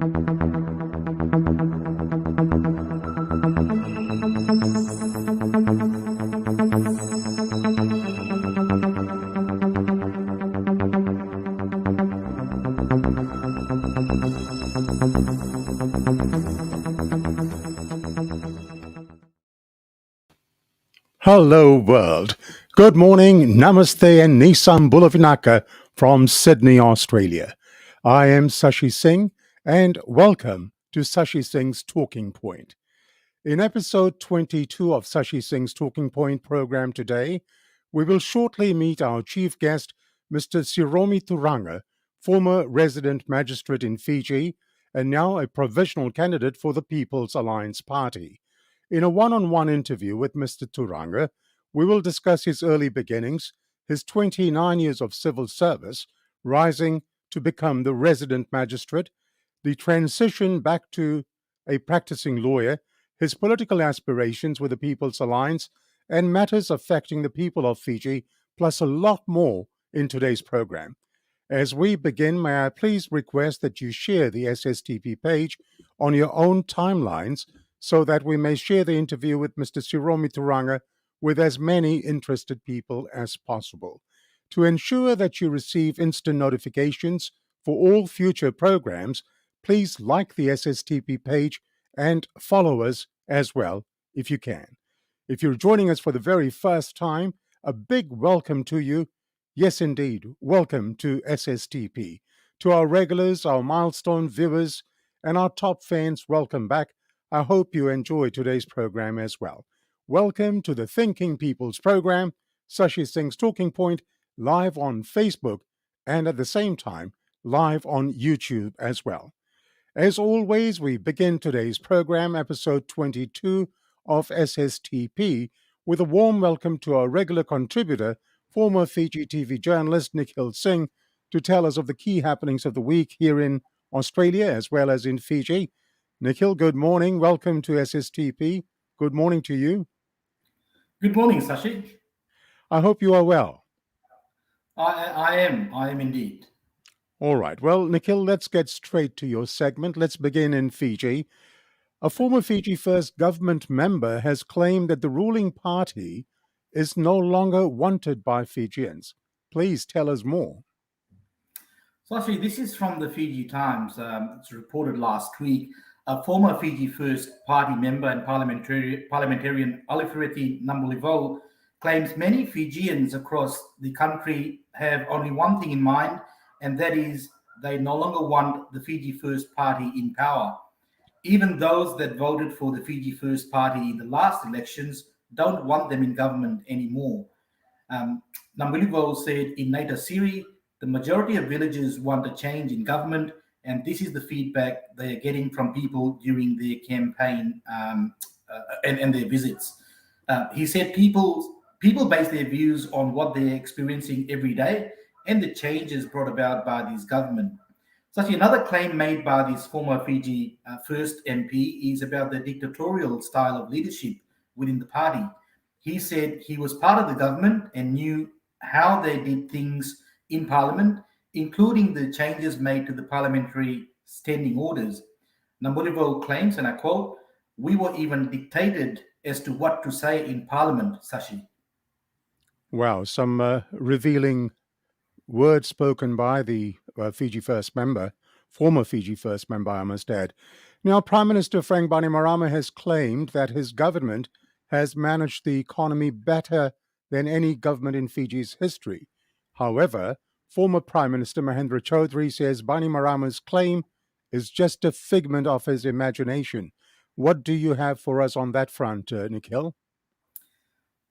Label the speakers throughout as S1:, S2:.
S1: Hello world. Good morning, namaste and Nisam Bulavinaka from Sydney, Australia. I am Sashi Singh and welcome to Sashi Singh's Talking Point. In episode 22 of Sashi Singh's Talking Point program today, we will shortly meet our chief guest, Mr. Siromi Turaga, former resident magistrate in Fiji and now a provisional candidate for the People's Alliance Party. In a one-on-one interview with Mr. Turaga, we will discuss his early beginnings, his 29 years of civil service, rising to become the resident magistrate, the transition back to a practicing lawyer, his political aspirations with the People's Alliance, and matters affecting the people of Fiji, plus a lot more in today's program. As we begin, may I please request that you share the SSTP page on your own timelines so that we may share the interview with Mr. Siromi Turaga with as many interested people as possible. To ensure that you receive instant notifications for all future programs, please like the SSTP page and follow us as well if you can. If you're joining us for the very first time, a big welcome to you. Yes, indeed, welcome to SSTP. To our regulars, our milestone viewers, and our top fans, welcome back. I hope you enjoy today's program as well. Welcome to the Thinking People's program, Sashi Singh's Talking Point, live on Facebook and at the same time, live on YouTube as well. As always, we begin today's program, episode 22 of SSTP, with a warm welcome to our regular contributor, former Fiji TV journalist Nikhil Singh, to tell us of the key happenings of the week here in Australia as well as in Fiji. Nikhil, good morning. Welcome to SSTP. Good morning to you.
S2: Good morning, Sashi.
S1: I hope you are well.
S2: I am indeed.
S1: All right. Well, Nikhil, let's get straight to your segment. Let's begin in Fiji. A former Fiji First government member has claimed that the ruling party is no longer wanted by Fijians. Please tell us more.
S2: Sashi, this is from the Fiji Times. It's reported last week. A former Fiji First Party member and parliamentarian Alifireti Nambulivo claims many Fijians across the country have only one thing in mind, and that is they no longer want the Fiji First Party in power. Even those that voted for the Fiji First Party in the last elections don't want them in government anymore. Nambulivo said in Naita Siri, the majority of villagers want a change in government, and this is the feedback they are getting from people during their campaign and their visits. He said people base their views on what they're experiencing every day and the changes brought about by this government. Such another claim made by this former Fiji First MP is about the dictatorial style of leadership within the party. He said he was part of the government and knew how they did things in Parliament, including the changes made to the Parliamentary standing orders. Nambulivo claims, and I quote, "We were even dictated as to what to say in Parliament, Sashi."
S1: Wow, some revealing words spoken by the Fiji First member, former Fiji First member, I must add. Now, Prime Minister Frank Bainimarama has claimed that his government has managed the economy better than any government in Fiji's history. However, former Prime Minister Mahendra Chaudhry says Bainimarama's claim is just a figment of his imagination. What do you have for us on that front, Nikhil?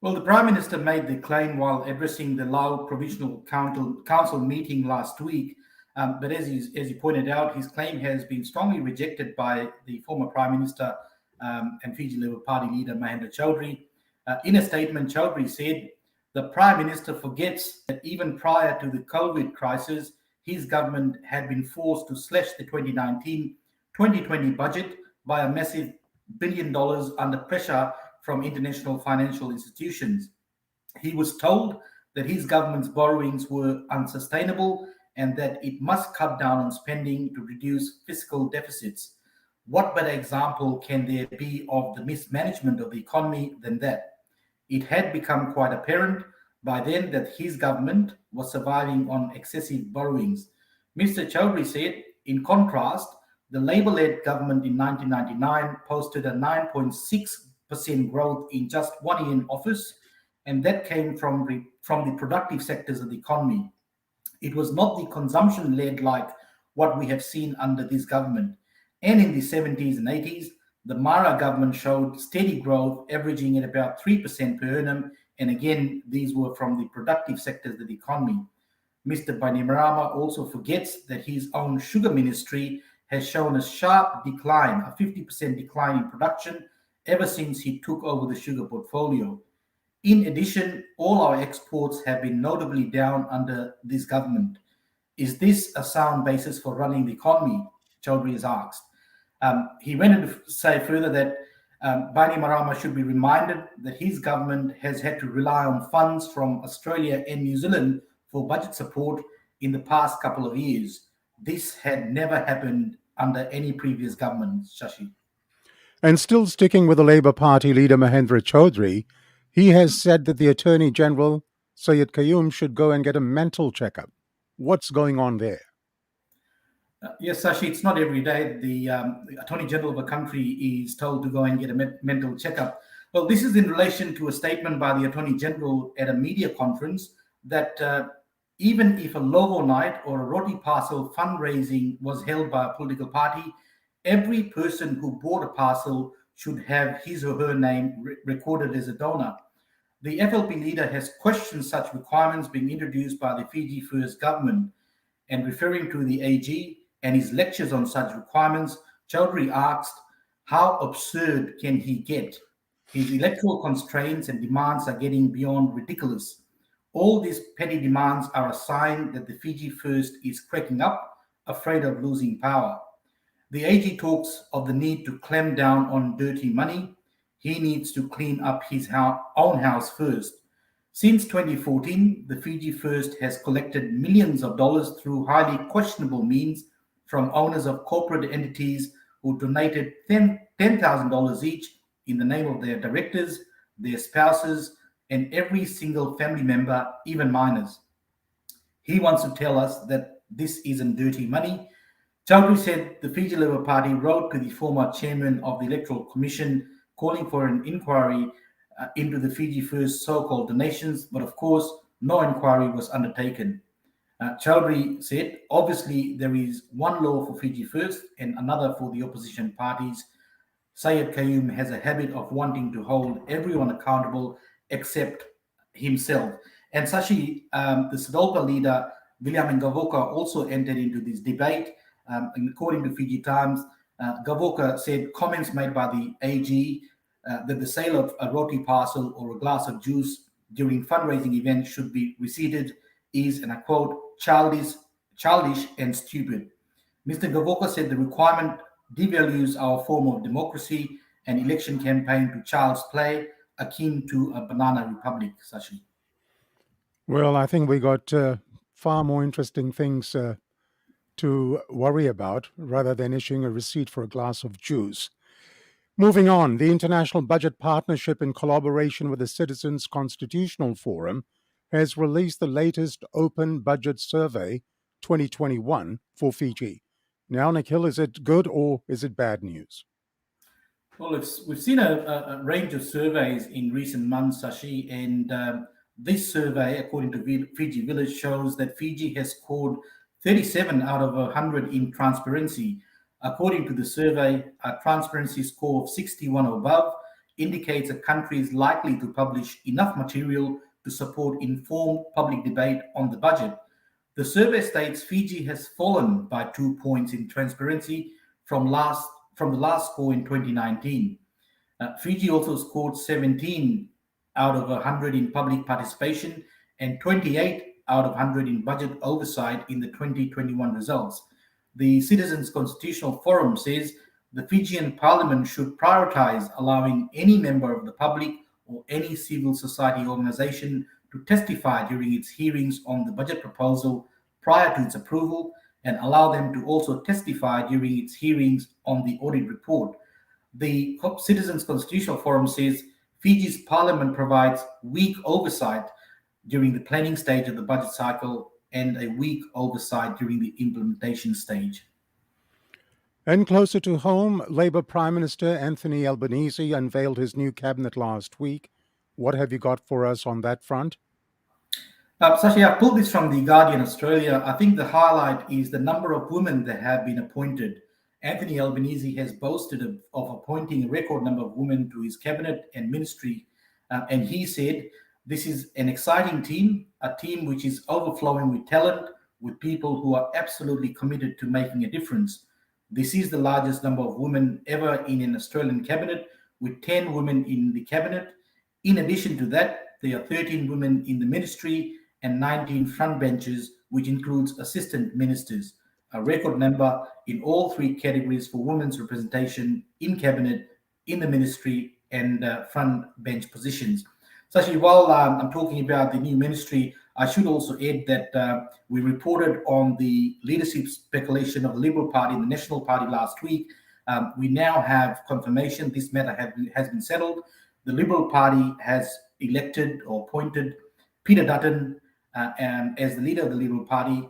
S2: Well, the Prime Minister made the claim while addressing the Lao Provisional Council meeting last week. But as you pointed out, his claim has been strongly rejected by the former Prime Minister and Fiji Labour Party leader Mahendra Chaudhry. In a statement, Chaudhry said, "The Prime Minister forgets that even prior to the COVID crisis, his government had been forced to slash the 2019-2020 budget by a massive $1 billion under pressure from international financial institutions. He was told that his government's borrowings were unsustainable and that it must cut down on spending to reduce fiscal deficits. What better example can there be of the mismanagement of the economy than that? It had become quite apparent by then that his government was surviving on excessive borrowings. Mr. Chowdhury said, in contrast, the Labour-led government in 1999 posted a 9.6% growth in just 1 year in office, and that came from the productive sectors of the economy. It was not the consumption-led like what we have seen under this government. And in the 70s and 80s, the Mara government showed steady growth, averaging at about 3% per annum. And again, these were from the productive sectors of the economy. Mr. Bainimarama also forgets that his own sugar ministry has shown a sharp decline, a 50% decline in production ever since he took over the sugar portfolio. In addition, all our exports have been notably down under this government. Is this a sound basis for running the economy? Chowdhury is asked. He went on to say further that Bainimarama should be reminded that his government has had to rely on funds from Australia and New Zealand for budget support in the past couple of years. This had never happened under any previous government, Shashi.
S1: And still sticking with the Labour Party leader Mahendra Chaudhry, he has said that the Attorney General, Syed Qayyum, should go and get a mental checkup. What's going on there?
S2: Yes, Sashi, it's not every day the Attorney General of a country is told to go and get a mental checkup. Well, this is in relation to a statement by the Attorney General at a media conference that even if a logo night or a roti parcel fundraising was held by a political party, every person who bought a parcel should have his or her name recorded as a donor. The FLP leader has questioned such requirements being introduced by the Fiji First government, and referring to the AG and his lectures on such requirements, Chowdhury asked, how absurd can he get? His electoral constraints and demands are getting beyond ridiculous. All these petty demands are a sign that the Fiji First is cracking up, afraid of losing power. The AG talks of the need to clamp down on dirty money. He needs to clean up his own house first. Since 2014, the Fiji First has collected millions of dollars through highly questionable means from owners of corporate entities who donated $10,000 each in the name of their directors, their spouses, and every single family member, even minors. He wants to tell us that this isn't dirty money. Chowdhury said the Fiji Labour Party wrote to the former chairman of the Electoral Commission calling for an inquiry into the Fiji First so-called donations, but of course, no inquiry was undertaken. Chowdhury said, obviously, there is one law for Fiji First and another for the opposition parties. Syed Qayyum has a habit of wanting to hold everyone accountable except himself. And Sashi, the SDOLPA leader, William Gavoka, also entered into this debate. And according to Fiji Times, Gavoka said comments made by the AG that the sale of a roti parcel or a glass of juice during fundraising events should be receipted is, and I quote, childish and stupid. Mr. Gavoka said the requirement devalues our form of democracy and election campaign to child's play, akin to a banana republic, Sashi.
S1: Well, I think we got far more interesting things to worry about rather than issuing a receipt for a glass of juice. Moving on, the International Budget Partnership, in collaboration with the Citizens Constitutional Forum, has released the latest Open Budget Survey 2021 for Fiji. Now, Nikhil, is it good or is it bad news?
S2: Well, we've seen a range of surveys in recent months, Sashi, and this survey, according to Fiji Village, shows that Fiji has scored 37 out of 100 in transparency. According to the survey, a transparency score of 61 or above indicates a country is likely to publish enough material to support informed public debate on the budget. The survey states Fiji has fallen by 2 points in transparency from the last score in 2019. Fiji also scored 17 out of 100 in public participation and 28 out of 100 in budget oversight in the 2021 results. The Citizens Constitutional Forum says the Fijian Parliament should prioritize allowing any member of the public or any civil society organization to testify during its hearings on the budget proposal prior to its approval and allow them to also testify during its hearings on the audit report. The Citizens Constitutional Forum says Fiji's parliament provides weak oversight during the planning stage of the budget cycle and a weak oversight during the implementation stage.
S1: And closer to home, Labour Prime Minister Anthony Albanese unveiled his new cabinet last week. What have you got for us on that front?
S2: Sashi, I pulled this from The Guardian Australia. I think the highlight is the number of women that have been appointed. Anthony Albanese has boasted of appointing a record number of women to his cabinet and ministry. And he said, this is an exciting team, a team which is overflowing with talent, with people who are absolutely committed to making a difference. This is the largest number of women ever in an Australian cabinet, with 10 women in the cabinet. In addition to that, there are 13 women in the ministry and 19 front benches, which includes assistant ministers, a record number in all three categories for women's representation in cabinet, in the ministry, and front bench positions. So actually, while I'm talking about the new ministry, I should also add that we reported on the leadership speculation of the Liberal Party and the National Party last week. We now have confirmation this matter has been settled. The Liberal Party has elected or appointed Peter Dutton as the leader of the Liberal Party,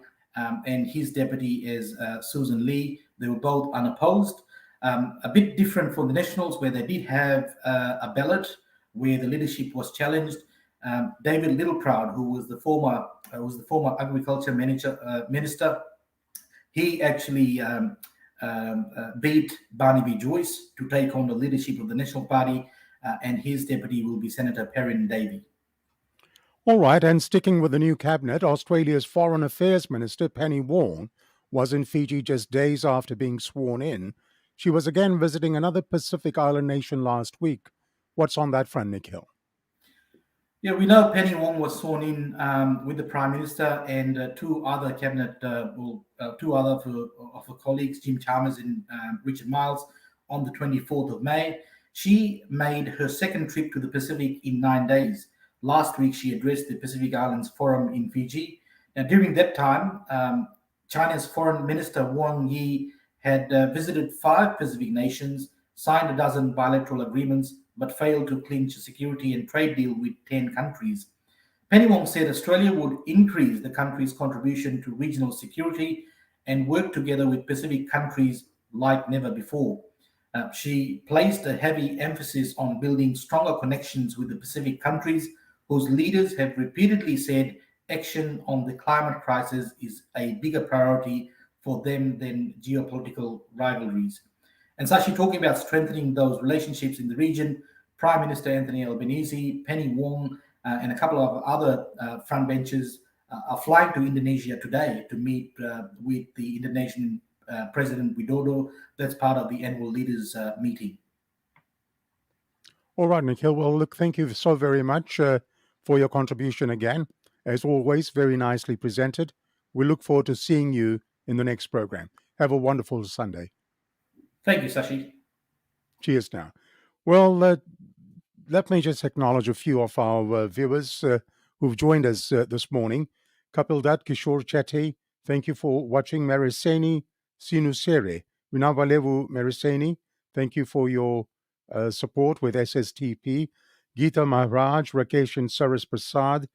S2: and his deputy is Susan Lee. They were both unopposed. A bit different from the Nationals, where they did have a ballot where the leadership was challenged. David Littleproud, who was the former agriculture minister, he actually beat Barnaby Joyce to take on the leadership of the National Party, and his deputy will be Senator Perrin Davey.
S1: All right, and sticking with the new cabinet, Australia's Foreign Affairs Minister Penny Wong was in Fiji just days after being sworn in. She was again visiting another Pacific Island nation last week. What's on that front, Nikhil?
S2: Yeah, we know Penny Wong was sworn in with the Prime Minister and two other cabinet, two other of her colleagues, Jim Chalmers and Richard Miles, on the 24th of May. She made her second trip to the Pacific in 9 days. Last week, she addressed the Pacific Islands Forum in Fiji. Now, during that time, China's Foreign Minister Wang Yi had visited 5 Pacific nations, signed a dozen bilateral agreements, but failed to clinch a security and trade deal with 10 countries. Penny Wong said Australia would increase the country's contribution to regional security and work together with Pacific countries like never before. She placed a heavy emphasis on building stronger connections with the Pacific countries, whose leaders have repeatedly said action on the climate crisis is a bigger priority for them than geopolitical rivalries. And so she's talking about strengthening those relationships in the region. Prime Minister Anthony Albanese, Penny Wong, and a couple of other front benches are flying to Indonesia today to meet with the Indonesian President Widodo. That's part of the annual leaders meeting.
S1: All right, Nikhil. Well, look, thank you so very much for your contribution again. As always, very nicely presented. We look forward to seeing you in the next program. Have a wonderful Sunday.
S2: Thank you, Sashi.
S1: Cheers now. Well, let me just acknowledge a few of our viewers who've joined us this morning. Kapil Dat, Kishore Chetty, thank you for watching. Mariseni Sinusere, Vinavalevu Mariseni, thank you for your support with SSTP. Geeta Maharaj, Rakesh and Saras Prasad,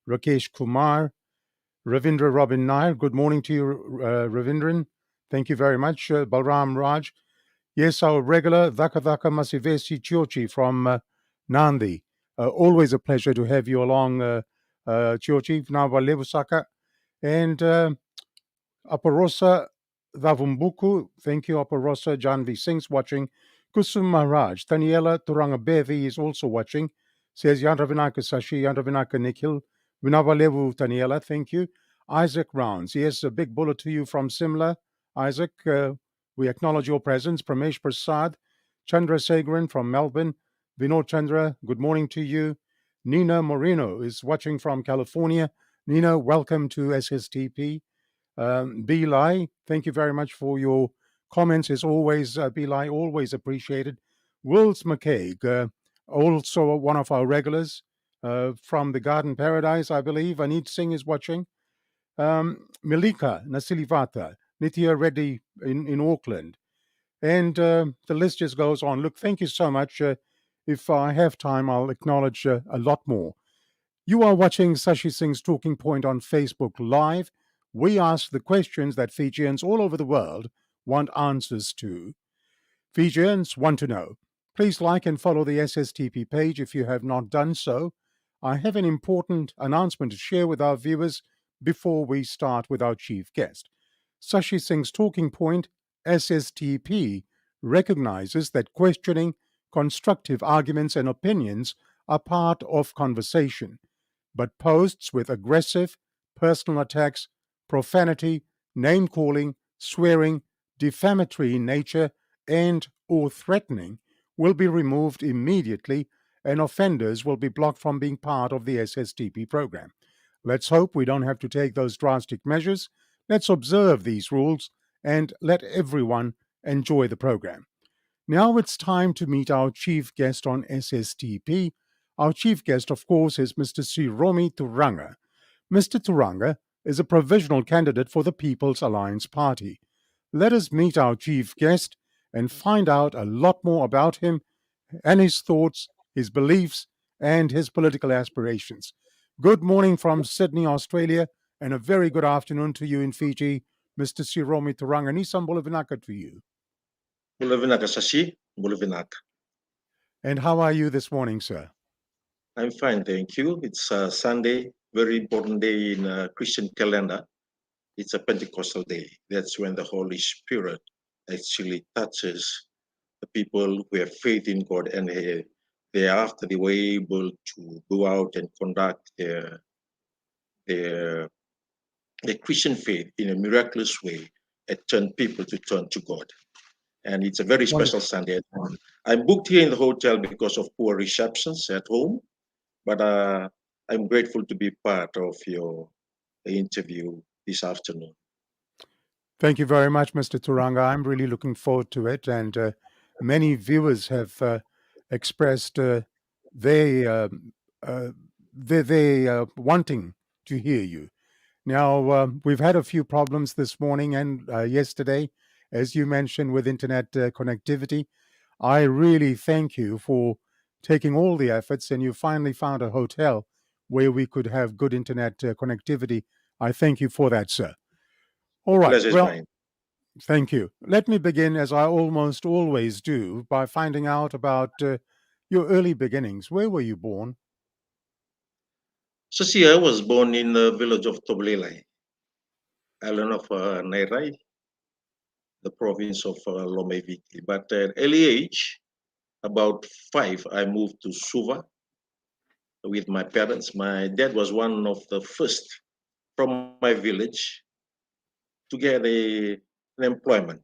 S1: Rakesh Kumar, Ravindra Robin Nair, good morning to you, Ravindran. Thank you very much. Balram Raj, yes, our regular Dhaka Masivesi Chiochi from Nandi. Always a pleasure to have you along, Chiochi, Navalevusaka. And Aparosa Davumbuku, thank you, Aparosa. Janvi Singh's watching. Kusum Maharaj, Daniela Turangabevi is also watching. Says Yandravinaka Sashi, Yandravinaka Nikhil, Vinavalevu Daniela, thank you. Isaac Rounds, yes, a big bullet to you from Simla. Isaac, we acknowledge your presence. Pramesh Prasad, Chandra Segrin from Melbourne. Vinod Chandra, good morning to you. Nina Moreno is watching from California. Nina, welcome to SSTP. B. Lai, thank you very much for your comments. As always, B. Lai, always appreciated. Wills McCaig, also one of our regulars from the Garden Paradise, I believe. Anit Singh is watching. Milika Nasilivata, Nithya Reddy in Auckland, and the list just goes on. Look, thank you so much. If I have time, I'll acknowledge a lot more. You are watching Sashi Singh's Talking Point on Facebook Live. We ask the questions that Fijians all over the world want answers to. Fijians want to know. Please like and follow the SSTP page if you have not done so. I have an important announcement to share with our viewers before we start with our chief guest. Sashi Singh's Talking Point, SSTP, recognizes that questioning, constructive arguments, and opinions are part of conversation, but posts with aggressive, personal attacks, profanity, name calling, swearing, defamatory in nature, and or threatening will be removed immediately, and offenders will be blocked from being part of the SSTP program. Let's hope we don't have to take those drastic measures. Let's observe these rules and let everyone enjoy the program. Now it's time to meet our chief guest on SSTP. Our chief guest, of course, is Mr. Siromi Turaga. Mr. Turaga is a provisional candidate for the People's Alliance Party. Let us meet our chief guest and find out a lot more about him and his thoughts, his beliefs, and his political aspirations. Good morning from Sydney, Australia, and a very good afternoon to you in Fiji, Mr. Siromi Turaga. Nisam Bulavinaka to you.
S3: Bulavinaka Sashi, Bulavinaka.
S1: And how are you this morning, sir?
S3: I'm fine, thank you. It's Sunday, very important day in Christian calendar. It's a Pentecostal day. That's when the Holy Spirit actually touches the people who have faith in God, and thereafter they were able to go out and conduct their Christian faith in a miraculous way and turn people to turn to God. And it's a very special Sunday. I'm booked here in the hotel because of poor receptions at home, but I'm grateful to be part of your interview this afternoon.
S1: Thank you very much, Mr. Turaga. I'm really looking forward to it, and many viewers have expressed they wanting to hear you. Now, we've had a few problems this morning and yesterday, as you mentioned, with internet connectivity. I really thank you for taking all the efforts, and you finally found a hotel where we could have good internet connectivity. I thank you for that, sir. All right.
S3: Pleasure's
S1: Well,
S3: mine.
S1: thank you. Let me begin, as I almost always do, by finding out about your early beginnings. Where were you born?
S3: Sasia was born in the village of Toblelai, island of Nairai, the province of Lomeviti. But at early age, about 5, I moved to Suva with my parents. My dad was one of the first from my village to get an employment.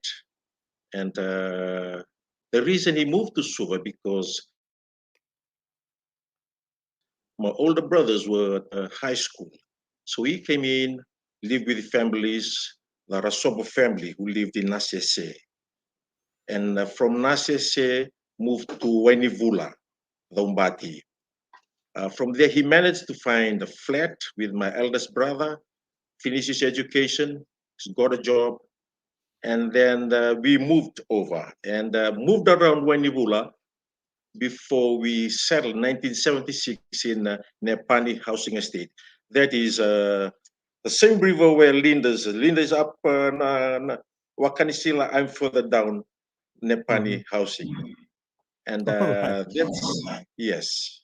S3: And the reason he moved to Suva because my older brothers were at high school. So he came in, lived with families, the Rasobo family who lived in Nasese. And from Nasese, moved to Wainivula, the Umbati. From there, he managed to find a flat with my eldest brother, finish his education, he's got a job, and then we moved over and moved around Wainivula before we settled in 1976 in Nepani Housing Estate. That is the same river where Linda is up Wakanisila, I'm further down Nepani Housing. And
S1: All right.
S3: that's, yes,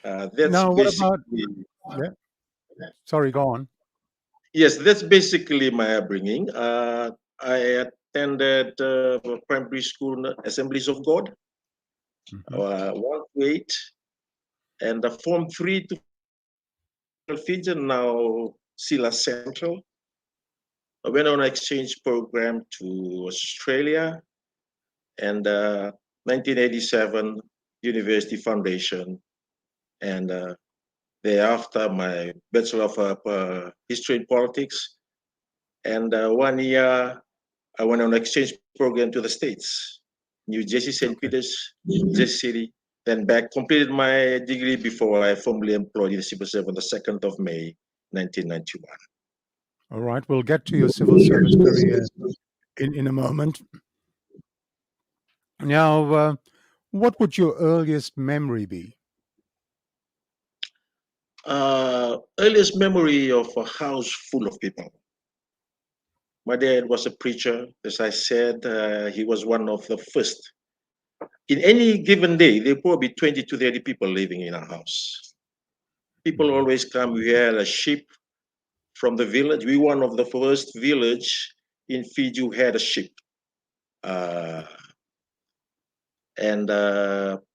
S3: that's
S1: Now, what
S3: basically,
S1: about? Yeah. Sorry, go on.
S3: yes, that's basically my upbringing. I attended primary school Assemblies of God, 1 to 8, and Form 3 to Fiji, now Sila Central. I went on an exchange program to Australia, and 1987 University Foundation, and thereafter my Bachelor of History and Politics. And 1 year I went on an exchange program to the States, New Jersey, St. Peters, Jersey City, then back, completed my degree before I formally employed in the civil service on the 2nd of May, 1991.
S1: All right, we'll get to your civil service career in a moment. Now, what would your earliest memory be?
S3: Earliest memory of a house full of people. My dad was a preacher. As I said, he was one of the first. In any given day, there will be 20 to 30 people living in our house. People always come. We had a sheep from the village. We were one of the first village in Fiji who had a sheep.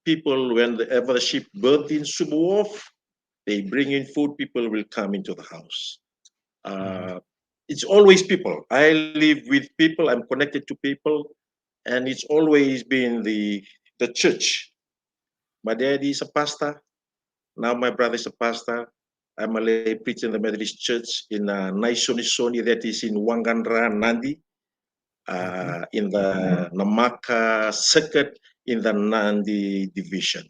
S3: People, whenever the sheep birthed in Subuof, they bring in food, people will come into the house. It's always people. I live with people, I'm connected to people, and it's always been the church. My dad is a pastor. Now my brother is a pastor. I'm a lay preacher in the Methodist Church in Naisonisoni, that is in Wangandra, Nandi, in the Namaka circuit in the Nandi division.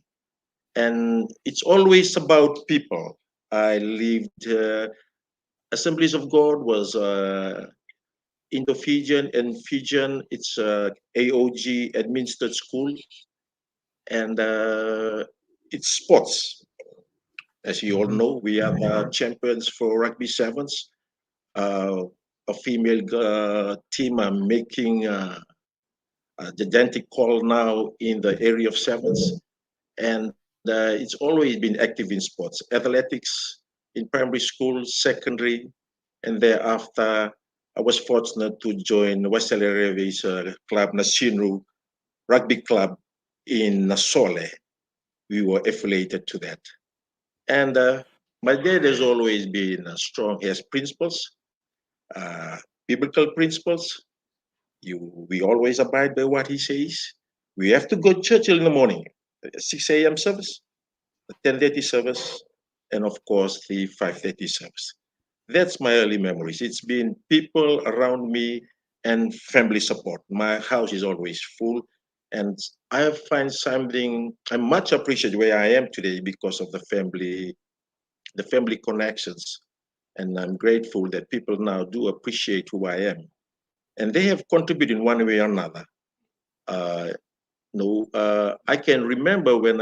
S3: And it's always about people. I lived, Assemblies of God was Indo-Fijian and Fijian. It's AOG administered school. And it's sports. As you all know, we are the champions for rugby sevens. A female team are making a gigantic call now in the area of sevens. And it's always been active in sports, athletics in primary school, secondary, and thereafter I was fortunate to join Western Airways Club Nasinu Rugby Club in Nasole. We were affiliated to that. And my dad has always been strong. He has principles, biblical principles. We always abide by what he says. We have to go to church in the morning, 6 a.m. service, the 10:30 service, and of course the 5:30 service. That's my early memories. It's been people around me and family support. My house is always full, and I find something I much appreciate where I am today because of the family connections. And I'm grateful that people now do appreciate who I am. And they have contributed in one way or another. I can remember when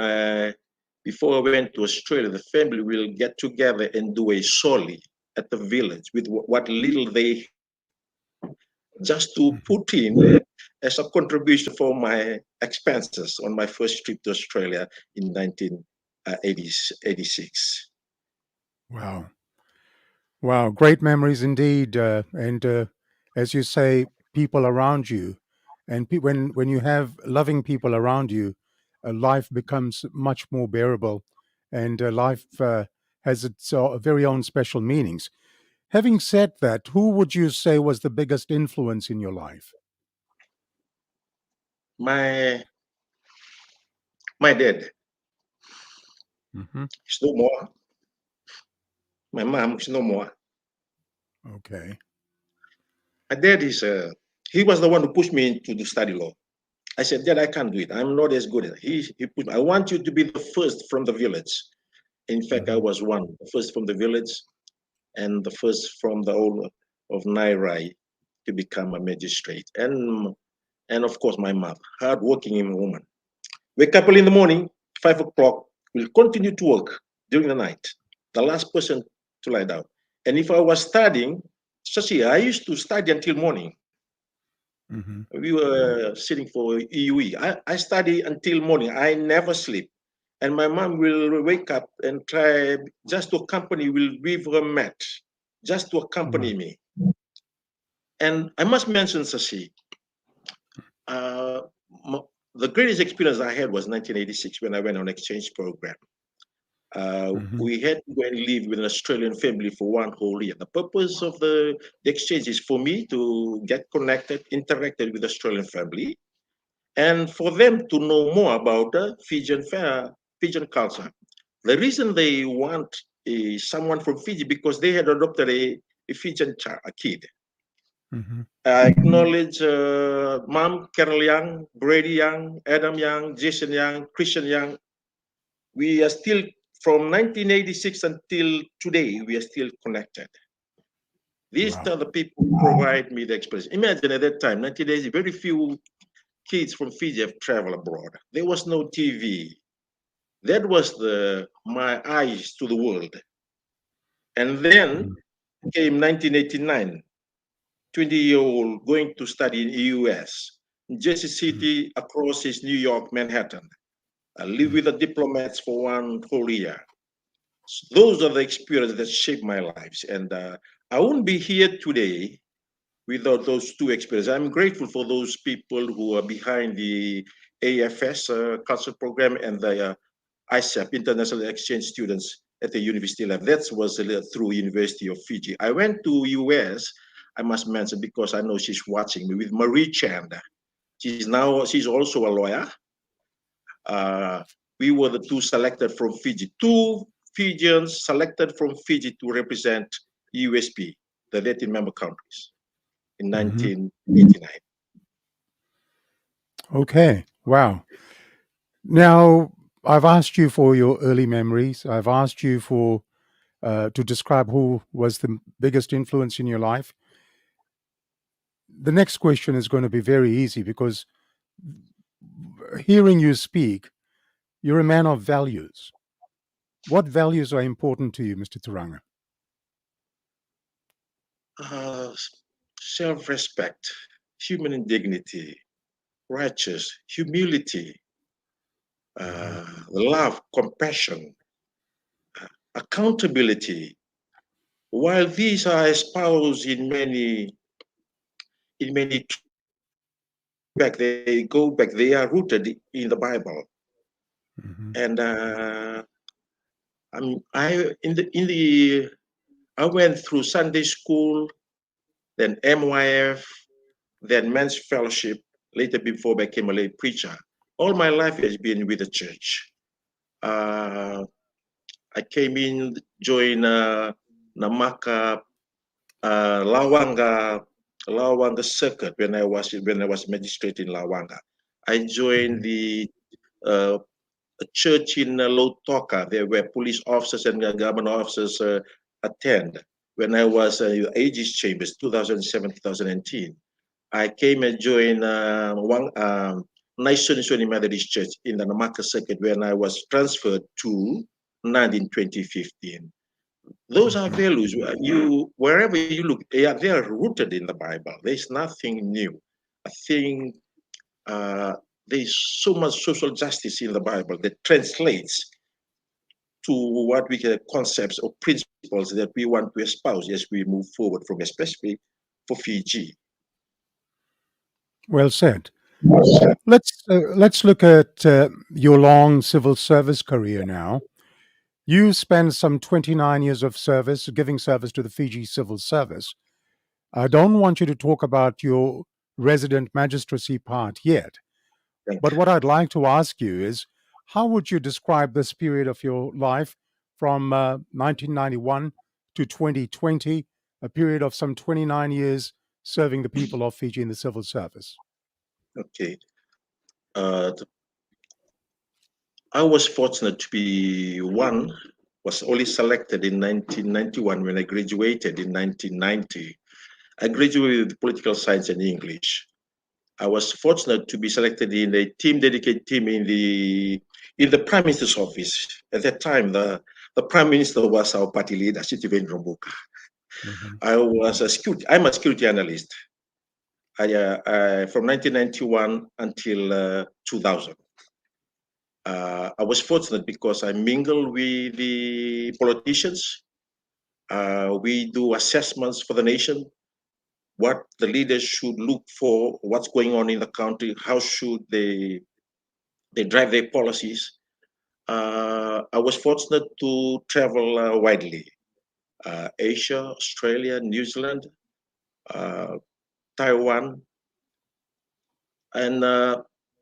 S3: before I went to Australia, the family will get together and do a soli at the village with what little they just to put in as a contribution for my expenses on my first trip to Australia in 1986.
S1: Wow. Wow, great memories indeed. As you say, people around you, and when you have loving people around you, life becomes much more bearable, and life has its very own special meanings. Having said that, who would you say was the biggest influence in your life?
S3: My dad
S1: Hmm.
S3: is no more. My mom is no more.
S1: Okay.
S3: My dad is he was the one who pushed me into the study law. I said, Dad, I can't do it. I'm not as good at it. He put me, I want you to be the first from the village. In fact, I was the first from the village and the first from the whole of Nairai to become a magistrate. And of course, my mother, hardworking woman. Wake up early in the morning, 5 o'clock, will continue to work during the night. The last person to lie down. And if I was studying, I used to study until morning. We were sitting for EUE. I study until morning. I never sleep. And my mom will wake up and try just to accompany, will weave her mat, just to accompany me. And I must mention, Sashi, the greatest experience I had was 1986 when I went on exchange program. We had to go and live with an Australian family for one whole year. The purpose of the exchange is for me to get connected, interacted with Australian family, and for them to know more about the Fijian culture. The reason they want someone from Fiji because they had adopted a Fijian kid. I acknowledge Mom, Carol Young, Brady Young, Adam Young, Jason Young, Christian Young. We are still, from 1986 until today, we are still connected. These
S1: Wow.
S3: are the people who provide me the experience. Imagine at that time, 1980, very few kids from Fiji have traveled abroad. There was no TV. That was my eyes to the world. And then came 1989, 20-year-old going to study in the US, Jersey City across is New York, Manhattan. I live with the diplomats for 1 whole year. So those are the experiences that shaped my lives. And I wouldn't be here today without those two experiences. I'm grateful for those people who are behind the AFS culture program and the ISAP, International Exchange Students at the university level. That was through University of Fiji. I went to US, I must mention, because I know she's watching me, with Marie Chand. She's also a lawyer. We were the two selected from Fiji, two Fijians selected from Fiji to represent USP, the 13 member countries, in 1989.
S1: Okay. Wow. Now, I've asked you for your early memories. I've asked you for to describe who was the biggest influence in your life. The next question is going to be very easy because hearing you speak, you're a man of values. What values are important to you, Mr. Turaga?
S3: Self-respect, human dignity, righteous, humility, love, compassion, accountability. While these are espoused in many they are rooted in the Bible. And I went through Sunday school, then MYF, then men's fellowship, later before I became a lay preacher. All my life has been with the church. I came in, joined Namaka Lawanga circuit when I was magistrate in Lawanga. I joined the a church in Lautoka. There were police officers and government officers attend. When I was Aegis Chambers, 2007, 2010, I came and joined Naisoni Methodist Church in the Namaka circuit when I was transferred to NAD in 2015. Those are values. Wherever you look, they are rooted in the Bible. There's nothing new. I think there's so much social justice in the Bible that translates to what we call concepts or principles that we want to espouse as we move forward from, especially for Fiji.
S1: Well said. Let's look at your long civil service career now. You spent some 29 years of service, giving service to the Fiji Civil Service. I don't want you to talk about your resident magistracy part yet. But what I'd like to ask you is, how would you describe this period of your life from 1991 to 2020, a period of some 29 years serving the people of Fiji in the civil service?
S3: Okay. I was fortunate to be was only selected in 1991 when I graduated in 1990. I graduated with political science and English. I was fortunate to be selected in a dedicated team in the Prime Minister's office. At that time, the Prime Minister was our party leader, Sitiven Rombuka. I'm a security analyst from 1991 until 2000. I was fortunate because I mingle with the politicians. We do assessments for the nation, what the leaders should look for, what's going on in the country, how should they drive their policies. I was fortunate to travel widely, Asia, Australia, New Zealand, Taiwan. And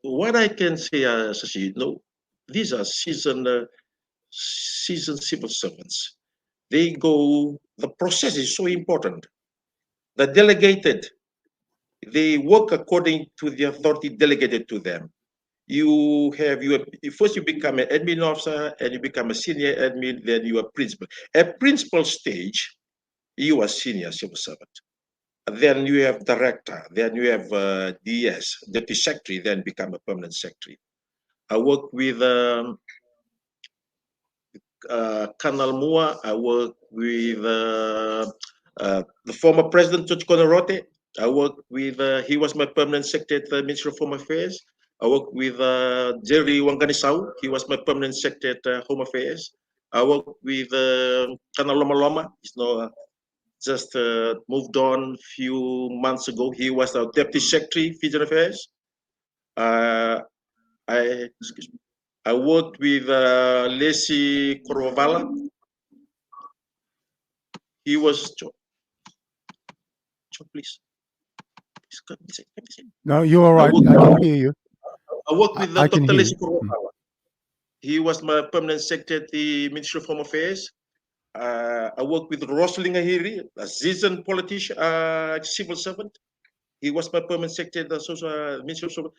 S3: what I can say, Sashi, these are seasoned civil servants. The process is so important. The delegated, they work according to the authority delegated to them. First you become an admin officer and you become a senior admin, then you are principal. At principal stage, you are senior civil servant. Then you have director, then you have DS, deputy secretary, then become a permanent secretary. I work with Colonel Mua. I work with the former president, George Conorote. I work with, he was my permanent secretary at the Ministry of Home Affairs. I work with Jerry Wanganisau. He was my permanent secretary at Home Affairs. I work with Colonel Loma Loma. He's now just moved on a few months ago. He was our deputy secretary, Fijian Affairs. I worked with Lesi Korovala. He was, please.
S1: No, you're all right. I can hear you.
S3: I worked with
S1: I can
S3: Dr.
S1: hear
S3: Lesi
S1: you.
S3: Korovala. He was my permanent secretary at the Ministry of Home Affairs. I worked with Rosling Ahiri, a seasoned politician, civil servant. He was my permanent secretary at the Ministry of Social.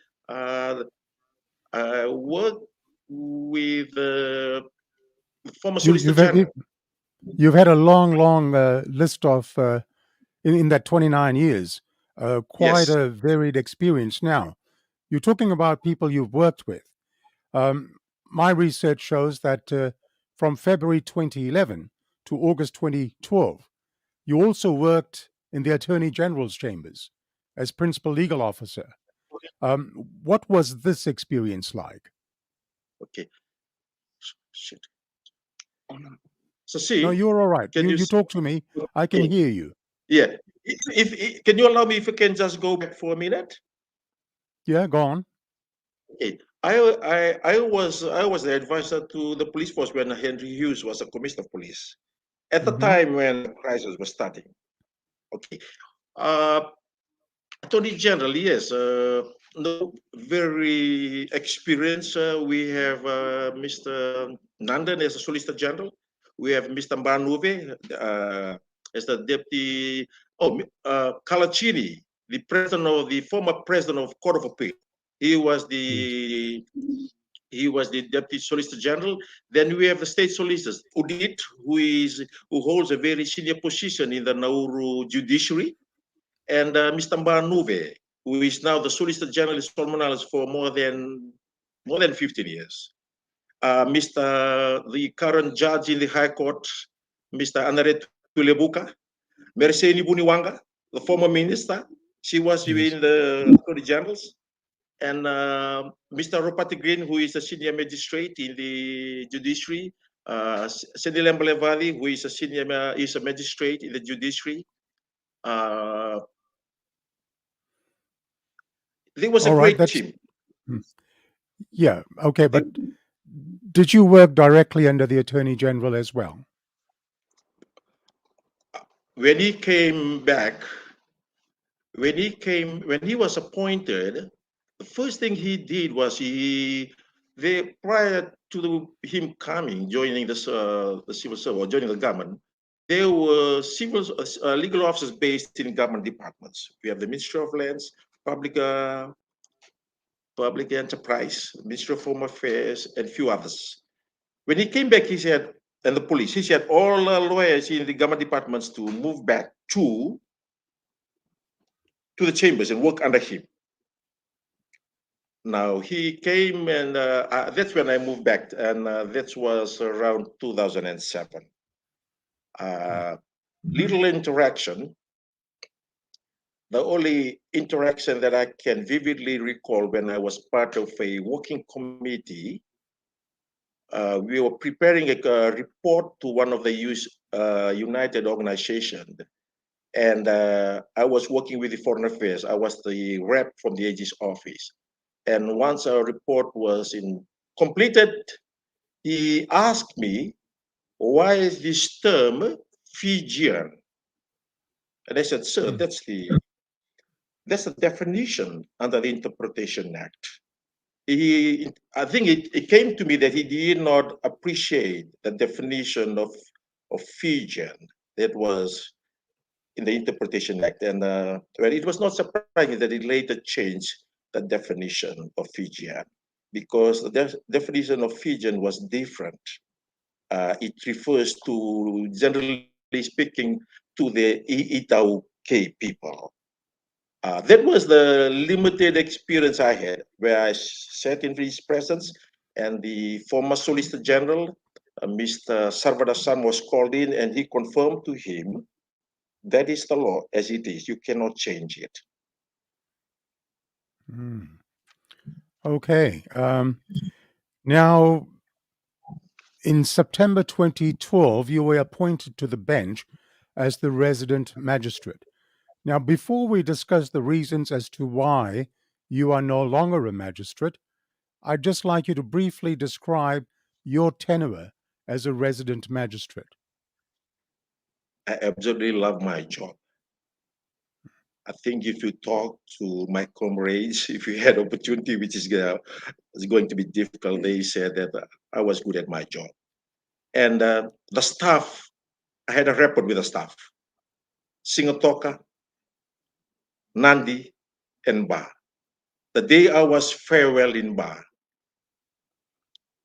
S3: I worked with the former Solicitor General.
S1: You've had a long list of, in that 29 years, quite
S3: Yes.
S1: a varied experience. Now, you're talking about people you've worked with. My research shows that from February 2011 to August 2012, you also worked in the Attorney General's chambers as principal legal officer. What was this experience like?
S3: Okay. Shit. So see.
S1: No, you're all right. You talk to me. I can hear you.
S3: Yeah. If can you allow me if I can just go back for a minute?
S1: Yeah, go on.
S3: Okay. I was the advisor to the police force when Henry Hughes was a commissioner of police at the time when the crisis was starting. Okay. Attorney General, yes, no, very experienced. We have Mr. Nandan as a Solicitor General. We have Mr. Mbanuve as the Deputy. Kalachini, the president of the former president of Court of Appeal. He was the Deputy Solicitor General. Then we have the State Solicitors, Udit, who holds a very senior position in the Nauru Judiciary. And Mr. Mbanuve, who is now the Solicitor General in Solomon for more than 15 years. The current judge in the High Court, Mr. Anaret Tulebuka, Merseni Buniwanga, the former minister, she was in the Attorney Generals, and Mr. Ropati Green, who is a senior magistrate in the judiciary, Cindy Lembalevadi, who is a magistrate in the judiciary. There was a great team.
S1: Yeah, okay, but did you work directly under the Attorney General as well?
S3: When he came back, when he was appointed, the first thing he did was prior to him joining the civil service or joining the government, there were legal officers based in government departments. We have the Ministry of Lands, Public Enterprise, Ministry of Home Affairs, and a few others. When he came back, he said, and the police, he said all lawyers in the government departments to move back to the chambers and work under him. Now he came, and that's when I moved back, and that was around 2007. Little interaction. The only interaction that I can vividly recall when I was part of a working committee, we were preparing a report to one of the United organizations, and I was working with the Foreign Affairs. I was the rep from the AG's office. And once our report was completed, he asked me, why is this term Fijian? And I said, sir, that's the definition under the Interpretation Act. I think it came to me that he did not appreciate the definition of Fijian that was in the Interpretation Act. And well, it was not surprising that he later changed the definition of Fijian, because the definition of Fijian was different. It refers to, generally speaking, to the Itauke people. That was the limited experience I had, where I sat in his presence, and the former Solicitor General, Mr. Sarvadasan, was called in, and he confirmed to him that is the law as it is. You cannot change it.
S1: Okay. Now, in September 2012, you were appointed to the bench as the resident magistrate. Now, before we discuss the reasons as to why you are no longer a magistrate, I'd just like you to briefly describe your tenure as a resident magistrate.
S3: I absolutely love my job. I think if you talk to my comrades, if you had opportunity, which is going to be difficult, they said that I was good at my job. And the staff, I had a rapport with the staff. Singatoka, Nandi, and Ba. The day I was farewell in Ba,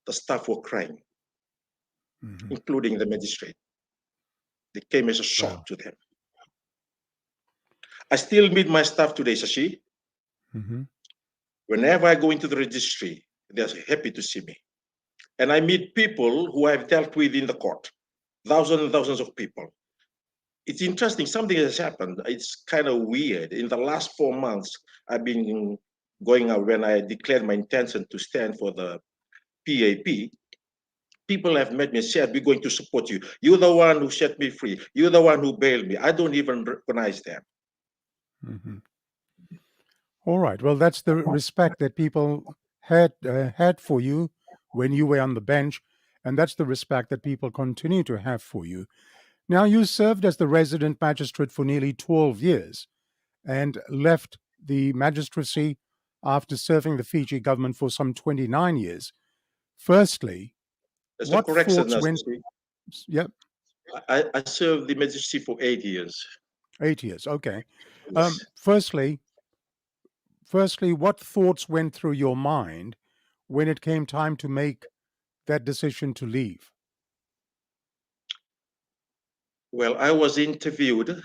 S3: the staff were crying, including the magistrate. They came as a shock to them. I still meet my staff today, Sashi. Whenever I go into the registry, they're happy to see me. And I meet people who I've dealt with in the court, thousands and thousands of people. It's interesting, something has happened. It's kind of weird. In the last 4 months, I've been going out when I declared my intention to stand for the PAP. People have met me and said, we're going to support you. You're the one who set me free. You're the one who bailed me. I don't even recognize them.
S1: All right. Well, that's the respect that people had for you when you were on the bench, and that's the respect that people continue to have for you. Now, you served as the resident magistrate for nearly 12 years and left the magistracy after serving the Fiji government for some 29 years. Firstly,
S3: That's
S1: what
S3: a correction.
S1: thoughts went... Yep.
S3: I served the magistracy for 8 years.
S1: 8 years, okay.
S3: Yes.
S1: Firstly, what thoughts went through your mind when it came time to make that decision to leave?
S3: Well, I was interviewed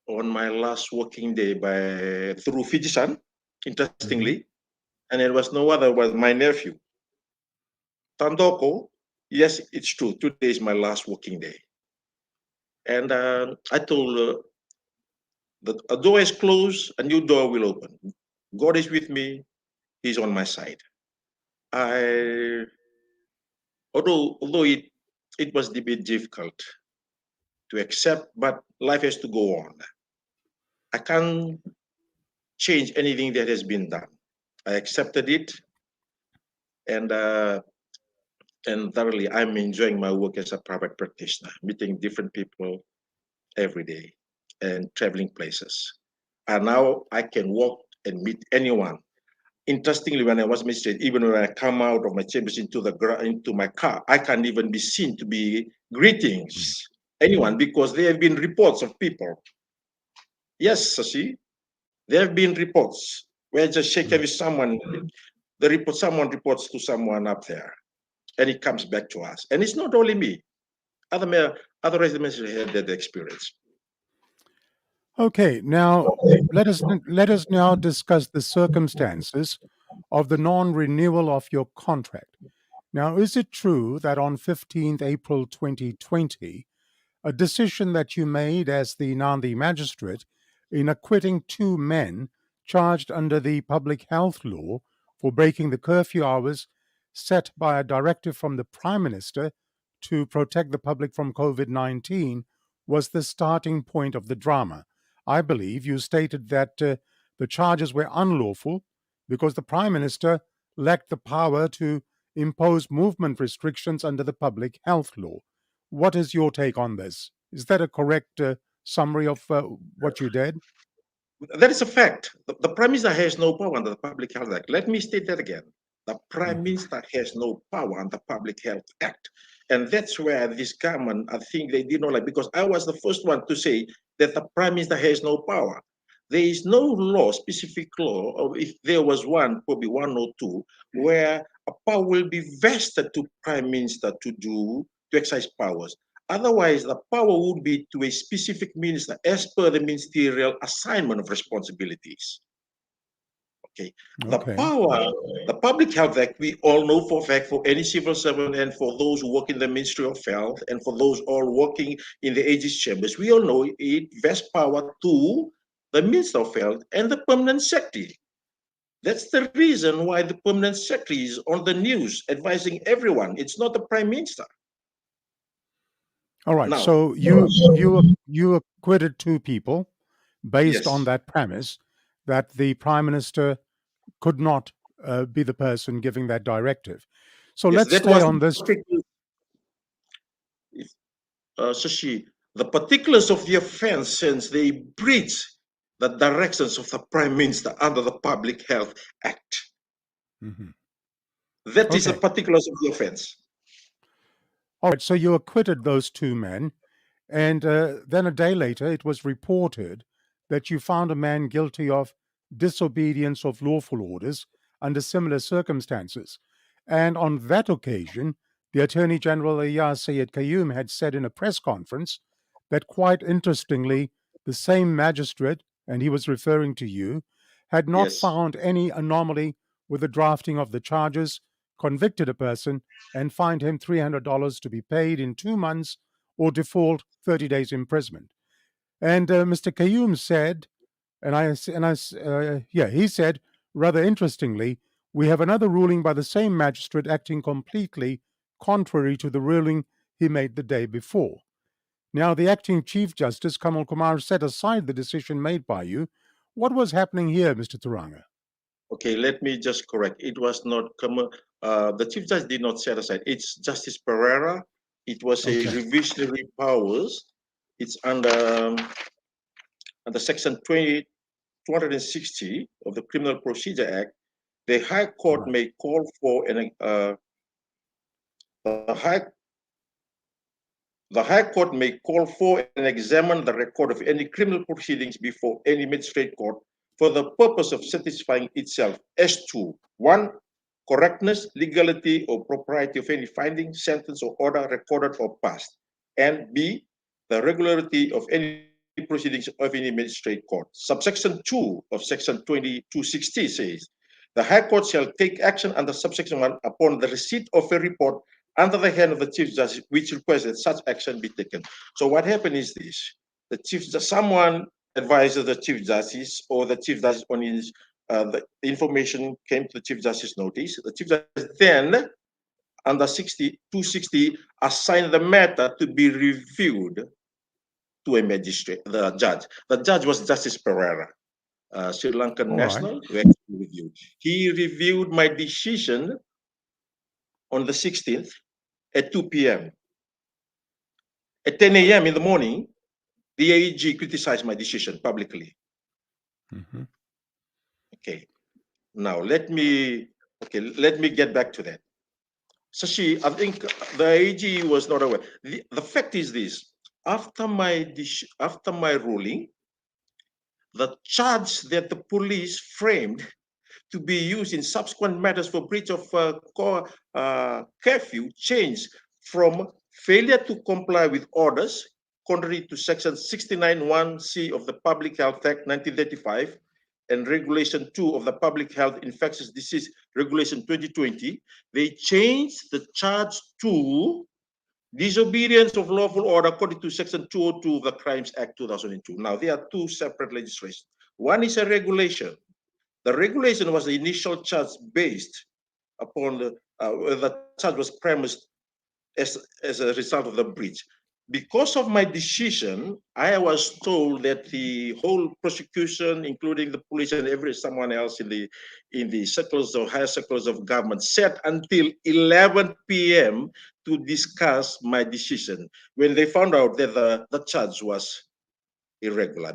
S3: on my last working day through Fiji-san, interestingly, and it was no other was my nephew. Tandoko, yes, it's true. Today is my last working day. And I told a door is closed, a new door will open. God is with me. He's on my side. Although it was a bit difficult to accept, but life has to go on. I can't change anything that has been done. I accepted it, and thoroughly, I'm enjoying my work as a private practitioner, meeting different people every day and traveling places. And now I can walk and meet anyone. Interestingly, when I was magistrate, even when I come out of my chambers into my car, I can't even be seen to be greetings anyone because there have been reports of people. Yes, Sashi, there have been reports where I just shake hands with someone. Someone reports to someone up there, and it comes back to us. And it's not only me. Other residents had that experience.
S1: Okay, now let us now discuss the circumstances of the non-renewal of your contract. Now, is it true that on 15th April 2020, a decision that you made as the Nandi magistrate in acquitting 2 men charged under the public health law for breaking the curfew hours set by a directive from the Prime Minister to protect the public from COVID-19 was the starting point of the drama? I believe you stated that the charges were unlawful because the Prime Minister lacked the power to impose movement restrictions under the public health law. What is your take on this? Is that a correct summary of what you did?
S3: That is a fact. The Prime Minister has no power under the Public Health Act. Let me state that again. The Prime Minister has no power under the Public Health Act. And that's where this government, I think they did not like, because I was the first one to say that the Prime Minister has no power. There is no law, specific law, or if there was one, probably 1 or 2, where a power will be vested to Prime Minister to exercise powers. Otherwise, the power would be to a specific minister as per the ministerial assignment of responsibilities. Okay. The power, the Public Health Act, we all know for a fact, for any civil servant and for those who work in the Ministry of Health and for those all working in the AG's chambers, we all know it vests power to the Minister of Health and the Permanent Secretary. That's the reason why the Permanent Secretary is on the news advising everyone. It's not the Prime Minister.
S1: All right.
S3: Now,
S1: so you acquitted two people based on
S3: yes.
S1: that premise that the Prime Minister could not be the person giving that directive. So
S3: Yes,
S1: let's
S3: that
S1: stay
S3: was
S1: on this.
S3: Shashi, the particulars of the offense, since they breach the directions of the Prime Minister under the Public Health Act.
S1: Mhm.
S3: That is the
S1: Okay.
S3: particulars of the offense.
S1: All right. So you acquitted those two men. And then a day later, it was reported that you found a man guilty of disobedience of lawful orders under similar circumstances. And on that occasion, the Attorney General Ayaz Sayed Qayyum had said in a press conference that, quite interestingly, the same magistrate, and he was referring to you, had not
S3: Yes.
S1: found any anomaly with the drafting of the charges, convicted a person, and fined him $300 to be paid in 2 months or default 30 days imprisonment. And Mr. Qayyum said, he said, rather interestingly, we have another ruling by the same magistrate acting completely contrary to the ruling he made the day before. Now, the acting Chief Justice, Kamal Kumar, set aside the decision made by you. What was happening here, Mr. Turaga?
S3: Okay, let me just correct. It was not, the Chief Justice did not set aside. It's Justice Pereira. It was a revisionary powers. It's under Section 260 of the Criminal Procedure Act. The High Court may call for the High Court may call for and examine the record of any criminal proceedings before any magistrate court for the purpose of satisfying itself as to 1, correctness, legality, or propriety of any finding, sentence, or order recorded or passed, and B, the regularity of any proceedings of any magistrate court. Subsection 2 of Section 2260 says, the High Court shall take action under subsection 1 upon the receipt of a report under the hand of the Chief Justice, which requests that such action be taken. So what happened is this: someone advises the Chief Justice, or the Chief Justice on his the information came to the Chief Justice notice. The Chief Justice then, under 260, assigned the matter to be reviewed to a magistrate, the judge. The judge was Justice Pereira, Sri Lankan national, who actually reviewed. He reviewed my decision on the 16th at 2 p.m. At 10 a.m. in the morning, the AEG criticized my decision publicly. Okay. Now let me get back to that. Sashi, I think the AEG was not aware. The fact is this: after my ruling, the charge that the police framed to be used in subsequent matters for breach of curfew changed from failure to comply with orders, contrary to Section 69(1)(c) of the Public Health Act 1935 and Regulation 2 of the Public Health Infectious Disease Regulation 2020. They changed the charge to disobedience of lawful order according to Section 202 of the Crimes Act 2002. Now, there are two separate legislations. One is a regulation. The regulation was the initial charge based upon the charge was premised as a result of the breach. Because of my decision, I was told that the whole prosecution, including the police and someone else in the circles or higher circles of government, sat until 11 p.m. to discuss my decision when they found out that the charge was irregular.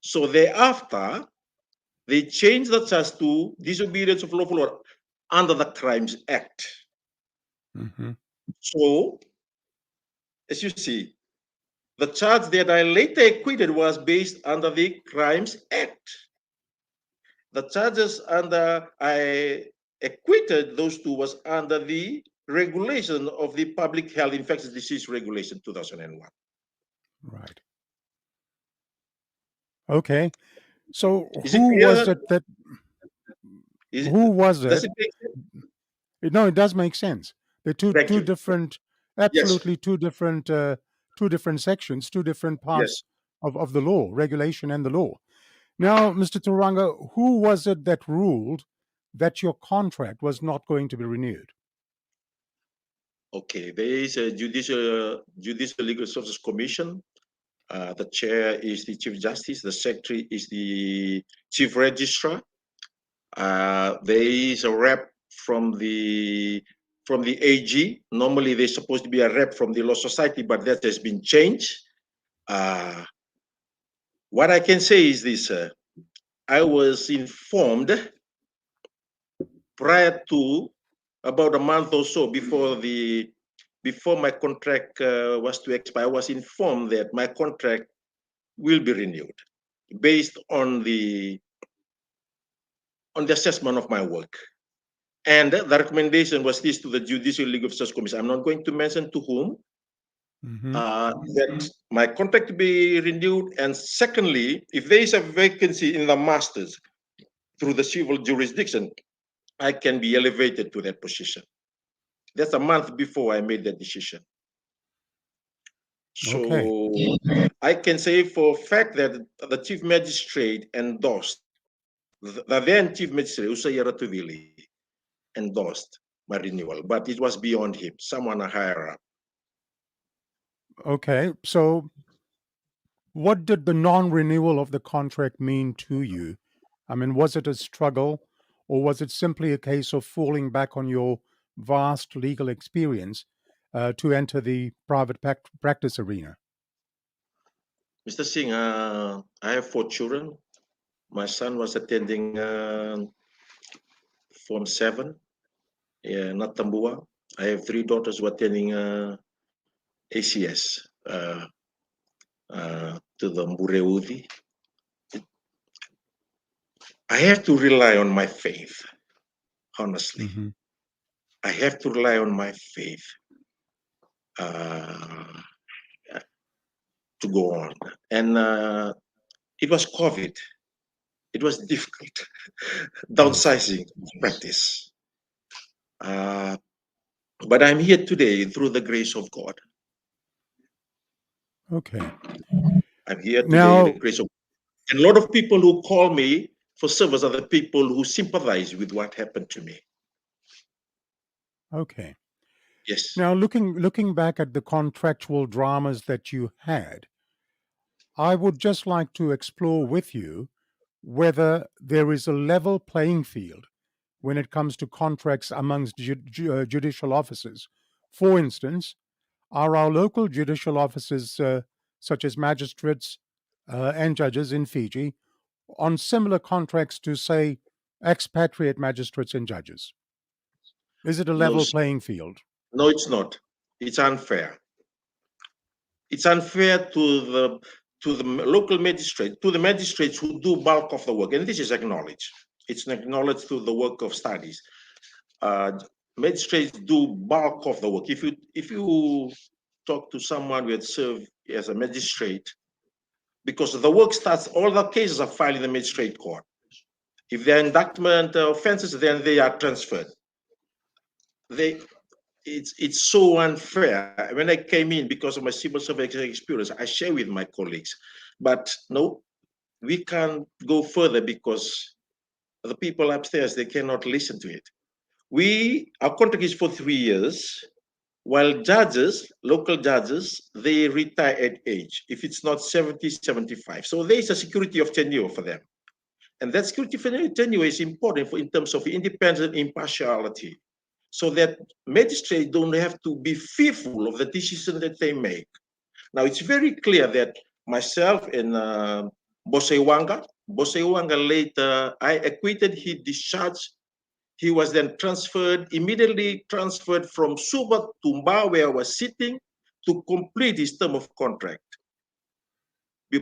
S3: So thereafter, they changed the charge to disobedience of lawful order under the Crimes Act. So, as you see, the charge that I later acquitted was based under the Crimes Act. The charges I acquitted those two was under the regulation of the Public Health Infectious Disease Regulation 2001.
S1: Right. Okay. So
S3: Is it
S1: who
S3: clear?
S1: was it that? Who was
S3: Does
S1: it?
S3: it make sense?
S1: No, it does make sense. They're
S3: Thank
S1: two
S3: you.
S1: different,
S3: Yes,
S1: absolutely two different sections, two different
S3: yes.
S1: parts of the law, regulation and the law. Now, Mr. Turanga, who was it that ruled that your contract was not going to be renewed?
S3: Okay, there is a Judicial Legal Services Commission. The chair is the Chief Justice. The secretary is the Chief Registrar. There is a rep from the AG. Normally, there's supposed to be a rep from the Law Society, but that has been changed. What I can say is this: I was informed prior to about a month or so before my contract was to expire. I was informed that my contract will be renewed based on the assessment of my work. And the recommendation was this to the Judicial Legal Officers Commission. I'm not going to mention to whom, that my contract be renewed. And secondly, if there is a vacancy in the masters through the civil jurisdiction, I can be elevated to that position. That's a month before I made that decision. So
S1: Okay.
S3: I can say for a fact that the Chief Magistrate endorsed, the then Chief Magistrate, Usaya Ratuvili, endorsed my renewal, but it was beyond him, someone higher up.
S1: Okay. So, what did the non-renewal of the contract mean to you? I mean, was it a struggle, or was it simply a case of falling back on your vast legal experience to enter the private practice arena?
S3: Mr. Singh, I have 4 children. My son was attending Form 7, Natambua. I have 3 daughters who are attending ACS to the Mbureudi. I have to rely on my faith, honestly. I have to rely on my faith to go on. And it was COVID. It was difficult, downsizing practice. But I'm here today through the grace of God.
S1: Okay.
S3: I'm here today
S1: Now,
S3: in the grace of God. And a lot of people who call me for service are the people who sympathize with what happened to me.
S1: okay.
S3: Yes.
S1: Now, looking back at the contractual dramas that you had, I would just like to explore with you whether there is a level playing field when it comes to contracts amongst judicial officers. For instance, are our local judicial officers, such as magistrates and judges in Fiji, on similar contracts to, say, expatriate magistrates and judges? Is it a
S3: No,
S1: level playing field?
S3: no, it's not. It's unfair. It's unfair to the local magistrate, to the magistrates who do bulk of the work, and this is acknowledged. It's acknowledged through the work of studies. Magistrates do bulk of the work. If you talk to someone who had served as a magistrate, because the work starts, all the cases are filed in the magistrate court. If they're indictment offenses, then they are transferred. It's so unfair. When I came in, because of my civil service experience, I share with my colleagues. But no, we can't go further because the people upstairs, they cannot listen to it. Our contract is for 3 years, while judges, local judges, they retire at age, if it's not 70, 75. So there is a security of tenure for them. And that security of tenure is important in terms of independent impartiality, so that magistrates don't have to be fearful of the decision that they make. Now, it's very clear that myself and Bosewanga later, I acquitted, he discharged. He was then immediately transferred from Suba to Mba, where I was sitting, to complete his term of contract.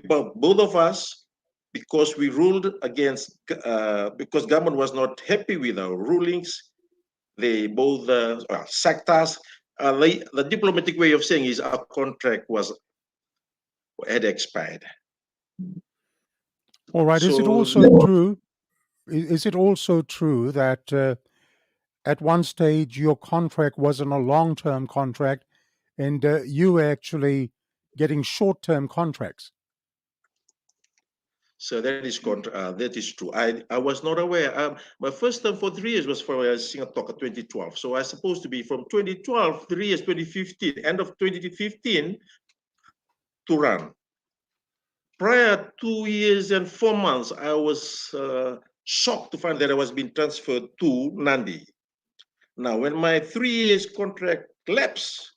S3: Both of us, because we ruled against, because government was not happy with our rulings, they both sectors. The diplomatic way of saying is our contract had expired.
S1: All right. Is it
S3: So
S1: also true? Is it also true that at one stage your contract wasn't a long-term contract, and you were actually getting short-term contracts?
S3: So that is true. I was not aware. My first term for 3 years was for Singapore 2012. So I was supposed to be from 2012, 3 years, 2015, end of 2015 to run. Prior 2 years and 4 months, I was shocked to find that I was being transferred to Nandi. Now, when my 3 years contract lapsed,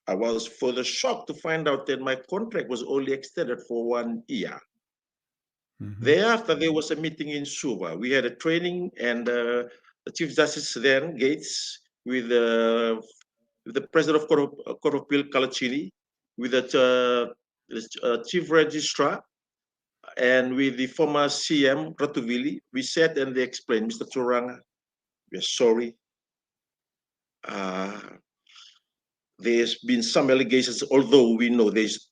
S3: I was further shocked to find out that my contract was only extended for 1 year. Thereafter, there was a meeting in Suva. We had a training, and the Chief Justice then, Gates, with the President of Court of Appeal, Kalachini, with the Chief Registrar, and with the former CM, Ratuvili. We sat and they explained, Mr. Turaga, we are sorry. There's been some allegations, although we know there's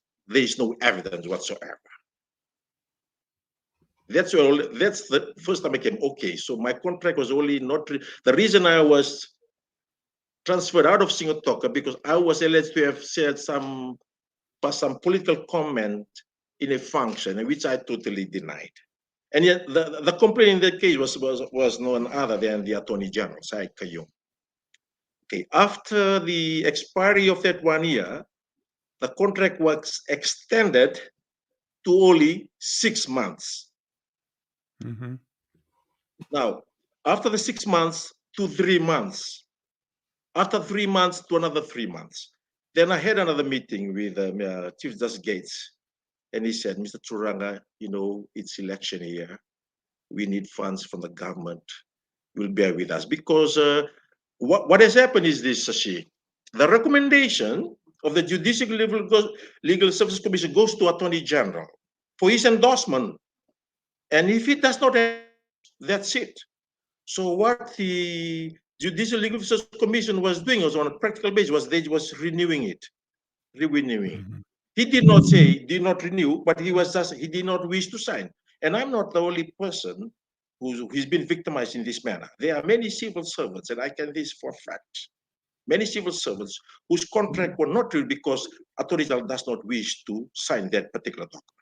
S3: no evidence whatsoever. That's the first time I came. Okay, so my contract was only not the reason I was transferred out of Singapore because I was alleged to have said some political comment in a function, which I totally denied. And yet the complaint in that case was none other than the Attorney General, Sai Kayum. Okay, after the expiry of that 1 year, the contract was extended to only 6 months. Now, after the 6 months to 3 months, after 3 months to another 3 months, then I had another meeting with Chief Justice Gates, and he said, Mr. Turaga, it's election year. We need funds from the government. You'll bear with us. Because what has happened is this, Sashi. The recommendation of the Judicial Legal Services Commission goes to Attorney General for his endorsement. And if it does not have, that's it. So what the Judicial Legal Services Commission was doing was on a practical basis was renewing it. He did not say did not renew, but he did not wish to sign. And I'm not the only person who's been victimized in this manner. There are many civil servants, and I can this for a fact. Many civil servants whose contract were not renewed because Attorney General does not wish to sign that particular document.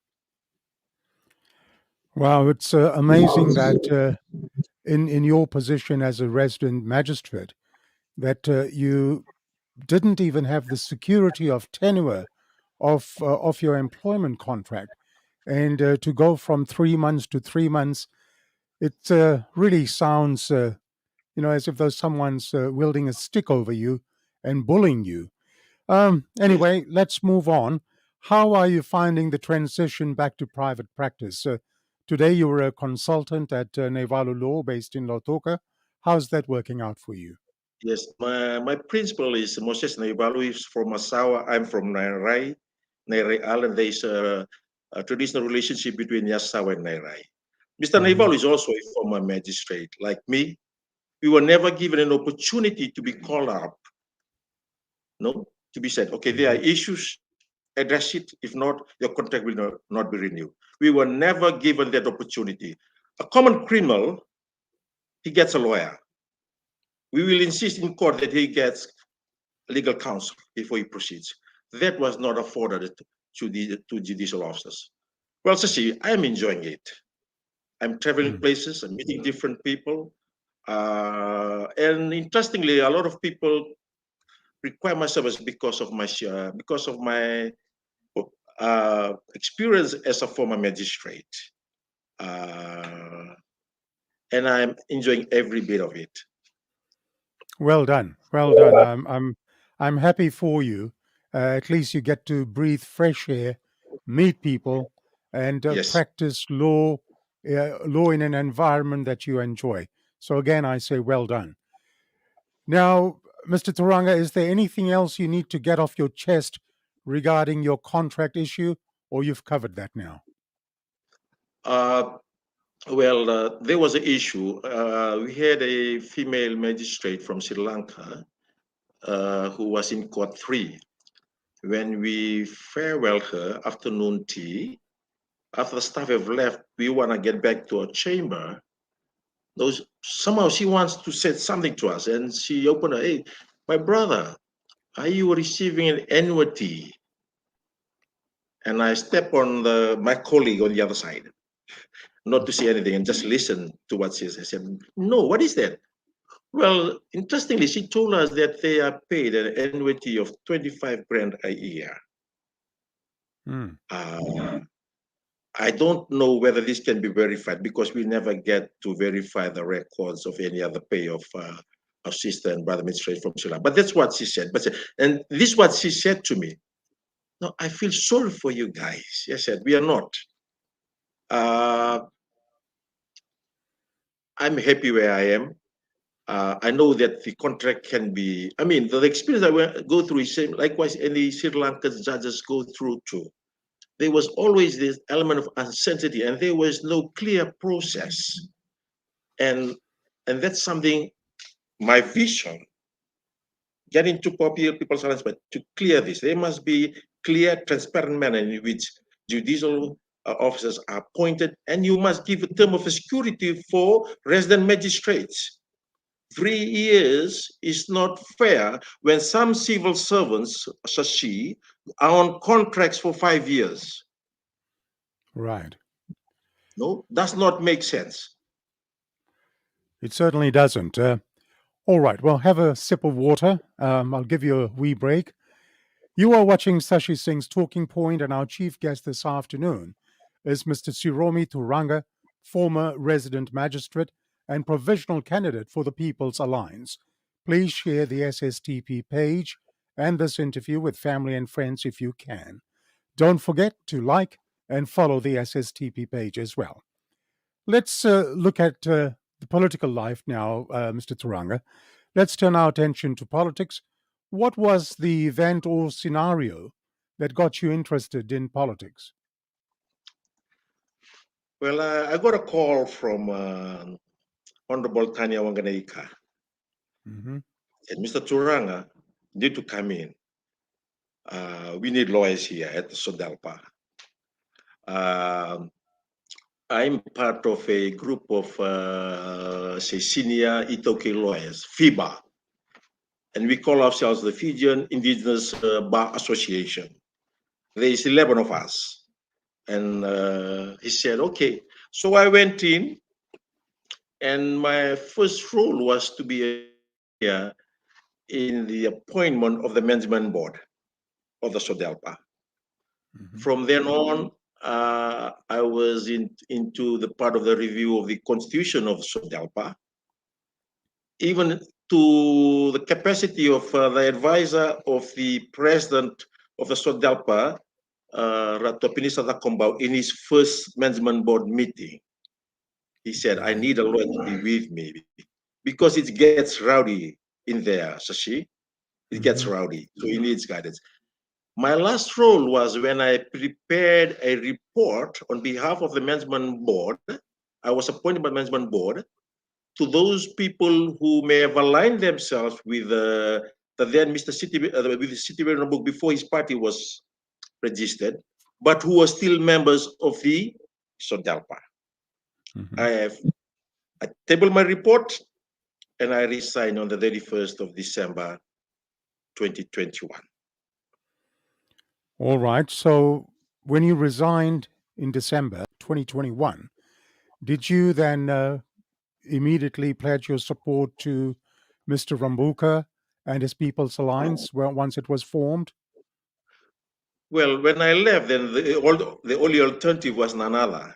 S1: Wow, it's amazing that in your position as a resident magistrate, that you didn't even have the security of tenure of your employment contract, and to go from 3 months to 3 months, it really sounds as if there's someone's wielding a stick over you and bullying you. Anyway, let's move on. How are you finding the transition back to private practice? Today you were a consultant at Nevalu Law based in Lautoka. How's that working out for you?
S3: Yes, my principal is Moses Nevalu. He's from Masawa. I'm from Nairai Island. There is a traditional relationship between Yasawa and Nairai. Mr. Nevalu is also a former magistrate. Like me, we were never given an opportunity to be called up. No, to be said, okay, there are issues, address it. If not, your contract will not be renewed. We were never given that opportunity. A common criminal, he gets a lawyer. We will insist in court that he gets legal counsel before he proceeds. That was not afforded to judicial officers. Well, Sashi, I'm enjoying it. I'm traveling places, I'm meeting different people. And interestingly, a lot of people require my service because of my experience as a former magistrate. And I'm enjoying every bit of it.
S1: Well done. Well done. I'm happy for you. At least you get to breathe fresh air, meet people, and
S3: Yes.
S1: practice law in an environment that you enjoy. So again, I say well done. Now, Mr. Turaga, is there anything else you need to get off your chest regarding your contract issue, or you've covered that now?
S3: Well, there was an issue. We had a female magistrate from Sri Lanka who was in court 3. When we farewell her, afternoon tea, after the staff have left, we want to get back to our chamber. Somehow she wants to say something to us, and she opened her, hey, my brother, are you receiving an annuity? And I step on my colleague on the other side, not to say anything and just listen to what she says. I said, no, what is that? Well, interestingly, she told us that they are paid an annuity of 25 grand a year. I don't know whether this can be verified because we never get to verify the records of any other pay of our sister and brother magistrate from Sri Lanka. But that's what she said. And this is what she said to me. No, I feel sorry for you guys. She said, we are not. I'm happy where I am. I know that the contract can be, I mean, the experience I go through is same, likewise any Sri Lankan judges go through too. There was always this element of uncertainty and there was no clear process. And that's something, my vision, getting to people's hands, but to clear this, there must be clear, transparent manner in which judicial officers are appointed, and you must give a term of security for resident magistrates. 3 years is not fair when some civil servants, Shashi, are on contracts for 5 years.
S1: Right.
S3: No, does not make sense.
S1: It certainly doesn't. All right, well, have a sip of water. I'll give you a wee break. You are watching Sashi Singh's Talking Point, and our chief guest this afternoon is Mr. Siromi Turaga, former resident magistrate and provisional candidate for the People's Alliance. Please share the SSTP page and this interview with family and friends if you can. Don't forget to like and follow the SSTP page as well. Let's look at the political life now, Mr. Turaga. Let's turn our attention to politics. What was the event or scenario that got you interested in politics?
S3: Well, I got a call from Honorable Tanya Wanganaika. And Mr. Turaga need to come in. We need lawyers here at SODELPA. I'm part of a group of, senior Itoke lawyers, FIBA. And we call ourselves the Fijian Indigenous Bar Association. There is 11 of us. And he said, okay. So I went in, and my first role was to be here in the appointment of the management board of the SODELPA. From then on, I was into the part of the review of the constitution of SODELPA, even to the capacity of the advisor of the president of the SODELPA, Ratu Pinisa Takombau, in his first management board meeting. He said, I need a lawyer to be with me because it gets rowdy in there, Shashi. It gets rowdy, so he needs guidance. My last role was when I prepared a report on behalf of the management board. I was appointed by the management board to those people who may have aligned themselves with the then Mr. City, with the City book before his party was registered, but who were still members of the SODELPA. I tabled my report and I resigned on the 31st of December 2021.
S1: All right. So when you resigned in December 2021, did you then immediately pledge your support to Mr. Rambuka and his People's Alliance once it was formed?
S3: Well, when I left, then the only alternative was none other.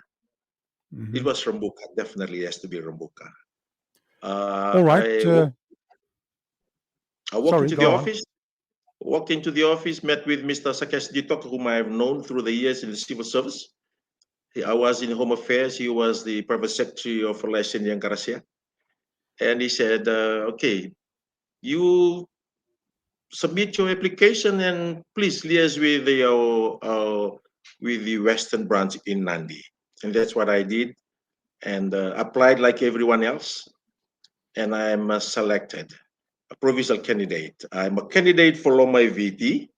S3: It was Rambuka. Definitely has to be Rambuka.
S1: All right.
S3: I walked into the office. Walked into the office, met with Mr. Sakesh Ditok, whom I have known through the years in the civil service. I was in Home Affairs. He was the private secretary of Licensing and Garasia. And he said, okay, you submit your application and please liaise with the Western branch in Nandi. And that's what I did. and applied like everyone else, and I'm selected, a provisional candidate. I'm a candidate for Lomai VT.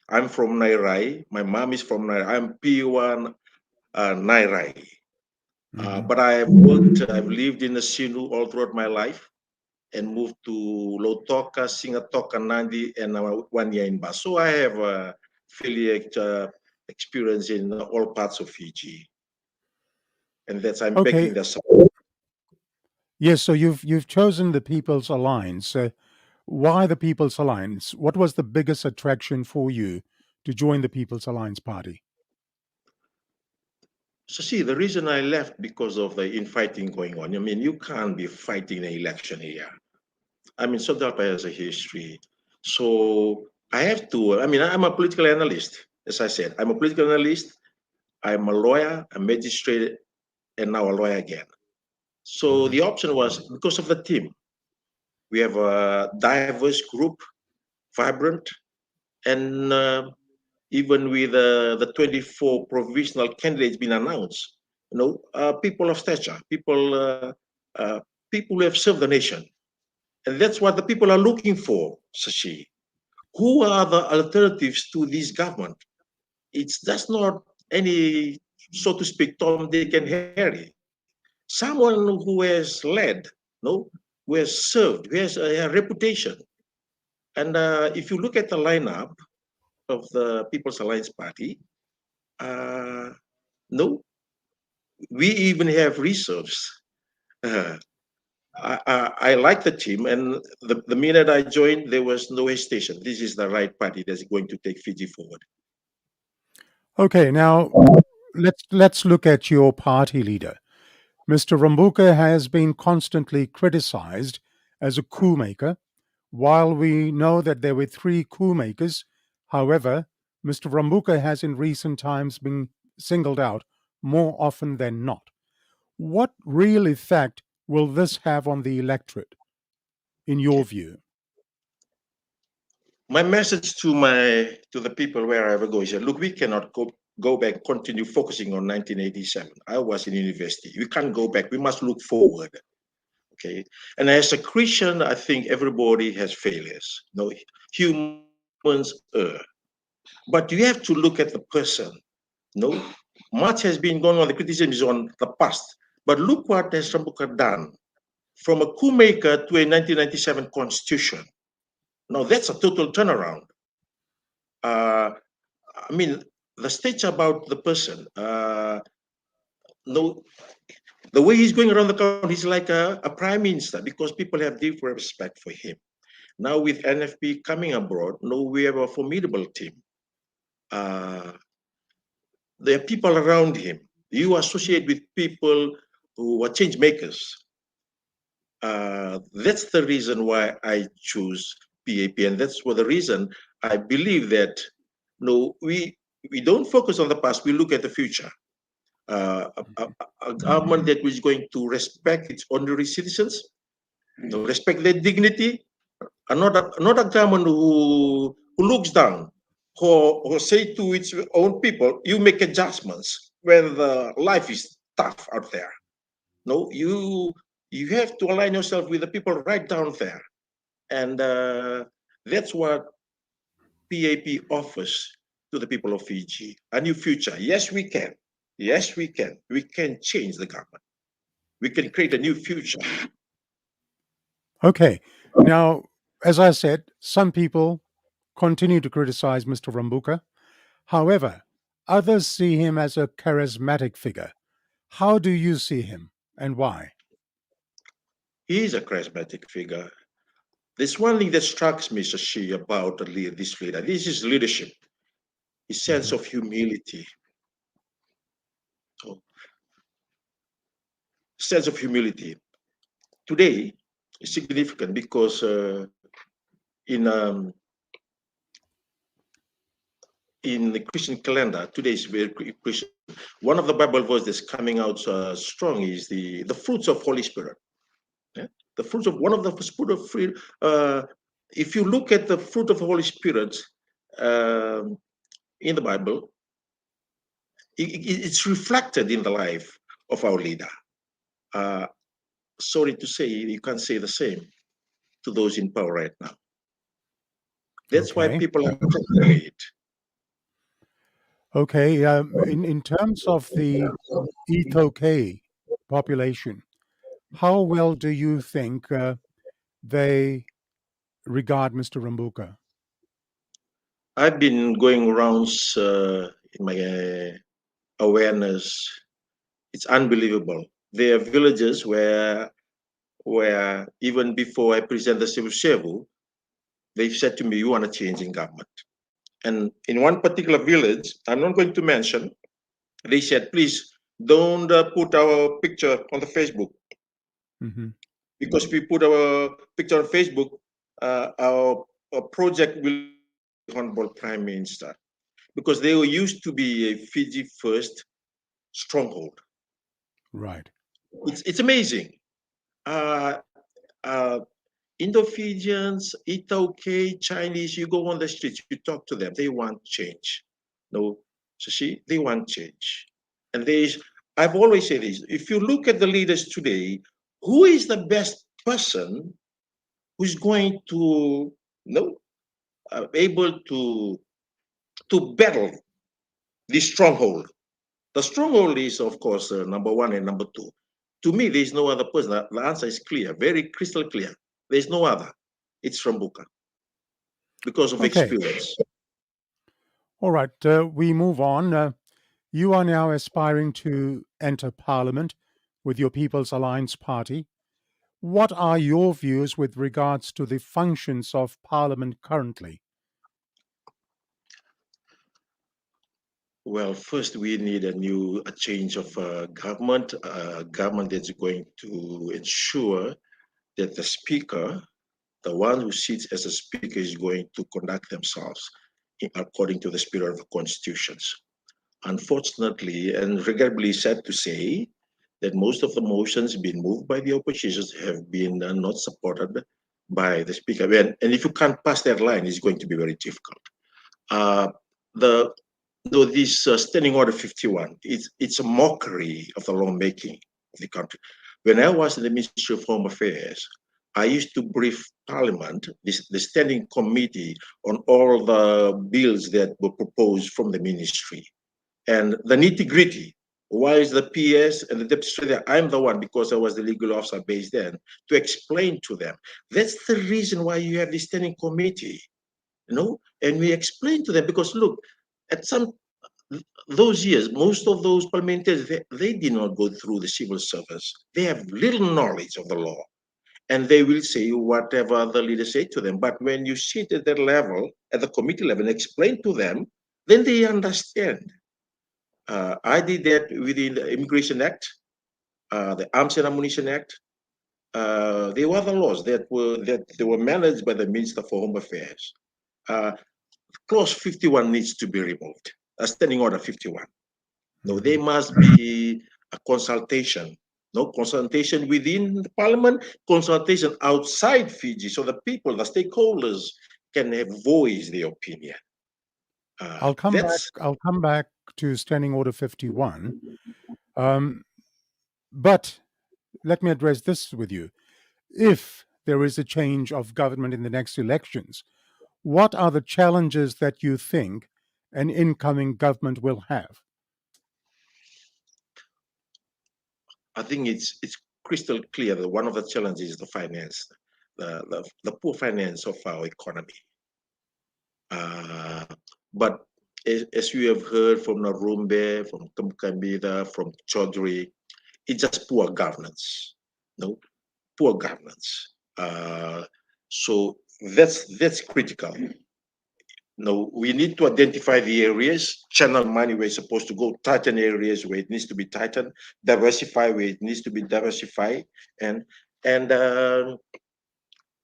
S3: I'm from Nairai. My mom is from Nairai. I'm P1 Nairai. But I've lived in the Sinu all throughout my life and moved to Lautoka, Singatoka, Nandi, and 1 year in Bas. So I have fairly experience in all parts of Fiji. And that's, I'm
S1: Okay.
S3: backing the support.
S1: Yes, so you've chosen the People's Alliance. Why the People's Alliance? What was the biggest attraction for you to join the People's Alliance Party?
S3: So see, the reason I left because of the infighting going on. I mean, you can't be fighting an election here. I mean, South Africa has a history. So I have to, I mean, I'm a political analyst, as I said. I'm a political analyst, I'm a lawyer, a magistrate, and now a lawyer again. So the option was because of the team. We have a diverse group, vibrant, and even with the 24 provisional candidates being announced, people of stature, people who have served the nation. And that's what the people are looking for, Sashi. Who are the alternatives to this government? It's just not any, so to speak, Tom, Dick, and Harry. Someone who has led, no, who has served, who has a reputation. And if you look at the lineup of the People's Alliance Party, no, we even have reserves. I like the team, and the minute I joined, there was no hesitation. This is the right party that's going to take Fiji forward.
S1: Okay, now let's look at your party leader. Mr. Rambuka has been constantly criticized as a coup maker. While we know that there were 3 coup makers, however, Mr. Rambuka has in recent times been singled out more often than not. What real effect will this have on the electorate, in your view?
S3: My message to the people wherever I go is, look, we cannot go back, continue focusing on 1987. I was in university. We can't go back. We must look forward. Okay. And as a Christian, I think everybody has failures. No, humans err. But you have to look at the person. No, much has been going on. The criticism is on the past. But look what has Rambuka done. From a coup maker to a 1997 constitution. Now that's a total turnaround. I mean, the stage about the person. No, the way he's going around the country, he's like a prime minister because people have deep respect for him. Now with NFP coming abroad, no, we have a formidable team. There are people around him. You associate with people who are change makers. That's the reason why I choose PAP, and that's the reason I believe that we don't focus on the past. We look at the future. A government that is going to respect its ordinary citizens, respect their dignity, and not a government who looks down or say to its own people, you make adjustments when the life is tough out there. No, you have to align yourself with the people right down there, and that's what PAP offers to the people of Fiji. A new future. Yes, we can. Yes, we can. We can change the government. We can create a new future.
S1: Okay. Now, as I said, some people continue to criticize Mr. Rambuka. However, others see him as a charismatic figure. How do you see him and why?
S3: He is a charismatic figure. There's one thing that strikes me, Shashi, about this leader. This is leadership, his sense of humility. So, sense of humility. Today is significant because in the Christian calendar, today is very Christian. One of the Bible verses coming out strong is the fruits of Holy Spirit. Yeah? The fruits of one of the fruit of free. If you look at the fruit of the Holy Spirit in the Bible, it's reflected in the life of our leader. Sorry to say, you can't say the same to those in power right now. That's why
S1: Okay.
S3: people are afraid.
S1: Okay. In terms of the Ethio population, how well do you think they regard Mr. Rambuka?
S3: I've been going around in my awareness. It's unbelievable. There are villages where even before I present the civil service, they've said to me, "You want a change in government." And in one particular village, I'm not going to mention, they said, "Please don't put our picture on the Facebook,
S1: Mm-hmm.
S3: because if we put our picture on Facebook, our project will be Honorable Prime Minister." Because they were used to be a Fiji first stronghold.
S1: Right.
S3: It's amazing. Uh, uh, Indo-Fijians, Itaukei, Chinese, you go on the streets, you talk to them, they want change. No, so see, they want change. And I've always said this, if you look at the leaders today, who is the best person who's going to, able to battle this stronghold? The stronghold is, of course, number one and number two. To me, there is no other person. The answer is clear, very crystal clear. There is no other. It's Rambuka because of
S1: Okay.
S3: experience.
S1: All right. We move on. You are now aspiring to enter Parliament with your People's Alliance Party. What are your views with regards to the functions of Parliament currently?
S3: Well, first we need a change of government, a government that's going to ensure that the speaker, the one who sits as a speaker, is going to conduct themselves according to the spirit of the constitutions. Unfortunately, and regrettably sad to say, that most of the motions being moved by the oppositions have been not supported by the speaker. And if you can't pass that line, it's going to be very difficult. Uh, the Though this Standing Order 51, it's a mockery of the lawmaking of the country. When I was in the Ministry of Home Affairs, I used to brief Parliament, the Standing Committee, on all the bills that were proposed from the ministry. And the nitty-gritty, why is the PS and the Deputy Secretary, I'm the one, because I was the legal officer based then, to explain to them. That's the reason why you have the Standing Committee, and we explain to them, because look, at those years, most of those parliamentarians, they did not go through the civil service. They have little knowledge of the law, and they will say whatever the leaders say to them. But when you sit at that level, at the committee level, and explain to them, then they understand. I did that within the Immigration Act, the Arms and Ammunition Act. There were other laws that were managed by the Minister for Home Affairs. Clause 51 needs to be removed. Standing Order 51. No, there must be a consultation. No consultation within the Parliament, consultation outside Fiji, so the people, the stakeholders, can voice their opinion.
S1: I'll come back to Standing Order 51. But let me address this with you. If there is a change of government in the next elections, what are the challenges that you think an incoming government will have?
S3: I think it's crystal clear that one of the challenges is the finance, the poor finance of our economy. But as you have heard from Narumbe, from Kamkambida, from Chaudhry, it's just poor governance. No, poor governance. So that's critical. No, we need to identify the areas, channel money where it's supposed to go, tighten areas where it needs to be tightened, diversify where it needs to be diversified, and and uh,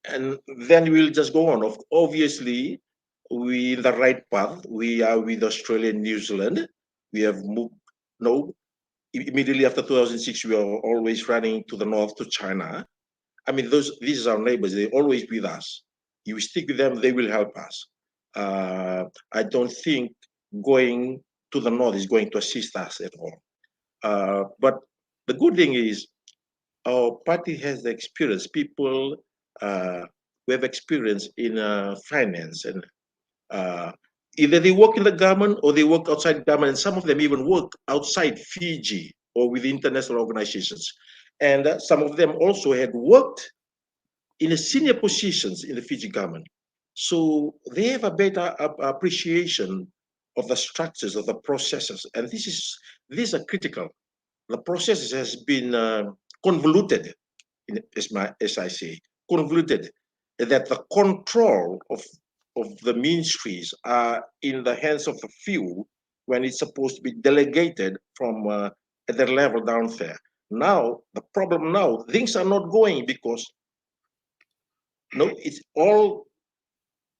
S3: and then we'll just go on. Obviously, we in the right path. We are with Australia and New Zealand. We have moved. No, immediately after 2006, we are always running to the north to China. I mean, these are our neighbors. They're always with us. You stick with them, they will help us. I don't think going to the north is going to assist us at all. But the good thing is our party has the experience, people who have experience in finance, and either they work in the government or they work outside government, and some of them even work outside Fiji or with international organizations. And some of them also had worked in a senior positions in the Fiji government. So they have a better appreciation of the structures of the processes, and these are critical. The process has been convoluted, as I say, convoluted, that the control of the ministries are in the hands of the few when it's supposed to be delegated from at their level down there. Now, the problem now, things are not going because it's all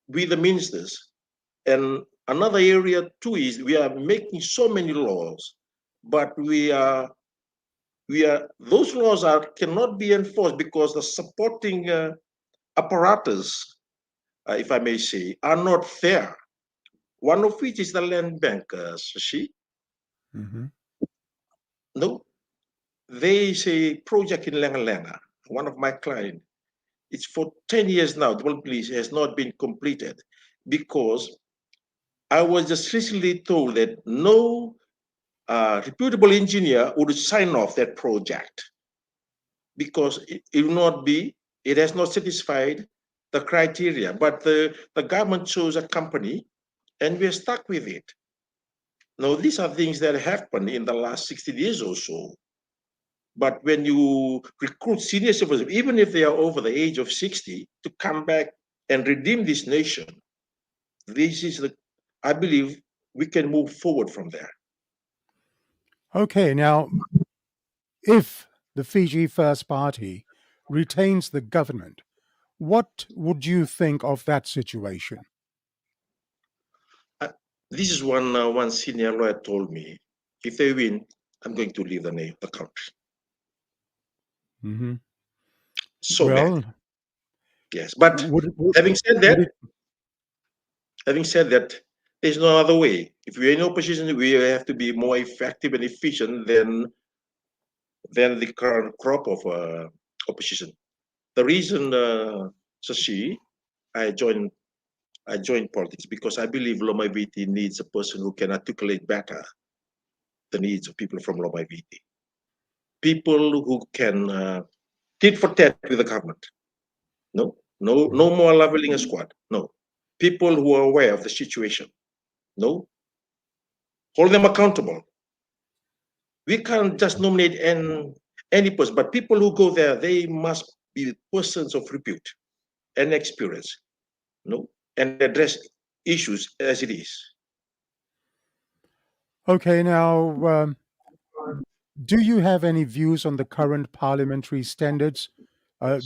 S3: with the ministers. And another area too is we are making so many laws, but those laws cannot be enforced because the supporting apparatus, if I may say, are not there. One of which is the land bank, Shashi.
S1: Mm-hmm.
S3: No, they say project in Lenga, one of my clients. It's for 10 years now. The police has not been completed because I was just recently told that no reputable engineer would sign off that project because it has not satisfied the criteria. But the government chose a company and we're stuck with it. Now, these are things that happened in the last 60 years or so. But when you recruit senior civilians, even if they are over the age of 60, to come back and redeem this nation, I believe we can move forward from there.
S1: Okay, now, if the Fiji First Party retains the government, what would you think of that situation?
S3: This is one senior lawyer told me, if they win, I'm going to leave the country.
S1: Mm-hmm.
S3: So
S1: Well,
S3: bad. Yes, but having said that, there's no other way. If we're in opposition, we have to be more effective and efficient than the current crop of opposition. The reason, Shashi, I joined politics because I believe Lomaiviti needs a person who can articulate better the needs of people from Lomaiviti. People who can tit for tat with the government. No more leveling a squad. No. People who are aware of the situation. No. Hold them accountable. We can't just nominate any person, but people who go there, they must be persons of repute and experience. No, and address issues as it is.
S1: Okay, now, do you have any views on the current parliamentary standards,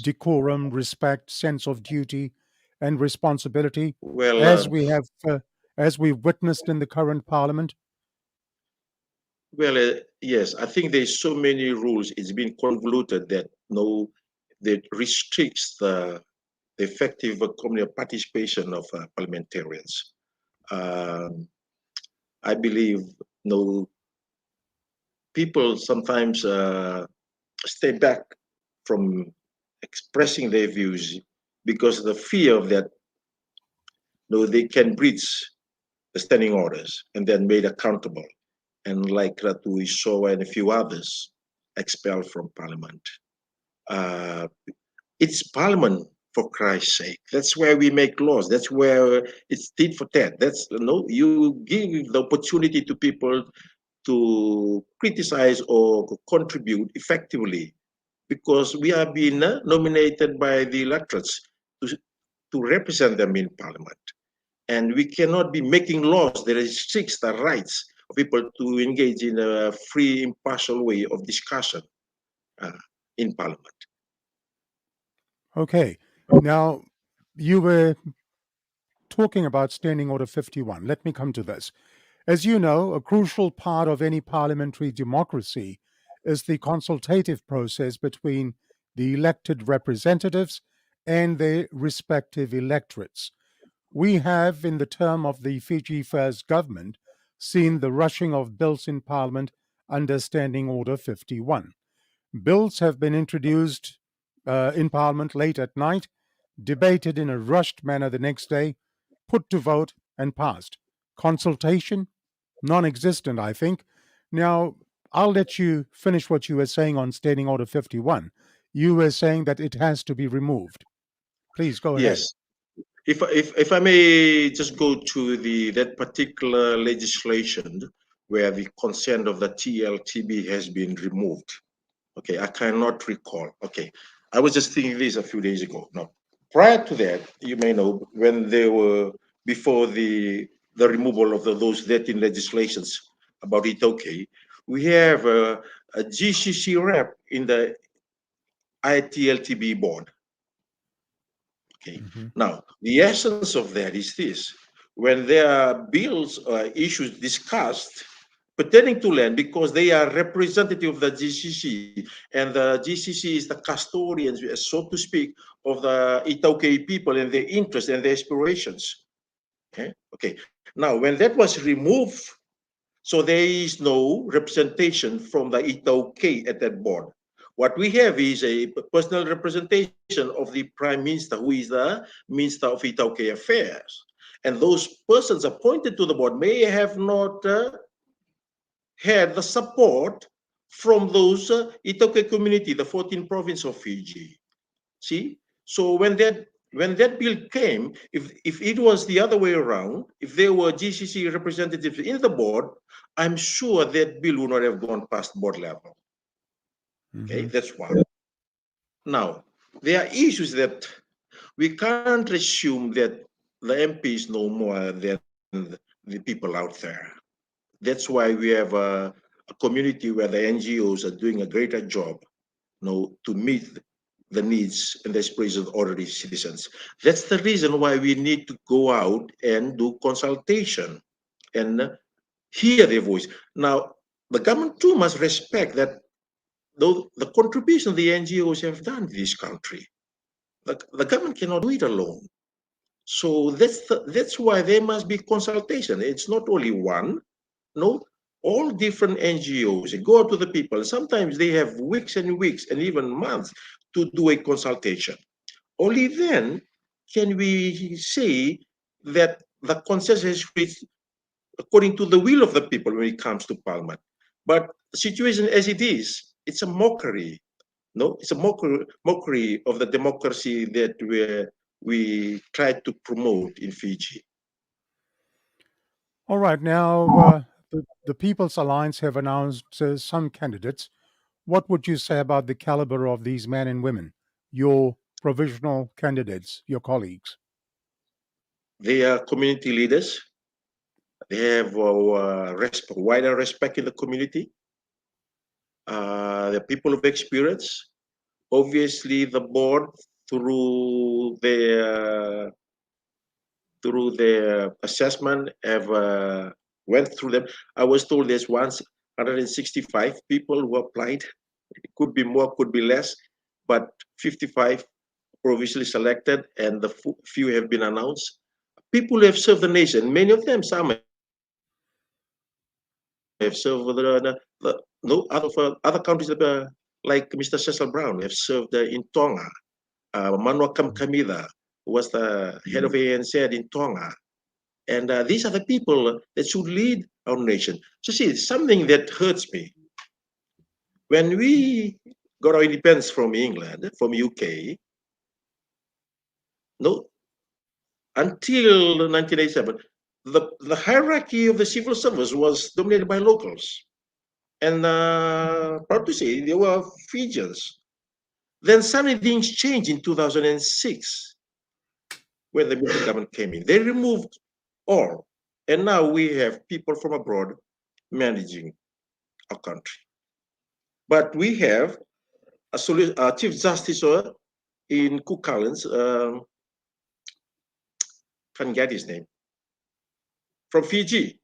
S1: decorum, respect, sense of duty, and responsibility,
S3: Well,
S1: as we've witnessed in the current parliament?
S3: yes, I think there's so many rules. It's been convoluted that restricts the effective communal participation of parliamentarians. I believe people sometimes stay back from expressing their views because of the fear of that they can breach the standing orders and then made accountable. And like Ratu Ishoa and a few others expelled from parliament. It's parliament, for Christ's sake. That's where we make laws. That's where it's tit for tat. You give the opportunity to people to criticize or contribute effectively because we are being nominated by the electorates to represent them in parliament. And we cannot be making laws that restricts the rights of people to engage in a free, impartial way of discussion in parliament.
S1: Okay, now you were talking about Standing Order 51. Let me come to this. As you know, a crucial part of any parliamentary democracy is the consultative process between the elected representatives and their respective electorates. We have, in the term of the Fiji First government, seen the rushing of bills in Parliament under Standing Order 51. Bills have been introduced in Parliament late at night, debated in a rushed manner the next day, put to vote, and passed. Consultation? Non-existent, I think. Now, I'll let you finish what you were saying on Standing Order 51. You were saying that it has to be removed. Please go ahead.
S3: Yes. If I may just go to that particular legislation where the consent of the TLTB has been removed. Okay, I cannot recall. Okay, I was just thinking this a few days ago. Now, prior to that, you may know, when they were before the removal of those 13 legislations about it. Okay, we have a GCC rep in the ITLTB board. Okay. Now, the essence of that is this: when there are bills or issues discussed pertaining to land, because they are representative of the GCC, and the GCC is the custodians, so to speak, of the Itauke people and their interests and their aspirations. Okay. Okay. Now, when that was removed, so there is no representation from the Itauke at that board. What we have is a personal representation of the Prime Minister, who is the Minister of Itauke Affairs. And those persons appointed to the board may have not had the support from those Itauke community, the 14th province of Fiji. See? So when that bill came, if it was the other way around, if there were GCC representatives in the board, I'm sure that bill would not have gone past board level. Okay, that's one. Now, there are issues that we can't assume that the MPs know more than the people out there. That's why we have a community where the NGOs are doing a greater job, to meet the needs and the aspirations of ordinary citizens. That's the reason why we need to go out and do consultation and hear their voice. Now, the government too must respect that the contribution the NGOs have done to this country. The government cannot do it alone. So that's why there must be consultation. It's not only one, all different NGOs go out to the people. Sometimes they have weeks and weeks and even months to do a consultation. Only then can we say that the consensus is reached according to the will of the people when it comes to Parliament. But the situation as it is, it's a mockery. It's a mockery of the democracy that we try to promote in Fiji.
S1: All right. Now, the People's Alliance have announced some candidates. What would you say about the caliber of these men and women, your provisional candidates, your colleagues?
S3: They are community leaders. They have wider respect in the community. The people of experience. Obviously, the board, through their assessment, have went through them. I was told there's 165 people who applied. It could be more, could be less, but 55 provisionally selected, and the few have been announced. People who have served the nation, many of them, some have served other countries, like Mr. Cecil Brown, have served in Tonga. Manua Kamkamida was the head of ANC in Tonga. And these are the people that should lead our nation. So see, it's something that hurts me. When we got our independence from England, from UK, until 1987, the hierarchy of the civil service was dominated by locals. And proud to say, they were Fijians. Then suddenly things changed in 2006, when the military government came in. They removed all. And now we have people from abroad managing our country. But we have a Chief Justice in Cook Islands, can't get his name, from Fiji.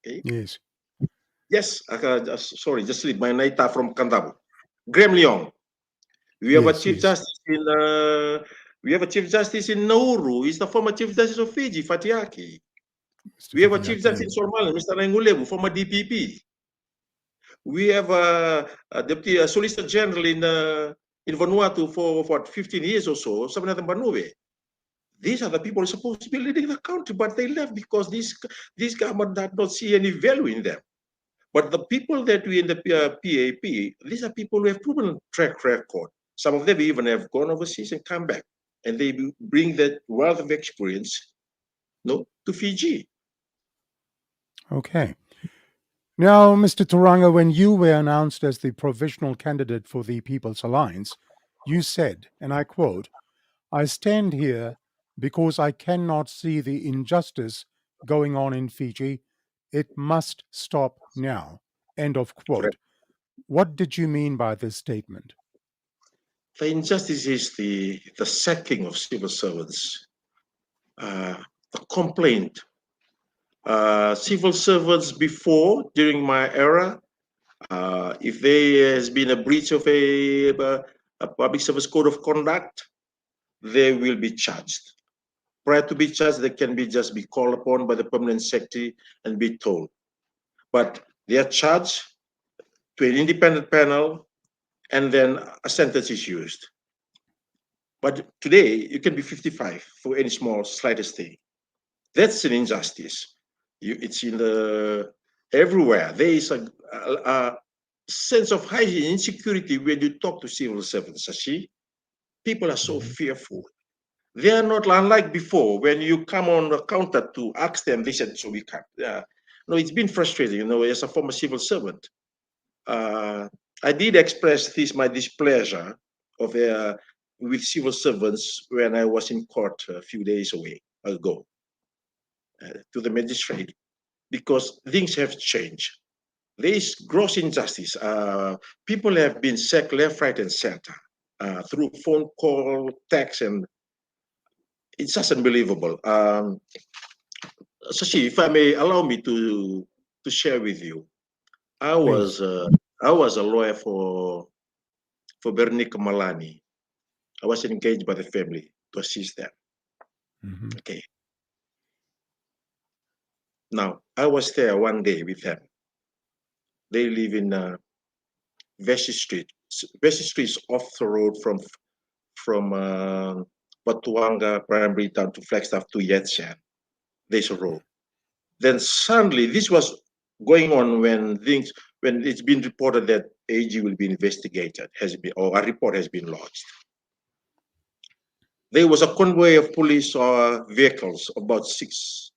S3: Okay.
S1: Yes.
S3: Yes, sorry, just leave my naita from Kandabu. Graham Leong. We have a Chief Justice in Nauru. He's the former Chief Justice of Fiji, Fatiaki. We have a Chief Justice in Somalia, Mr. Rengulebu, former DPP. We have a Deputy Solicitor General in Vanuatu for what, 15 years or so, Samanathan Banuwe. These are the people supposed to be leading the country, but they left because this government did not see any value in them. But the people that we in the PAP, these are people who have proven track record. Some of them even have gone overseas and come back, and they bring that wealth of experience, to Fiji.
S1: Okay. Now, Mr. Turaga, when you were announced as the provisional candidate for the People's Alliance, you said, and I quote, "I stand here because I cannot see the injustice going on in Fiji. It must stop now." End of quote.
S3: Correct.
S1: What did you mean by this statement?
S3: The injustice is the sacking of civil servants, the complaint. Civil servants before, during my era, if there has been a breach of a public service code of conduct, they will be charged. Prior to be charged, they can just be called upon by the permanent secretary and be told. But they are charged to an independent panel, and then a sentence is used. But today, you can be 55 for any small, slightest thing. That's an injustice. It's in everywhere. There is a sense of hygiene insecurity when you talk to civil servants. People are so fearful. They are not unlike before. When you come on the counter to ask them, they said, "So we can't." No, it's been frustrating. As a former civil servant, I did express my displeasure of with civil servants when I was in court a few days ago to the magistrate, because things have changed. There is gross injustice. People have been sacked left, right, and center through phone call, text, and it's just unbelievable. Sashi, if I may allow me to share with you, I was a lawyer for Bernice Malani. I was engaged by the family to assist them. Okay. Now, I was there one day with them. They live in Vesey Street. Vesey Street is off the road from Batuanga Primary down to Flagstaff to Yetsen. There's a road. Then suddenly, this was going on when it's been reported that AG will be investigated, or a report has been lodged. There was a convoy of police vehicles, about 6.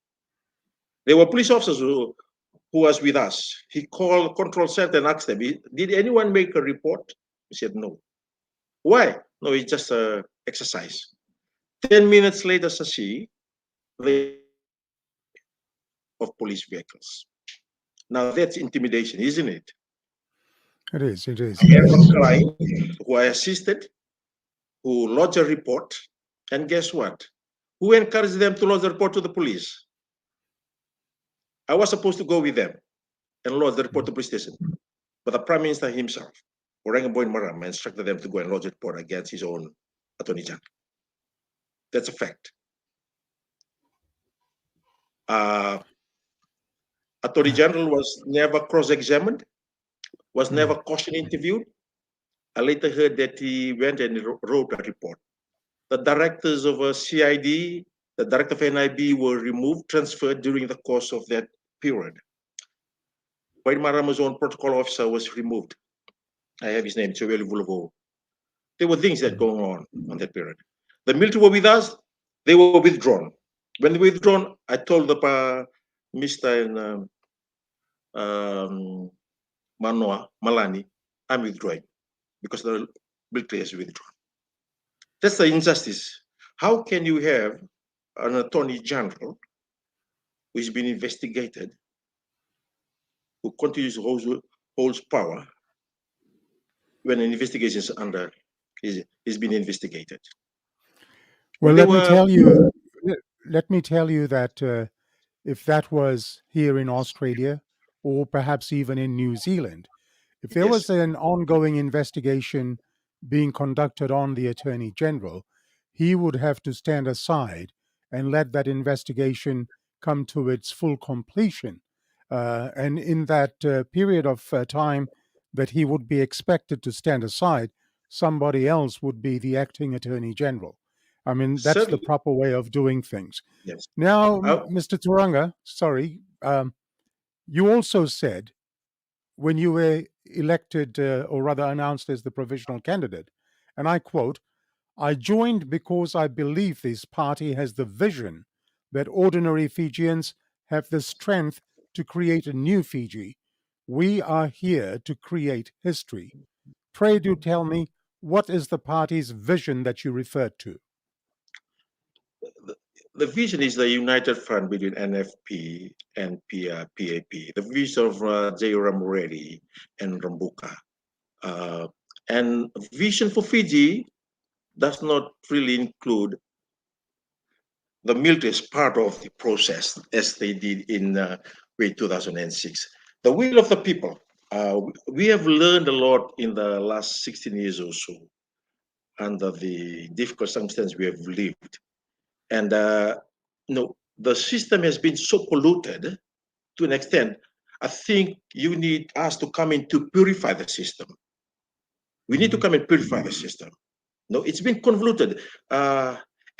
S3: There were police officers who was with us. He called control center and asked them, "Did anyone make a report?" He said, "No." Why? No, it's just an exercise. 10 minutes later, Sashi, of police vehicles. Now that's intimidation, isn't it?
S1: It is.
S3: I have a client who I assisted, who lodged a report, and guess what? Who encouraged them to lodge the report to the police? I was supposed to go with them and lodge the report to the police station, but the Prime Minister himself, Orangaboy Marama, instructed them to go and lodge a report against his own Attorney General. That's a fact. Attorney General was never cross-examined, was never caution interviewed. I later heard that he went and wrote a report. The directors of CID, the director of NIB were removed, transferred during the course of that period. Boy Marama's own protocol officer was removed. I have his name, Choweli Vulovo. There were things that go on that period. The military were with us, they were withdrawn. When they were withdrawn, I told the Mr. Manoa Malani, "I'm withdrawing because the military has withdrawn." That's the injustice. How can you have an Attorney General who has been investigated, who continues to holds power when an investigation is being investigated?
S1: Well, let me tell you that if that was here in Australia, or perhaps even in New Zealand, if there was an ongoing investigation being conducted on the Attorney General, he would have to stand aside and let that investigation come to its full completion and in that period of time that he would be expected to stand aside, somebody else would be the acting Attorney General. I mean, that's the
S3: Certainly,
S1: proper way of doing things.
S3: yes.
S1: Now,
S3: Uh,
S1: Mr. Turanga, sorry, you also said when you were elected, or rather announced as the provisional candidate, and I quote, "I joined because I believe this party has the vision that ordinary Fijians have the strength to create a new Fiji. We are here to create history. Pray do tell me, what is the party's vision that you referred to?"
S3: the, the vision is the united front between NFP and PAP. The vision of J. Reddy and Rambuka. And vision for Fiji does not really include the military as part of the process as they did in 2006. The will of the people. We have learned a lot in the last 16 years or so under the difficult circumstances we have lived. And the system has been so polluted to an extent. I think you need us to come in to purify the system. We need to come and purify the system. No, it's been convoluted.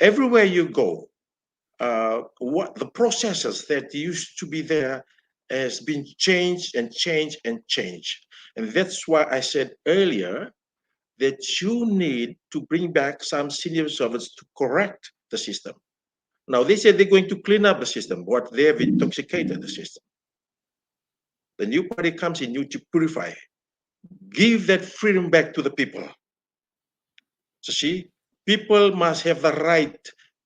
S3: Everywhere you go, what the processes that used to be there has been changed and changed and changed. And that's why I said earlier that you need to bring back some senior servants to correct the system. Now, they said they're going to clean up the system, but they have intoxicated the system. The new party comes in, you to purify, give that freedom back to the people. So see, people must have the right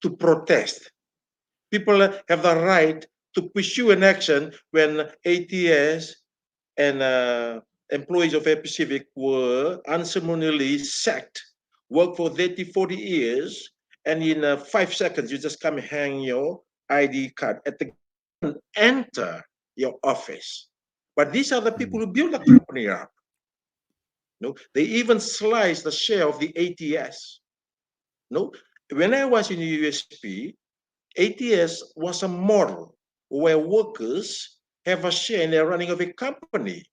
S3: to protest. People have the right to pursue an action when ATS and employees of Air Pacific were unceremoniously sacked, worked for 30, 40 years, and in 5 seconds, you just come hang your ID card at the enter your office. But these are the people who build the company up. No, they even slice the share of the ATS. No, when I was in the USP, ATS was a model where workers have a share in the running of a company.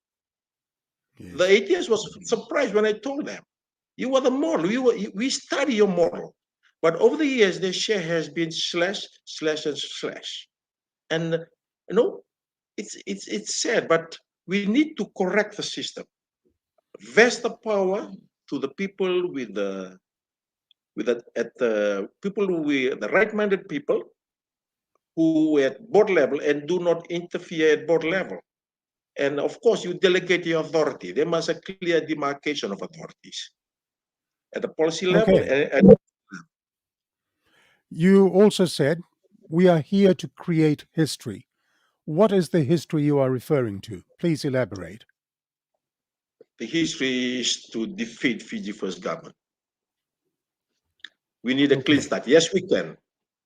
S1: Yes.
S3: The ATS was surprised when I told them, "You are the model. We study your model." But over the years, their share has been slash, slash, and slash. And it's sad, but we need to correct the system. Vest the power to the people with the right-minded people who at board level and do not interfere at board level. And of course, you delegate the authority. There must a clear demarcation of authorities at the policy level.
S1: Okay. You also said, "We are here to create history." What is the history you are referring to? Please elaborate.
S3: The history is to defeat Fiji First government. We need a clean
S1: Okay.
S3: start. Yes, we can.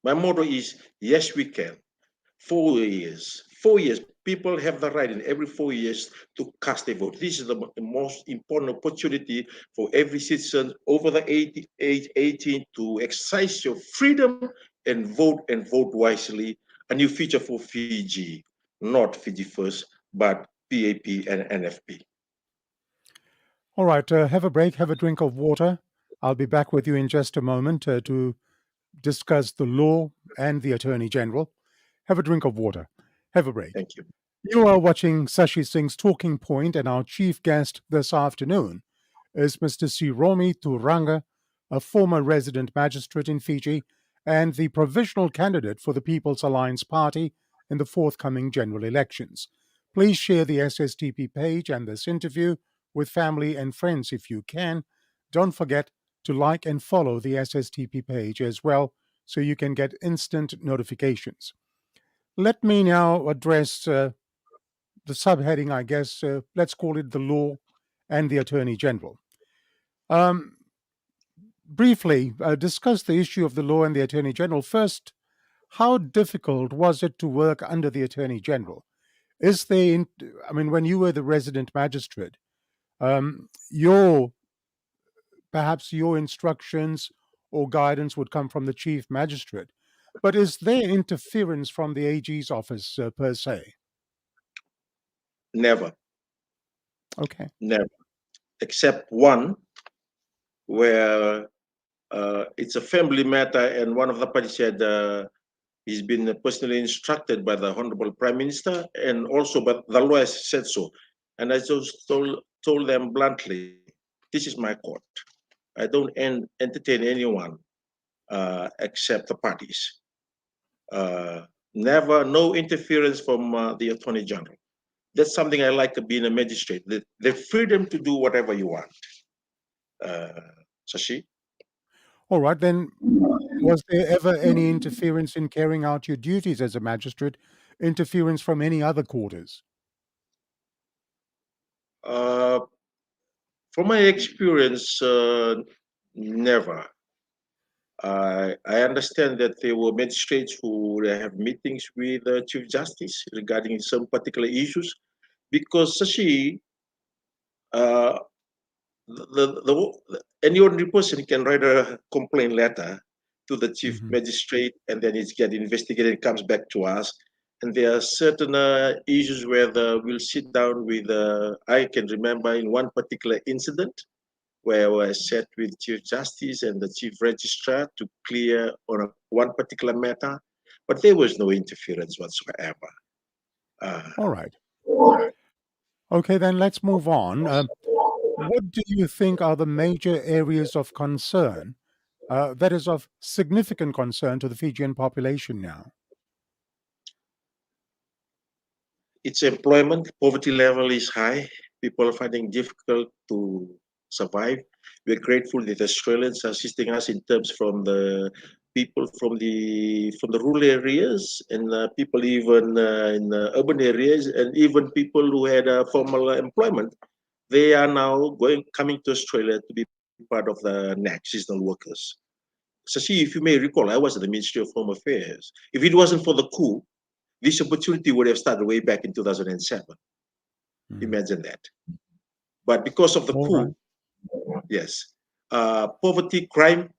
S3: My motto is, yes, we can. 4 years. 4 years. People have the right in every 4 years to cast a vote. This is the most important opportunity for every citizen over the age 18 to exercise your freedom and vote wisely. A new future for Fiji, not Fiji First, but PAP and NFP.
S1: All right. Have a break, have a drink of water. I'll be back with you in just a moment to discuss the law and the Attorney General. Have a drink of water. Have a break.
S3: Thank you.
S1: You are watching Sashi Singh's Talking Point, and our chief guest this afternoon is Mr. Siromi Turaga, a former resident magistrate in Fiji and the provisional candidate for the People's Alliance Party in the forthcoming general elections. Please share the SSTP page and this interview with family and friends if you can. Don't forget to like and follow the SSTP page as well so you can get instant notifications. Let me now address the subheading, I guess, let's call it the law and the Attorney General. Briefly, discuss the issue of the law and the Attorney General. First, how difficult was it to work under the Attorney General? When you were the resident magistrate, perhaps your instructions or guidance would come from the chief magistrate, but is there interference from the AG's office per se?
S3: Never,
S1: Okay.
S3: never, except one where it's a family matter, and one of the parties said he's been personally instructed by the Honorable Prime Minister, and also but the lawyers said so. And I just told them bluntly, this is my court. I don't entertain anyone except the parties. Never, no interference from the Attorney General. That's something I like being a magistrate, the freedom to do whatever you want. Shashi?
S1: All right, then, was there ever any interference in carrying out your duties as a magistrate? Interference from any other quarters?
S3: From my experience, never. I understand that there were magistrates who have meetings with the Chief Justice regarding some particular issues, because Sashi, any ordinary person can write a complaint letter to the Chief
S1: Mhm.
S3: Magistrate, and then it's get investigated, it comes back to us. And there are certain issues where we'll sit down with, I can remember in one particular incident, where I sat with Chief Justice and the Chief Registrar to clear on one particular matter, but there was no interference whatsoever.
S1: All right. Okay, then let's move on. What do you think are the major areas of concern, that is of significant concern to the Fijian population now?
S3: It's employment, poverty level is high, people are finding difficult to survive. We're grateful that Australians are assisting us in terms from the people from the rural areas, and people even in urban areas, and even people who had formal employment. They are now coming to Australia to be part of the NAC, seasonal workers. So see, if you may recall, I was at the Ministry of Home Affairs. If it wasn't for the coup, this opportunity would have started way back in 2007. Imagine that. But because of the
S1: All
S3: coup,
S1: right.
S3: yes, poverty, crime.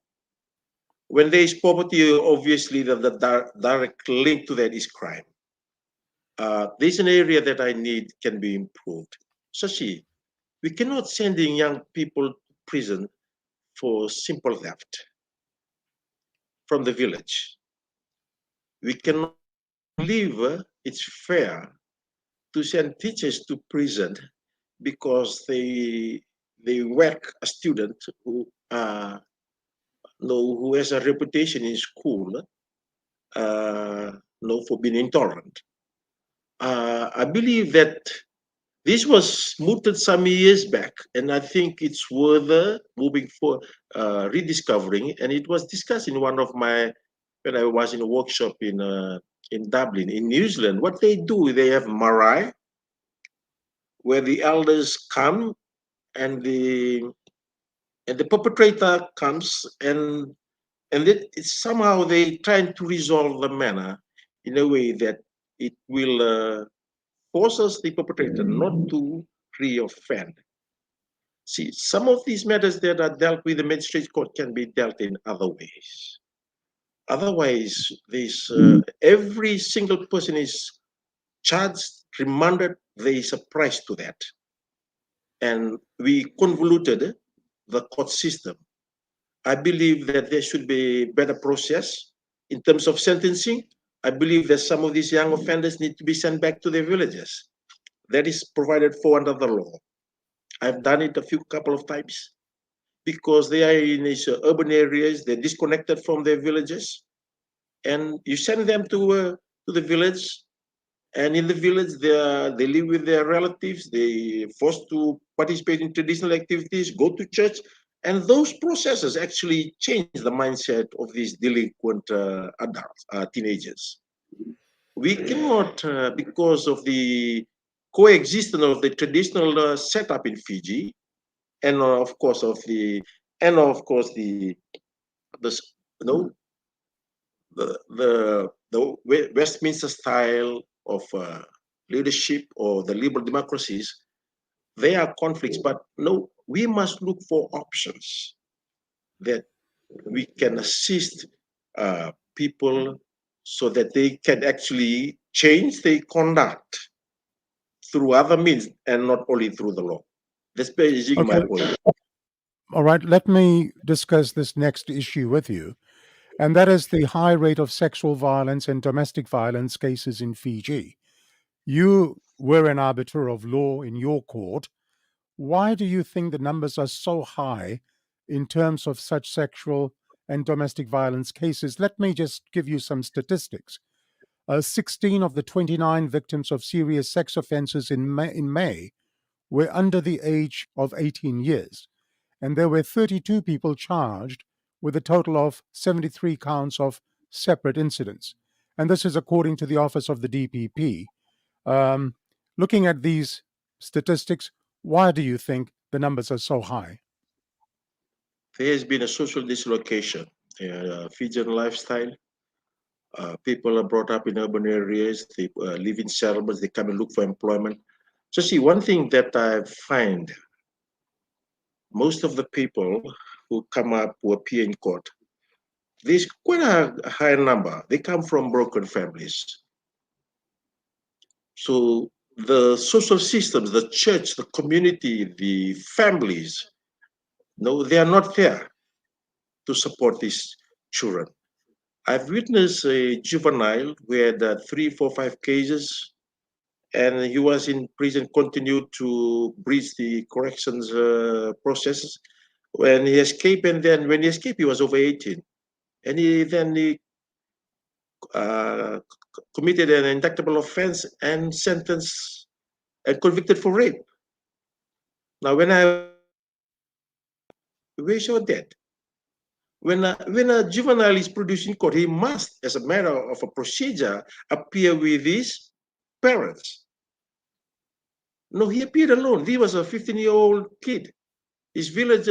S3: When there is poverty, obviously the direct link to that is crime. There's an area that I need can be improved. Sashi, we cannot sending young people to prison for simple theft from the village. We cannot believe it's fair to send teachers to prison because they work a student who who has a reputation in school for being intolerant. I believe that this was mooted some years back, and I think it's worth moving for rediscovering. And it was discussed in one of my when I was in a workshop in Dublin, in New Zealand. What they do, they have marae, where the elders come and the perpetrator comes, and it's somehow they trying to resolve the matter in a way that it will forces the perpetrator not to re-offend. See, some of these matters that are dealt with the magistrate court can be dealt in other ways. Otherwise, this every single person is charged, remanded. There is a price to that, and we convoluted the court system. I believe that there should be better process in terms of sentencing. I believe that some of these young offenders need to be sent back to their villages. That is provided for under the law. I've done it a couple of times because they are in these urban areas. They're disconnected from their villages, and you send them to the village. And in the village, they live with their relatives. They forced to participate in traditional activities, go to church, and those processes actually change the mindset of these delinquent adults, teenagers. We cannot, because of the coexistence of the traditional setup in Fiji, and of course the you know the Westminster style of leadership or the liberal democracies. There are conflicts, but no, we must look for options that we can assist people so that they can actually change their conduct through other means and not only through the law. That's basically my
S1: Okay.
S3: point.
S1: All right. Let me discuss this next issue with you. And that is the high rate of sexual violence and domestic violence cases in Fiji. You were an arbiter of law in your court. Why do you think the numbers are so high in terms of such sexual and domestic violence cases? Let me just give you some statistics. 16 of the 29 victims of serious sex offenses in May were under the age of 18 years, and there were 32 people charged with a total of 73 counts of separate incidents. And this is according to the Office of the DPP. Looking at these statistics, why do you think the numbers are so high?
S3: There has been a social dislocation, Fijian lifestyle. People are brought up in urban areas, they live in settlements, they come and look for employment. So see, one thing that I find, most of the people who come up, who appear in court, there's quite a high number. They come from broken families. So the social systems, the church, the community, the families, no, they are not there to support these children. I've witnessed a juvenile who had 3, 4, 5 cases, and he was in prison, continued to breach the corrections processes. When he escaped, and then when he escaped, he was over 18. And he committed an indictable offense and sentenced and convicted for rape. Now, we show that when a juvenile is produced in court, he must, as a matter of a procedure, appear with his parents. No, he appeared alone. He was a 15-year-old kid. His village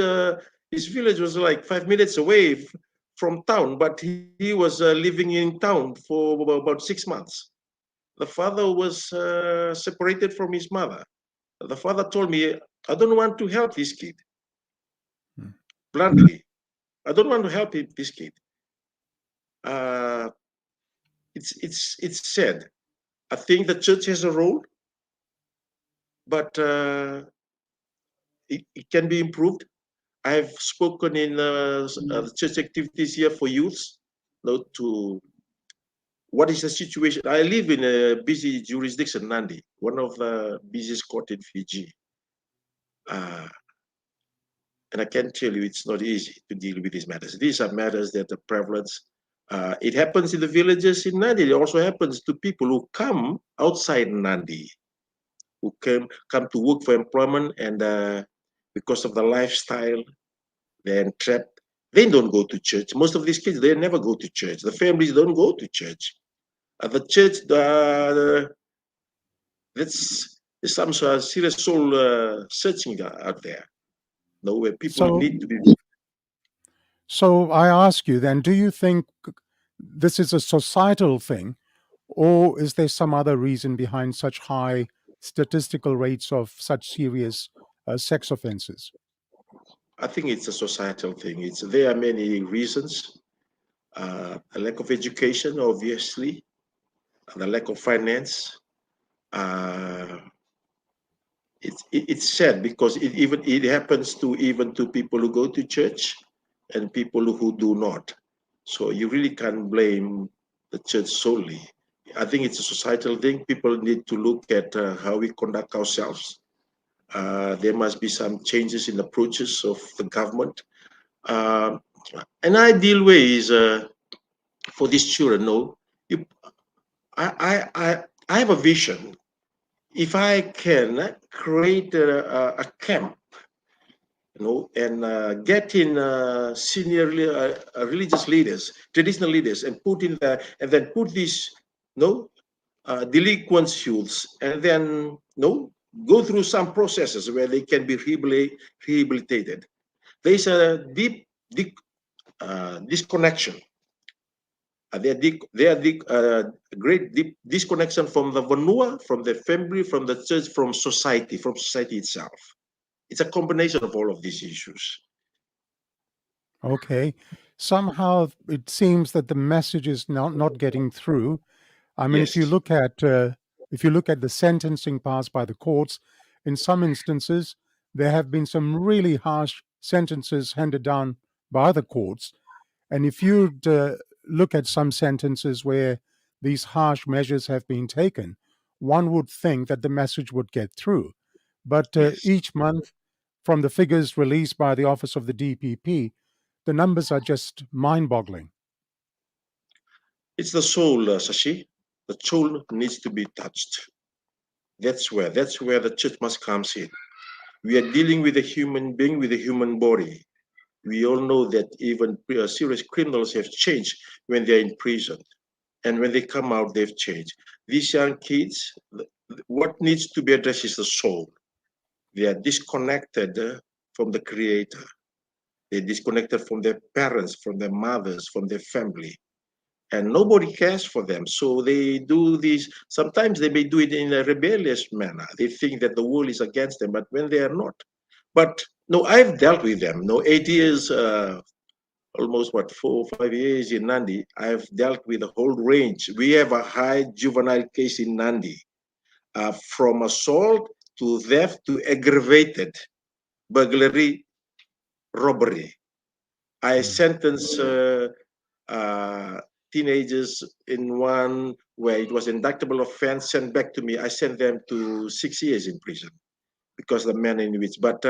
S3: was like 5 minutes away from town, but he was living in town for about 6 months. The father was separated from his mother. The father told me, I don't want to help this kid. Bluntly, I don't want to help this kid. It's sad. I think the church has a role, but it can be improved. I've spoken in the church activities here for youths, to what is the situation. I live in a busy jurisdiction, Nandi, one of the busiest court in Fiji. And I can tell you it's not easy to deal with these matters. These are matters that are prevalent. It happens in the villages in Nandi. It also happens to people who come outside Nandi, who come to work for employment, and because of the lifestyle, they're entrapped. They don't go to church. Most of these kids, they never go to church. The families don't go to church. The church, there's some serious soul searching out there, where people need to be.
S1: So I ask you then, do you think this is a societal thing, or is there some other reason behind such high statistical rates of such serious sex offenses?
S3: I think it's a societal thing. There are many reasons. A lack of education, obviously, and a lack of finance. It's sad because it happens even to people who go to church and people who do not. So you really can't blame the church solely. I think it's a societal thing. People need to look at how we conduct ourselves. There must be some changes in approaches of the government. An ideal way is for these children. I have a vision. If I can create a camp, and get in senior religious leaders, traditional leaders, and then put these delinquent youths, and then go through some processes where they can be rehabilitated. There is a deep disconnection. There are great deep disconnection from the vanua, from the family, from the church, from society itself. It's a combination of all of these issues.
S1: Okay. Somehow it seems that the message is not getting through. I mean,
S3: Yes.
S1: if you look at if you look at the sentencing passed by the courts, in some instances, there have been some really harsh sentences handed down by the courts. And if you'd look at some sentences where these harsh measures have been taken, one would think that the message would get through. But
S3: Yes.
S1: each month, from the figures released by the Office of the DPP, the numbers are just mind-boggling.
S3: It's the soul, Sashi. The soul needs to be touched. That's where the church must come in. We are dealing with a human being, with a human body. We all know that even serious criminals have changed when they're in prison. And when they come out, they've changed. These young kids, what needs to be addressed is the soul. They are disconnected from the Creator. They're disconnected from their parents, from their mothers, from their family. And nobody cares for them. So they do this. Sometimes they may do it in a rebellious manner. They think that the world is against them, but when they are not. But no, I've dealt with them. No, 8 years, almost 4 or 5 years in Nandi, I've dealt with a whole range. We have a high juvenile case in Nandi, from assault to theft to aggravated burglary, robbery. I sentence teenagers in one where it was indictable offense, sent back to me. I sent them to 6 years in prison because the man in which. But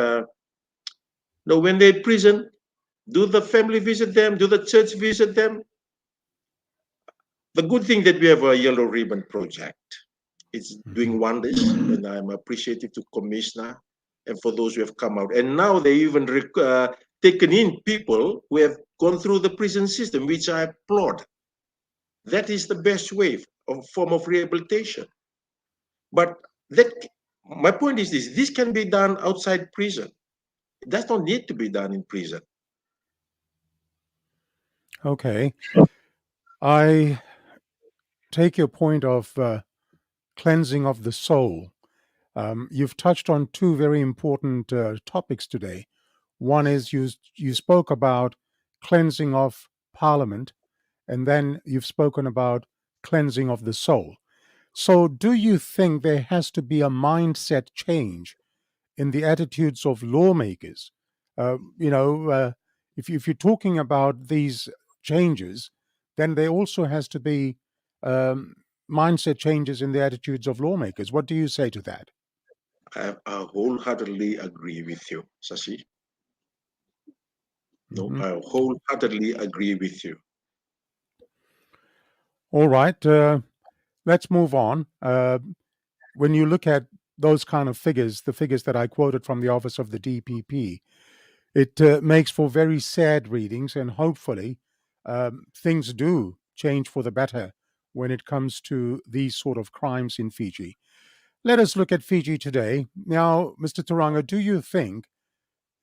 S3: no, when they're in prison, do the family visit them? Do the church visit them? The good thing that we have a Yellow Ribbon Project. It's doing wonders, and I'm appreciative to Commissioner and for those who have come out. And now they even taken in people who have gone through the prison system, which I applaud. That is the best way of form of rehabilitation. But my point is this can be done outside prison. It does not need to be done in prison.
S1: Okay. I take your point of cleansing of the soul. You've touched on two very important topics today. One is you spoke about cleansing of Parliament, and then you've spoken about cleansing of the soul. So, do you think there has to be a mindset change in the attitudes of lawmakers? If you're talking about these changes, then there also has to be mindset changes in the attitudes of lawmakers. What do you say to that?
S3: I wholeheartedly agree with you, Sashi. No, I wholeheartedly agree with you.
S1: All right, let's move on. When you look at those kind of figures, the figures that I quoted from the Office of the DPP, it makes for very sad readings, and hopefully things do change for the better when it comes to these sort of crimes in Fiji. Let us look at Fiji today. Now, Mr. Turaga, do you think,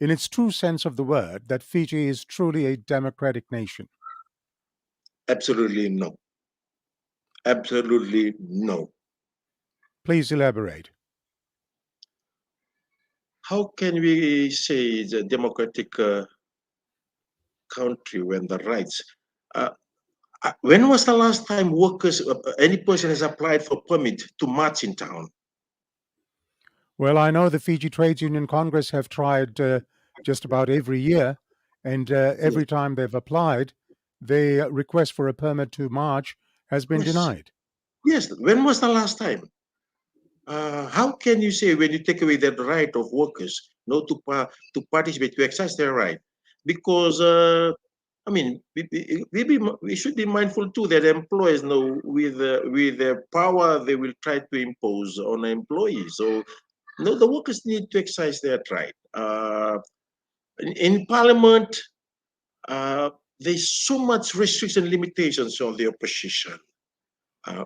S1: in its true sense of the word, that Fiji is truly a democratic nation?
S3: Absolutely no. Absolutely no.
S1: Please elaborate.
S3: How can we say it's a democratic country when the rights? When was the last time workers, any person has applied for permit to march in town?
S1: Well, I know the Fiji Trades Union Congress have tried just about every year, and every time they've applied, their request for a permit to march has been denied.
S3: Yes. When was the last time? How can you say when you take away the right of workers, to participate, to exercise their right? Because I mean, we should be mindful too that employers know with their power they will try to impose on employees. So no, the workers need to exercise their right. In Parliament, there's so much restriction limitations on the opposition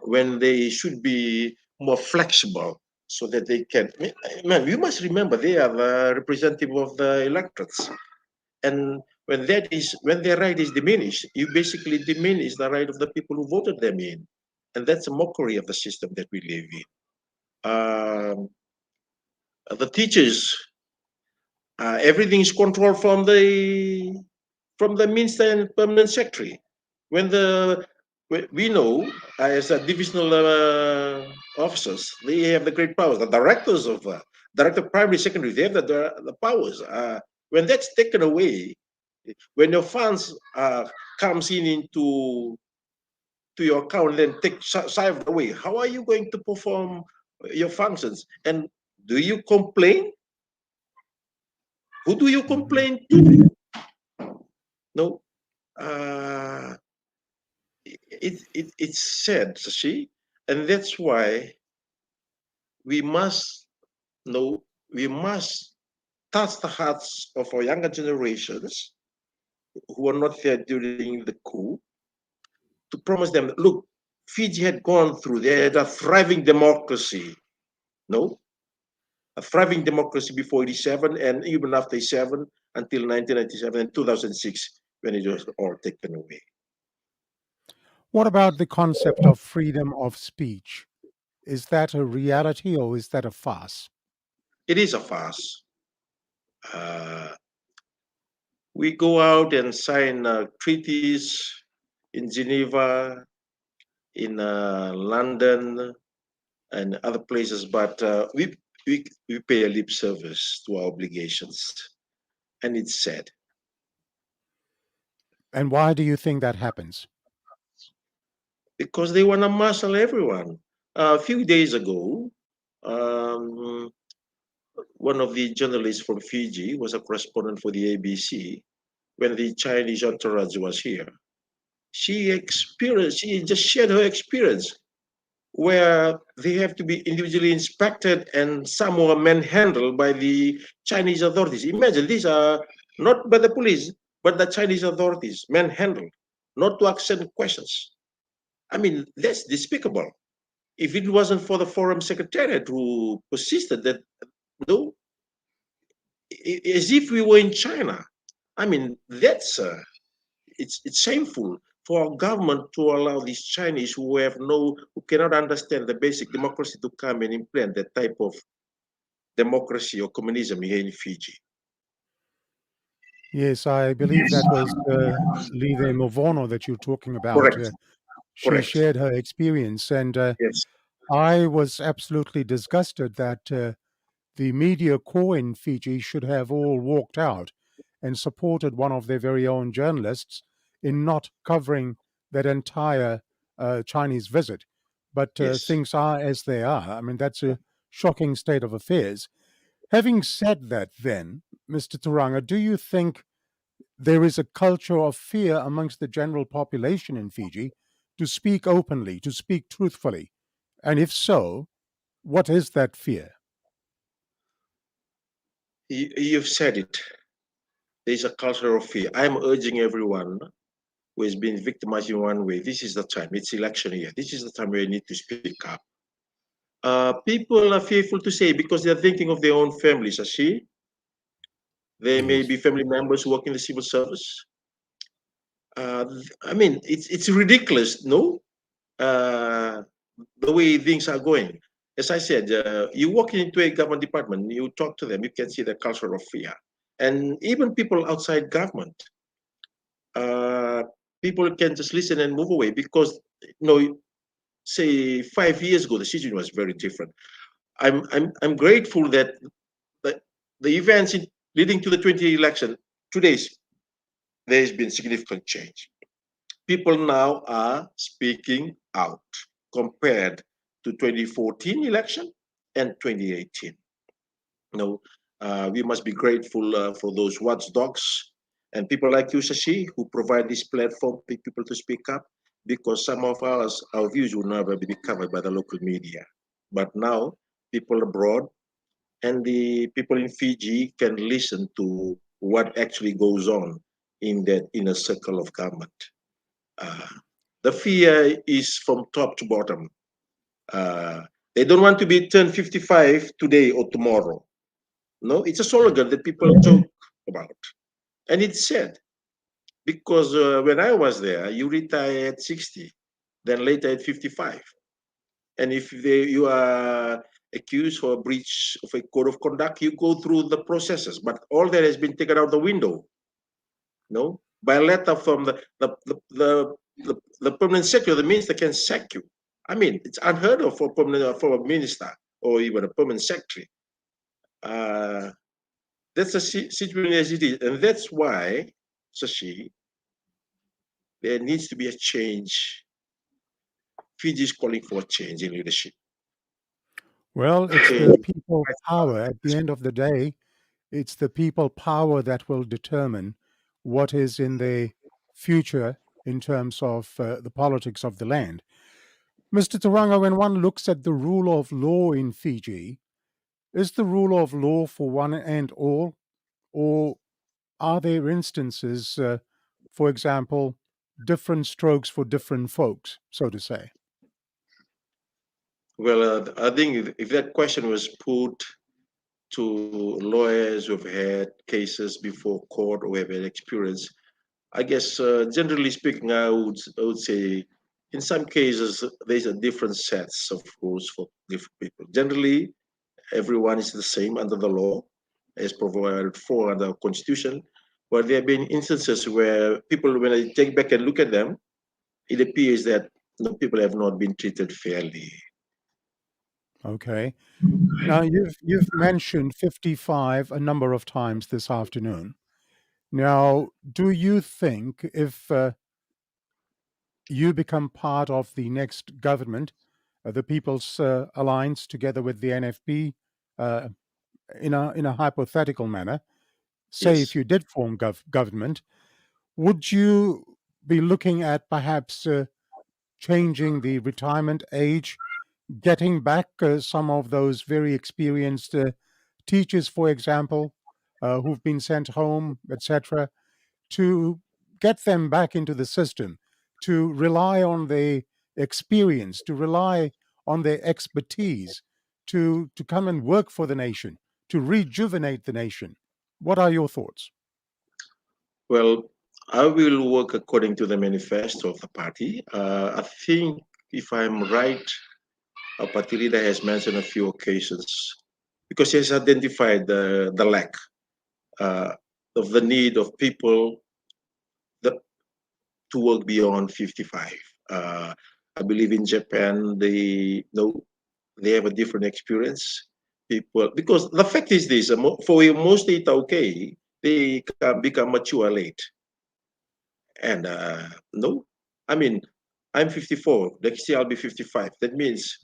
S3: when they should be more flexible so that they can. Man, you must remember they are the representative of the electorates, and when their right is diminished, you basically diminish the right of the people who voted them in, and that's a mockery of the system that we live in. The teachers, everything is controlled from the minister and permanent secretary. When the we know as a divisional officers, they have the great powers. The directors of director primary, secondary, they have the powers. When that's taken away, when your funds comes in into your account, then take side away, how are you going to perform your functions? And do you complain? Who do you complain to? No. It's sad, see, and that's why we must know, we must touch the hearts of our younger generations who are not there during the coup, to promise them, look, Fiji had gone through, they had a thriving democracy, no? A thriving democracy before 87 and even after 87 until 1997 and 2006 when it was all taken away.
S1: What about the concept of freedom of speech? Is that a reality or is that a farce?
S3: It is a farce. We go out and sign treaties in Geneva, in London, and other places, but we pay a lip service to our obligations, and it's sad.
S1: And why do you think that happens?
S3: Because they want to marshal everyone. A few days ago, one of the journalists from Fiji was a correspondent for the ABC. When the Chinese entourage was here, she just shared her experience where they have to be individually inspected and some were manhandled by the Chinese authorities. Imagine, these are not by the police, but the Chinese authorities, manhandled, not to accept questions. I mean, that's despicable. If it wasn't for the Foreign Secretariat who persisted that, no, as if we were in China. I mean, that's it's shameful for our government to allow these Chinese who cannot understand the basic democracy to come and implement that type of democracy or communism here in Fiji.
S1: Yes, I believe that was Live Movono that you're talking about.
S3: Correct.
S1: She
S3: Correct.
S1: shared her experience, and
S3: Yes.
S1: I was absolutely disgusted that the media corps in Fiji should have all walked out and supported one of their very own journalists in not covering that entire Chinese visit. But
S3: Yes.
S1: things are as they are. I mean, that's a shocking state of affairs. Having said that, then, Mr. Turaga, do you think there is a culture of fear amongst the general population in Fiji to speak openly, to speak truthfully? And if so, what is that fear?
S3: You've said it. There's a culture of fear. I'm urging everyone who has been victimized in one way, this is the time. It's election year. This is the time where you need to speak up. People are fearful to say because they're thinking of their own families. There may be family members who work in the civil service. I mean, it's ridiculous, no? The way things are going. As I said, you walk into a government department, you talk to them, you can see the culture of fear. And even people outside government, people can just listen and move away because, say 5 years ago, the situation was very different. I'm grateful that the events leading to the 2020 election, there has been significant change. People now are speaking out compared to 2014 election and 2018. We must be grateful for those watchdogs and people like you, Shashi, who provide this platform for people to speak up, because some of our views will never be covered by the local media. But now people abroad and the people in Fiji can listen to what actually goes on in that inner circle of government. The fear is from top to bottom. They don't want to be turned 55 today or tomorrow. No, it's a slogan that people talk about. And it's sad because when I was there, you retire at 60, then later at 55. And if you are accused for a breach of a code of conduct, you go through the processes. But all that has been taken out the window, by a letter from the the permanent secretary, the minister can sack you. I mean, it's unheard of for a minister or even a permanent secretary. That's a situation as it is, and that's why, Sashi, there needs to be a change. Fiji is calling for a change in leadership.
S1: Well, it's the people power. At the end of the day, it's the people power that will determine what is in the future in terms of the politics of the land. Mr. Turanga, when one looks at the rule of law in Fiji, is the rule of law for one and all, or are there instances, for example, different strokes for different folks, so to say?
S3: Well, I think if that question was put to lawyers who've had cases before court or have had experience, I guess generally speaking, I would say in some cases there's a different sets of rules for different people. Generally, everyone is the same under the law as provided for under the Constitution. But there have been instances where people, when I take back and look at them, it appears that people have not been treated fairly.
S1: Okay. Now, you've mentioned 55 a number of times this afternoon. Now, do you think if you become part of the next government, the People's Alliance, together with the NFP, in a hypothetical manner, say if
S3: Yes.
S1: you did form government, would you be looking at perhaps changing the retirement age, getting back some of those very experienced teachers, for example, who've been sent home, etc., to get them back into the system, to rely on their experience, to rely on their expertise, to come and work for the nation, to rejuvenate the nation? What are your thoughts?
S3: Well, I will work according to the manifesto of the party. I think, if I'm right, our party leader has mentioned a few occasions because he has identified the lack of the need of people that, to work beyond 55. I believe in Japan, they have a different experience. People, because the fact is this: for most okay, they can become mature late. And no, I mean, I'm 54. Next year I'll be 55. That means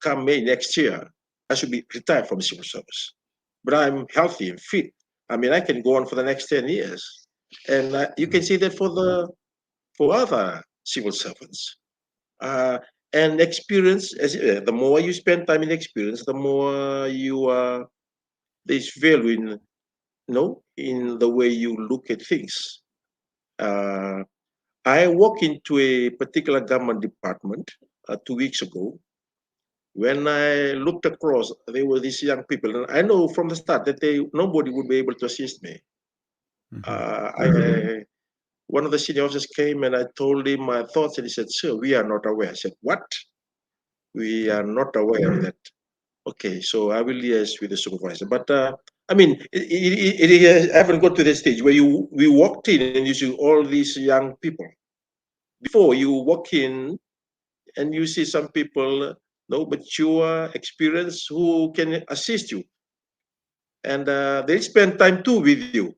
S3: come May next year, I should be retired from civil service. But I'm healthy and fit. I mean, I can go on for the next 10 years. And you can see that for other civil servants. And experience, the more you spend time in experience, the more there's value in the way you look at things. I walked into a particular government department 2 weeks ago. When I looked across, there were these young people, and I know from the start that nobody would be able to assist me. One of the senior officers came and I told him my thoughts, and he said, "Sir, we are not aware." I said, "What? We are not aware of that." Okay, so I will liaise with the supervisor. But I mean, I haven't got to the stage where we walked in and you see all these young people. Before you walk in and you see some people, mature, experienced, who can assist you, and they spend time too with you.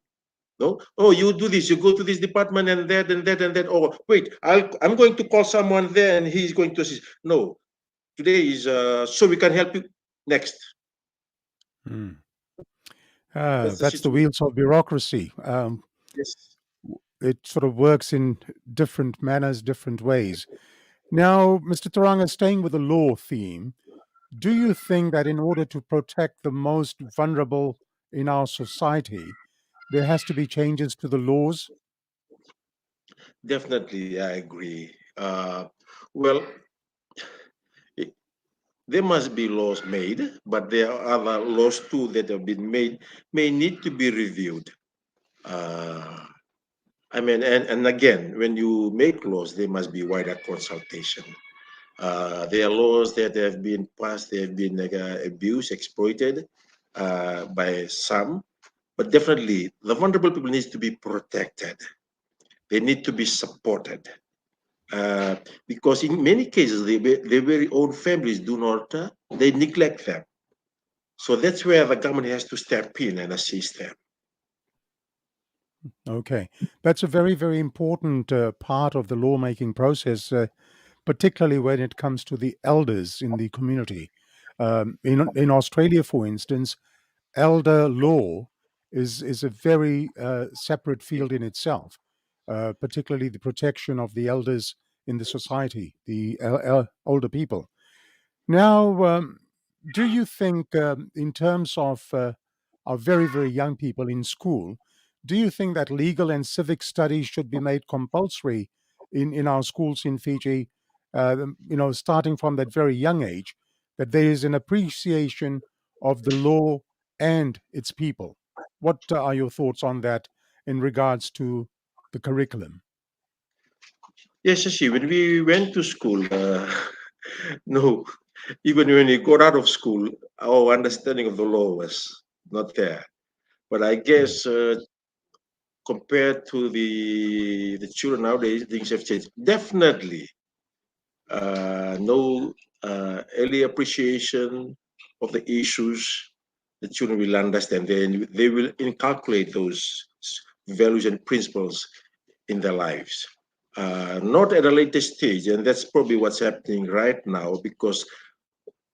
S3: No, oh, you do this, you go to this department and that and that and that. Oh, wait, I'm going to call someone there and he's going to assist. No, today is so we can help you next.
S1: That's the wheels of bureaucracy.
S3: Yes.
S1: It sort of works in different manners, different ways. Now, Mr. Turanga, staying with the law theme, do you think that in order to protect the most vulnerable in our society, there has to be changes to the laws?
S3: Definitely, I agree. Well, there must be laws made, but there are other laws too that have been made, may need to be reviewed. I mean, and again, when you make laws, there must be wider consultation. There are laws that have been passed, they have been abused, exploited by some, but definitely the vulnerable people need to be protected. They need to be supported. because in many cases, their very own families do not, they neglect them. So that's where the government has to step in and assist them.
S1: Okay. That's a very, very important part of the lawmaking process, particularly when it comes to the elders in the community. In Australia, for instance, elder law is a very separate field in itself, particularly the protection of the elders in the society, the older people. Now, do you think, in terms of very, very young people in school, do you think that legal and civic studies should be made compulsory in our schools in Fiji, starting from that very young age, that there is an appreciation of the law and its people? What are your thoughts on that in regards to the curriculum?
S3: Yes, Shashi, when we went to school, no, even when we got out of school, our understanding of the law was not there. But I guess compared to the children nowadays, things have changed. Definitely, no early appreciation of the issues. The children will understand. They will inculcate those values and principles in their lives. Not at a later stage, and that's probably what's happening right now, because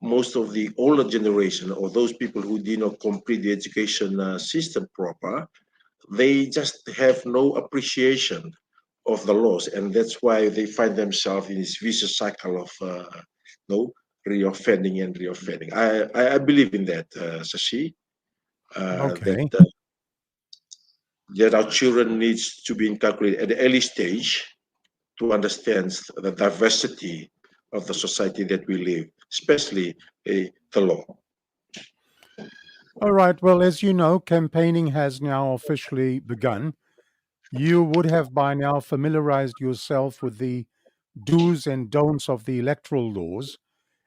S3: most of the older generation, or those people who did not complete the education system proper, they just have no appreciation of the laws, and that's why they find themselves in this vicious cycle of no reoffending and reoffending. I believe in that, Sashi,
S1: Okay.
S3: that our children needs to be inculcated at the early stage to understand the diversity of the society that we live, especially the law.
S1: All right. Well, as you know, campaigning has now officially begun. You would have by now familiarized yourself with the do's and don'ts of the electoral laws,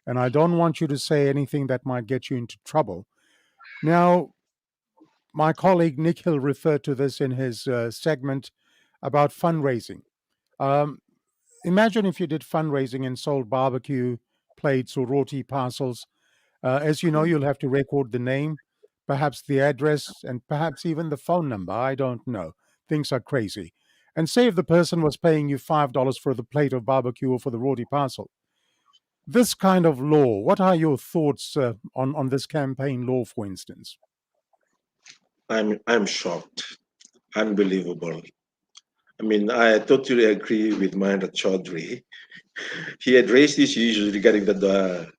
S1: and I don't want you to say anything that might get you into trouble. Now, my colleague Nick Hill referred to this in his segment about fundraising. Um, Imagine if you did fundraising and sold barbecue plates or roti parcels. As you know, you'll have to record the name, perhaps the address, and perhaps even the phone number. I don't know. Things are crazy. And say if the person was paying you $5 for the plate of barbecue or for the roti parcel. This kind of law, what are your thoughts on this campaign law, for instance?
S3: I'm shocked, unbelievable. I mean, I totally agree with Mahendra Chaudhry. He had raised these issues regarding the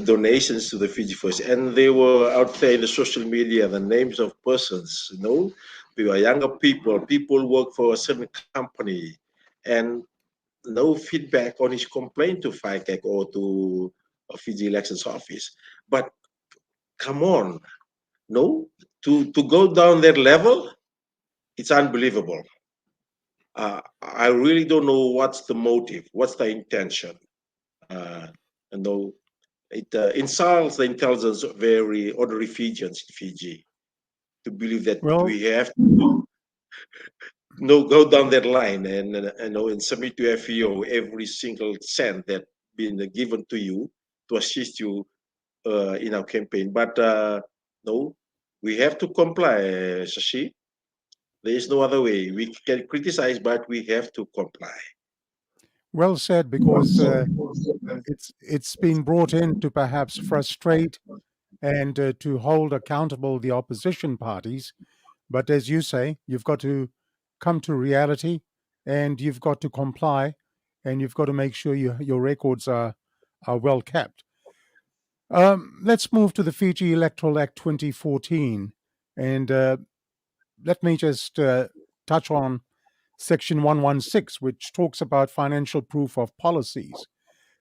S3: donations to the Fiji First, and they were out there in the social media, the names of persons, we were younger people, people work for a certain company, and no feedback on his complaint to FICAC or to a Fiji Elections Office. But come on, to go down that level, it's unbelievable. I really don't know what's the motive, what's the intention. And though it insults the intelligence of very ordinary Fijians in Fiji to believe that
S1: Well,
S3: we have to go down that line and submit to FEO every single cent that been given to you to assist you in our campaign. But no, we have to comply, Shashi. There is no other way. We can criticize, but we have to comply.
S1: well said, because it's been brought in to perhaps frustrate and to hold accountable the opposition parties. But as you say, you've got to come to reality, and you've got to comply, and you've got to make sure your records are well kept. Let's move to the Fiji Electoral Act 2014, and let me just touch on Section 116, which talks about financial proof of policies.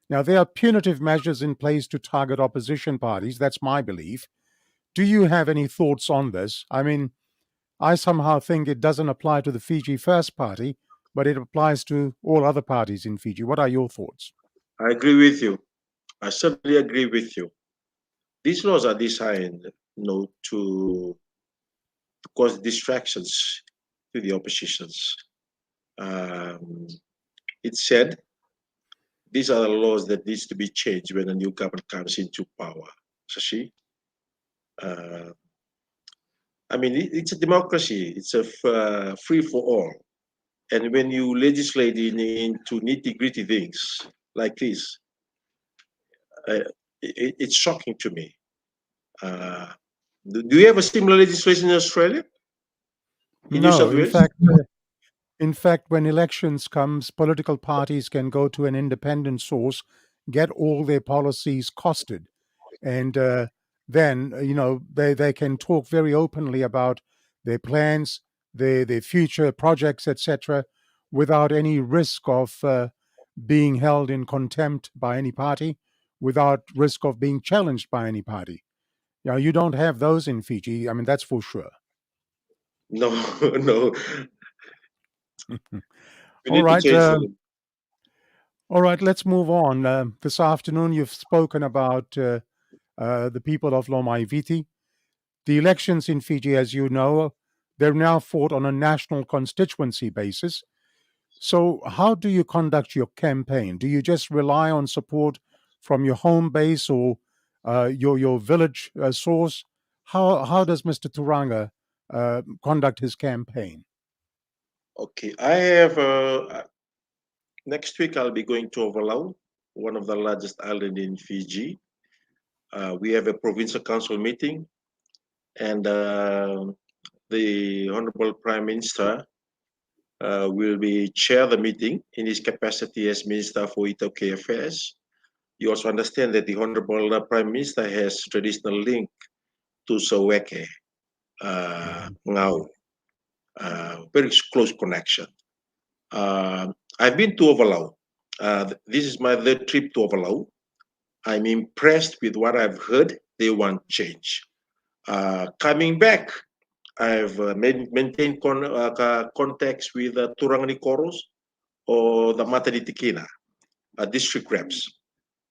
S1: Now, there are punitive measures in place to target opposition parties. That's my belief. Do you have any thoughts on this? I mean, I somehow think it doesn't apply to the Fiji First Party, but it applies to all other parties in Fiji. What are your thoughts?
S3: I agree with you. I certainly agree with you. These laws are designed, to cause distractions to the oppositions. It's said these are the laws that needs to be changed when a new government comes into power. Sashi, I mean, it's a democracy. It's a free for all. And when you legislate into nitty-gritty things like this, it's shocking to me. Do you have a similar legislation in Australia? In New
S1: No,
S3: South
S1: in
S3: Wales?
S1: fact, when elections comes, political parties can go to an independent source, get all their policies costed, and then they can talk very openly about their plans, their future projects, etc., without any risk of being held in contempt by any party, without risk of being challenged by any party. You don't have those in Fiji. I mean, that's for sure.
S3: No, no. We
S1: All
S3: need to
S1: right.
S3: change them.
S1: All right, let's move on. This afternoon, you've spoken about the people of Lomaiviti. The elections in Fiji, as you know, they're now fought on a national constituency basis. So, how do you conduct your campaign? Do you just rely on support from your home base or your village source? How does Mr. Turaga conduct his campaign?
S3: Okay, I have next week I'll be going to Ovalau, one of the largest islands in Fiji. We have a provincial council meeting, and the Honorable Prime Minister will be chair the meeting in his capacity as Minister for Itaukei Affairs. You also understand that the Honorable Prime Minister has traditional link to Saweke, Ngau, very close connection. I've been to Ovalau. This is my third trip to Ovalau. I'm impressed with what I've heard. They want change. Coming back, I've maintained contacts with Turangani Koros or the Matanitikina district reps.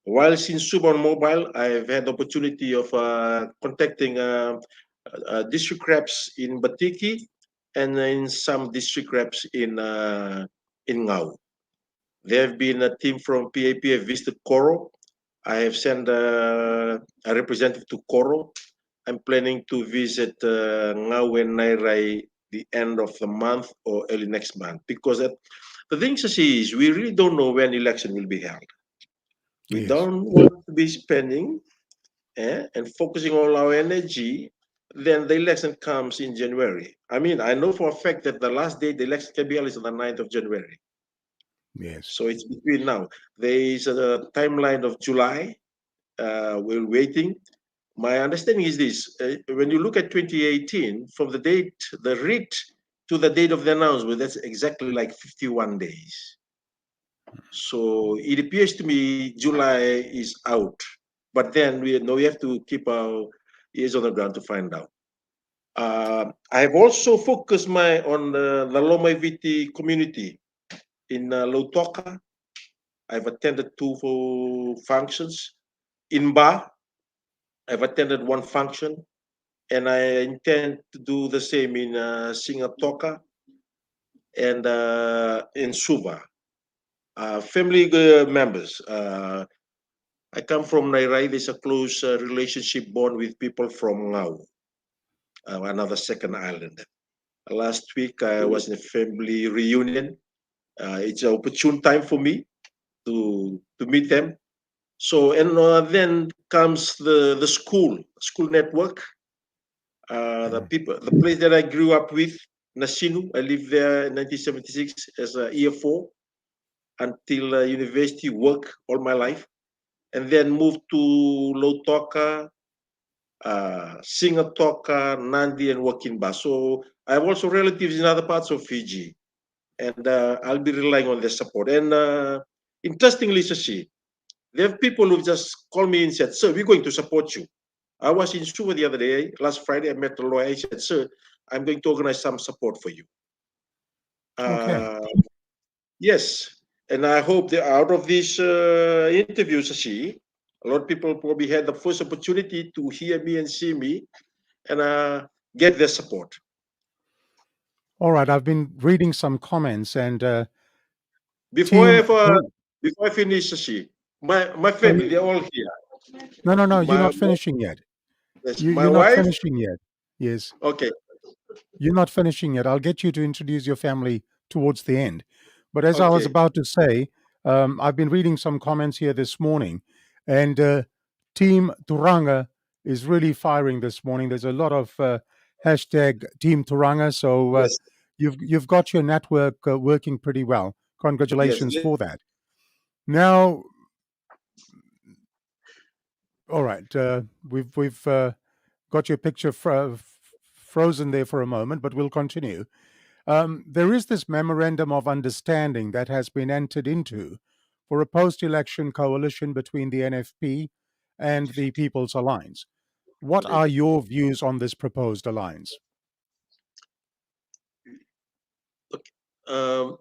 S3: Whilst in Subon Mobile, I've had the opportunity of contacting district reps in Batiki and in some district reps in Ngau. There have been a team from PAP have visited Koro. I have sent a representative to Koro. I'm planning to visit Ngau and Nairai the end of the month or early next month, because the thing to see is we really don't know when election will be held. We
S1: Yes.
S3: don't want to be spending and focusing all our energy. Then the election comes in January. I mean, I know for a fact that the last day the election can be held is on the 9th of January.
S1: Yes.
S3: So it's between now. There is a timeline of July. We're waiting. My understanding is this: when you look at 2018, from the date, the writ to the date of the announcement, that's exactly like 51 days. So it appears to me July is out, but then we have to keep our ears on the ground to find out. I've also focused on the Lomaiviti community in Lautoka. I've attended two functions. In Ba, I've attended one function, and I intend to do the same in Singatoka and in Suva. Family members. I come from Nairai. There's a close relationship bond with people from Ngau, another second island. Last week, I was in a family reunion. It's an opportune time for me to meet them. So, and then comes the school network. The place that I grew up with, Nasinu. I lived there in 1976 as a year 4 until university work all my life, and then moved to Lautoka, Singatoka, Nandi, and Wakinba. So I have also relatives in other parts of Fiji, and I'll be relying on their support. And interestingly, Shashi, there are people who just called me and said, "Sir, we're going to support you." I was in Suva the other day, last Friday. I met a lawyer. He said, "Sir, I'm going to organize some support for you."
S1: Okay.
S3: Yes, and I hope that out of these interviews, Shashi, a lot of people probably had the first opportunity to hear me and see me and get their support.
S1: All right. I've been reading some comments and
S3: Before I
S1: team.
S3: have before I finish, Sashi, my
S1: No,
S3: family, they're all here.
S1: no, you're
S3: My
S1: not finishing yet.
S3: yes, my
S1: You're not
S3: wife.
S1: finishing yet. Yes,
S3: Okay,
S1: you're not finishing yet. I'll get you to introduce your family towards the end. But as I was
S3: okay.
S1: about to say, I've been reading some comments here this morning, and Team Turanga is really firing this morning. There's a lot of hashtag Team Turanga, so
S3: Yes,
S1: you've got your network working pretty well.
S3: yes.
S1: Congratulations for that. Now, all right, we've got your picture frozen there for a moment, but we'll continue. There is this memorandum of understanding that has been entered into for a post-election coalition between the NFP and the People's Alliance. What are your views on this proposed alliance?
S3: Um,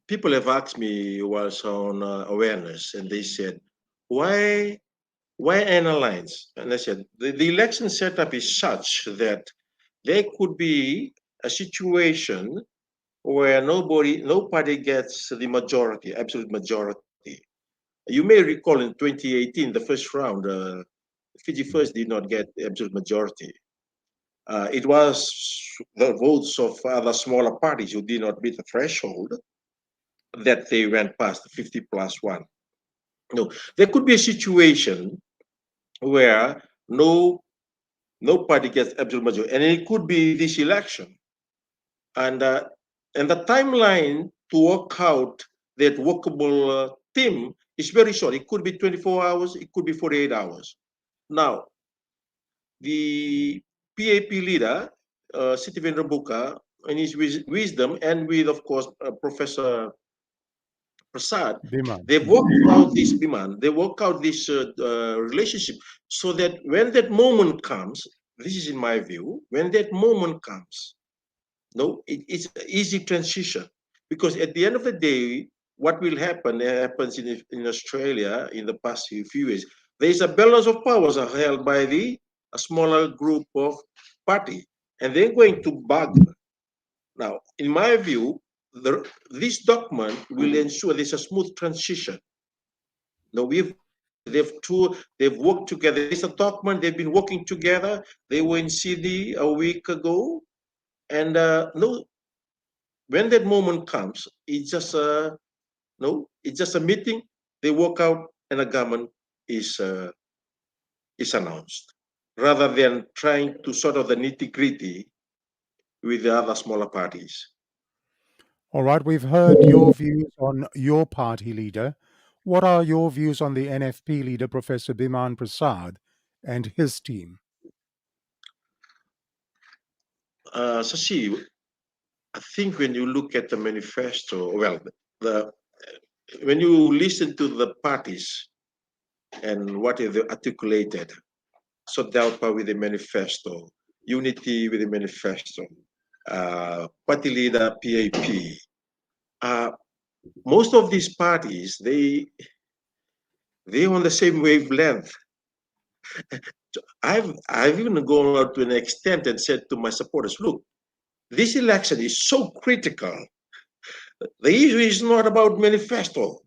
S3: People have asked me was on awareness, and they said, why an alliance? And I said, the election setup is such that there could be a situation where no party gets the majority, absolute majority. You may recall in 2018, the first round, Fiji First did not get the absolute majority. It was the votes of other smaller parties who did not meet the threshold that they went past the 50+1. No, there could be a situation where no party gets absolute majority, and it could be this election. And the timeline to work out that workable team is very short. It could be 24 hours, it could be 48 hours. Now, the PAP leader, Stephen Rabuka, in his wisdom, and with, of course, Professor Prasad,
S1: Biman.
S3: they've worked out this demand, they work out this relationship so that when that moment comes, this is in my view, when that moment comes, no, it's an easy transition, because at the end of the day, what will happen happens in Australia in the past few years. There is a balance of powers are held by a smaller group of party, and they're going to bargain. Now, in my view, this document will ensure there's a smooth transition. Now, they've worked together. It's a document, they've been working together. They were in Sydney a week ago, and no, when that moment comes, it's just it's just a meeting. They walk out, and a government is announced, rather than trying to sort of the nitty gritty with the other smaller parties.
S1: All right, we've heard your views on your party leader. What are your views on the NFP leader, Professor Biman Prasad, and his team?
S3: Sashi, I think when you look at the manifesto, well, the when you listen to the parties and what they articulated, SODALPA with the manifesto, Unity with the manifesto, party leader PAP. Most of these parties, they're on the same wavelength. I've even gone out to an extent and said to my supporters, look, this election is so critical. The issue is not about manifesto.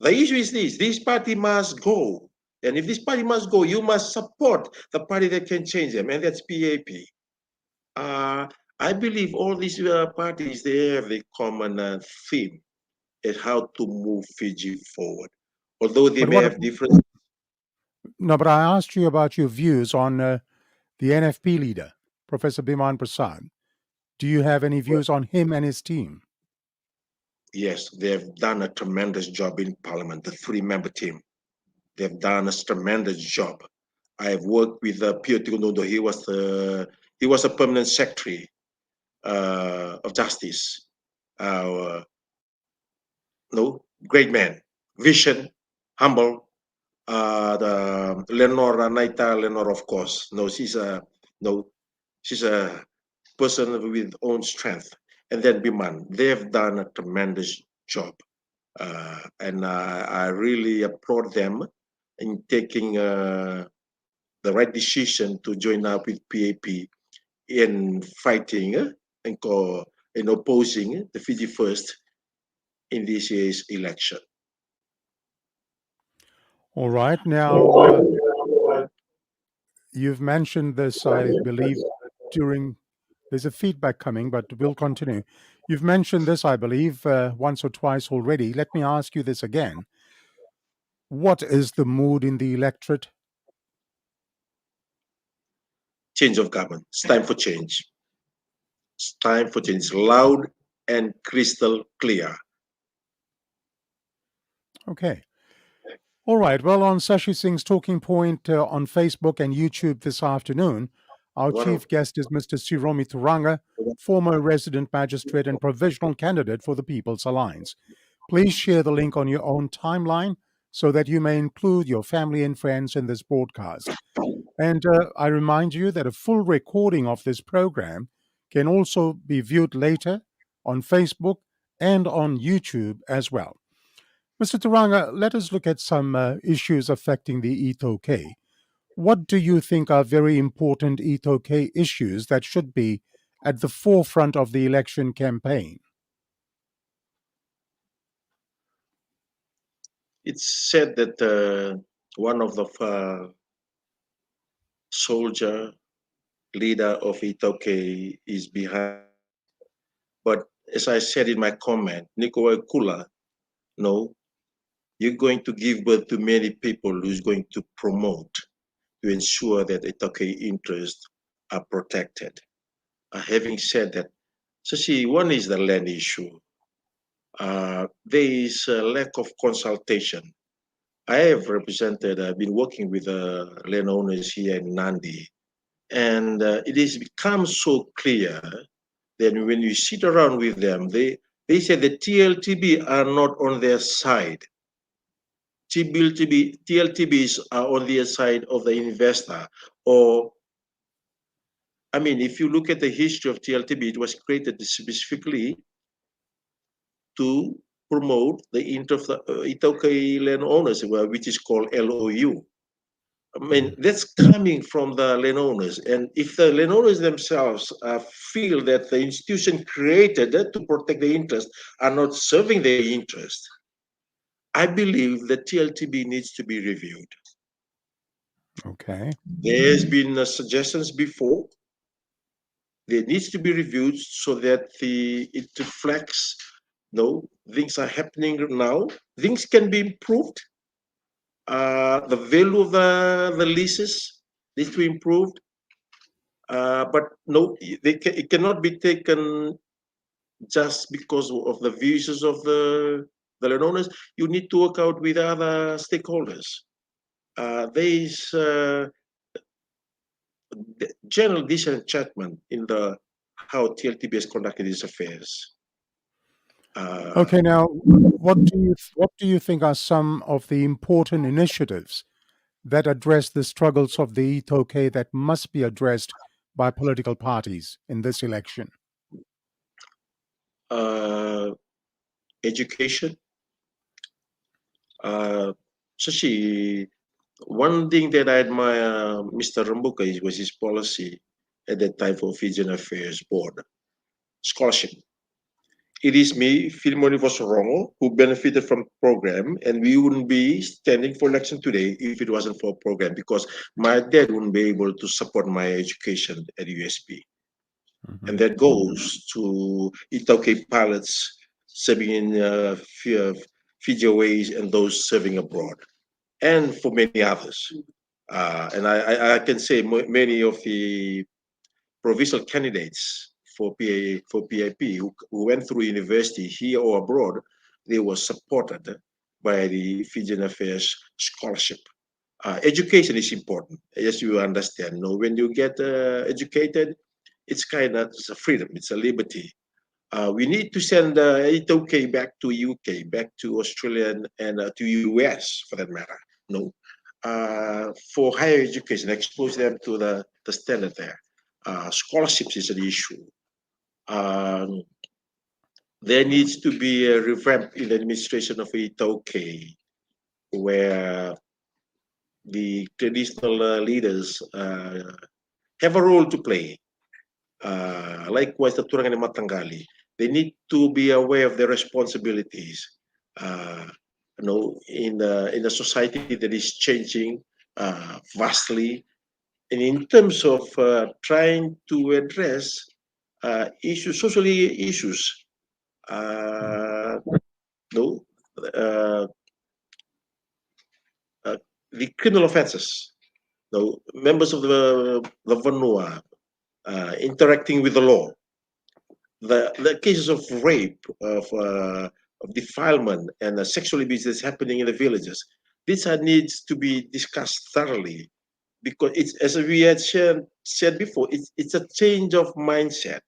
S3: The issue is this party must go. And if this party must go, you must support the party that can change them, and that's PAP. I believe all these parties, they have a common theme at how to move Fiji forward. Although they
S1: But
S3: may have different.
S1: no, but I asked you about your views on the NFP leader, Professor Biman Prasad. Do you have any views on him and his team?
S3: Yes, they've done a tremendous job in Parliament, the three-member team. They've done a tremendous job. I've worked with Pio Tigunondo. He was a permanent secretary of justice. No, great man, vision, humble. The Lenora Naita Lenore, of course. No, she's a person with own strength. And then Biman, they've done a tremendous job. And I really applaud them in taking the right decision to join up with PAP in fighting in opposing the Fiji First in this year's election.
S1: All right. Now, you've mentioned this, I believe, during. There's a feedback coming, but we'll continue. You've mentioned this, I believe, once or twice already. Let me ask you this again. What is the mood in the electorate?
S3: Change of government. It's time for change. It's time for change. It's loud and crystal clear.
S1: Okay. All right. Well, on Sashi Singh's Talking Point on Facebook and YouTube this afternoon, our chief guest is Mr. Siromi Turaga, former resident magistrate and provisional candidate for the People's Alliance. Please share the link on your own timeline so that you may include your family and friends in this broadcast. And I remind you that a full recording of this program can also be viewed later on Facebook and on YouTube as well. Mr. Turaga, let us look at some issues affecting the Itoke. What do you think are very important Itoke issues that should be at the forefront of the election campaign?
S3: It's said that one of the soldier leader of Itoke is behind. But as I said in my comment, Nikoe Kula, no, you're going to give birth to many people who's going to promote to ensure that Itoke interests are protected. Having said that, so see, one is the land issue. There is a lack of consultation. I have I've been working with landowners here in Nandi, and it has become so clear that when you sit around with them, they say the TLTB are not on their side. TLTBs are on the side of the investor. Or, I mean, if you look at the history of TLTB, it was created specifically to promote the interest of the Itoke landowners, which is called LOU. I mean, that's coming from the landowners. And if the landowners themselves feel that the institution created to protect their interest are not serving their interest, I believe the TLTB needs to be reviewed.
S1: Okay.
S3: There's been suggestions before. There needs to be reviewed so that it reflects, things are happening now. Things can be improved. The value of the leases needs to be improved. But no, it cannot be taken just because of the views of the landowners. You need to work out with other stakeholders. There is general disenchantment in how TLTB has conducted its affairs.
S1: Okay, now, what do you think are some of the important initiatives that address the struggles of the Itoke that must be addressed by political parties in this election?
S3: Education. One thing that I admire Mr. Rambuka was his policy at that time for Fijian Affairs Board. Scholarship. It is me, Filmoni Vosorongo, who benefited from the program, and we wouldn't be standing for election today if it wasn't for a program, because my dad wouldn't be able to support my education at USB. Mm-hmm. And that goes to Itoke pilots serving in Fiji ways and those serving abroad, and for many others. And I can say many of the provincial candidates for PIP who went through university here or abroad, they were supported by the Fijian Affairs Scholarship. Education is important, as you understand. When you get educated, it's kind of a freedom, it's a liberty. We need to send Itoke back to UK, back to Australia, and to US for that matter. For higher education, expose them to the standard there. Scholarships is an issue. There needs to be a revamp in the administration of Itoke, where the traditional leaders have a role to play. Likewise, the Turanga and Matangali, they need to be aware of their responsibilities. in a society that is changing vastly, and in terms of trying to address issues, socially issues, no, uh, the criminal offenses, members of the Vanua interacting with the law, the cases of rape, of defilement, and sexual abuse that's happening in the villages. These needs to be discussed thoroughly, because it's, as we had said before, it's a change of mindset.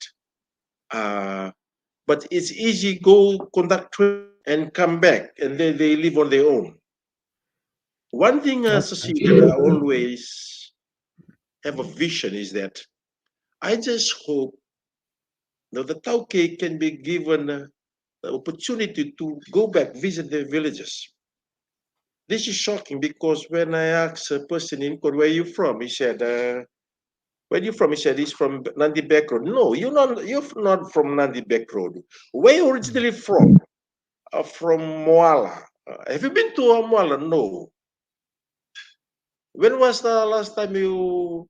S3: But it's easy go conduct and come back, and then they live on their own. One thing as a that I always have a vision is that I just hope that the Tauke can be given the opportunity to go back, visit their villages. This is shocking, because when I asked a person in court, where are you from? He said, where are you from? He said, he's from Nandi Back Road. No, you're not from Nandi Back Road. Where are you originally from? From Moala. Have you been to Moala? No. When was the last time you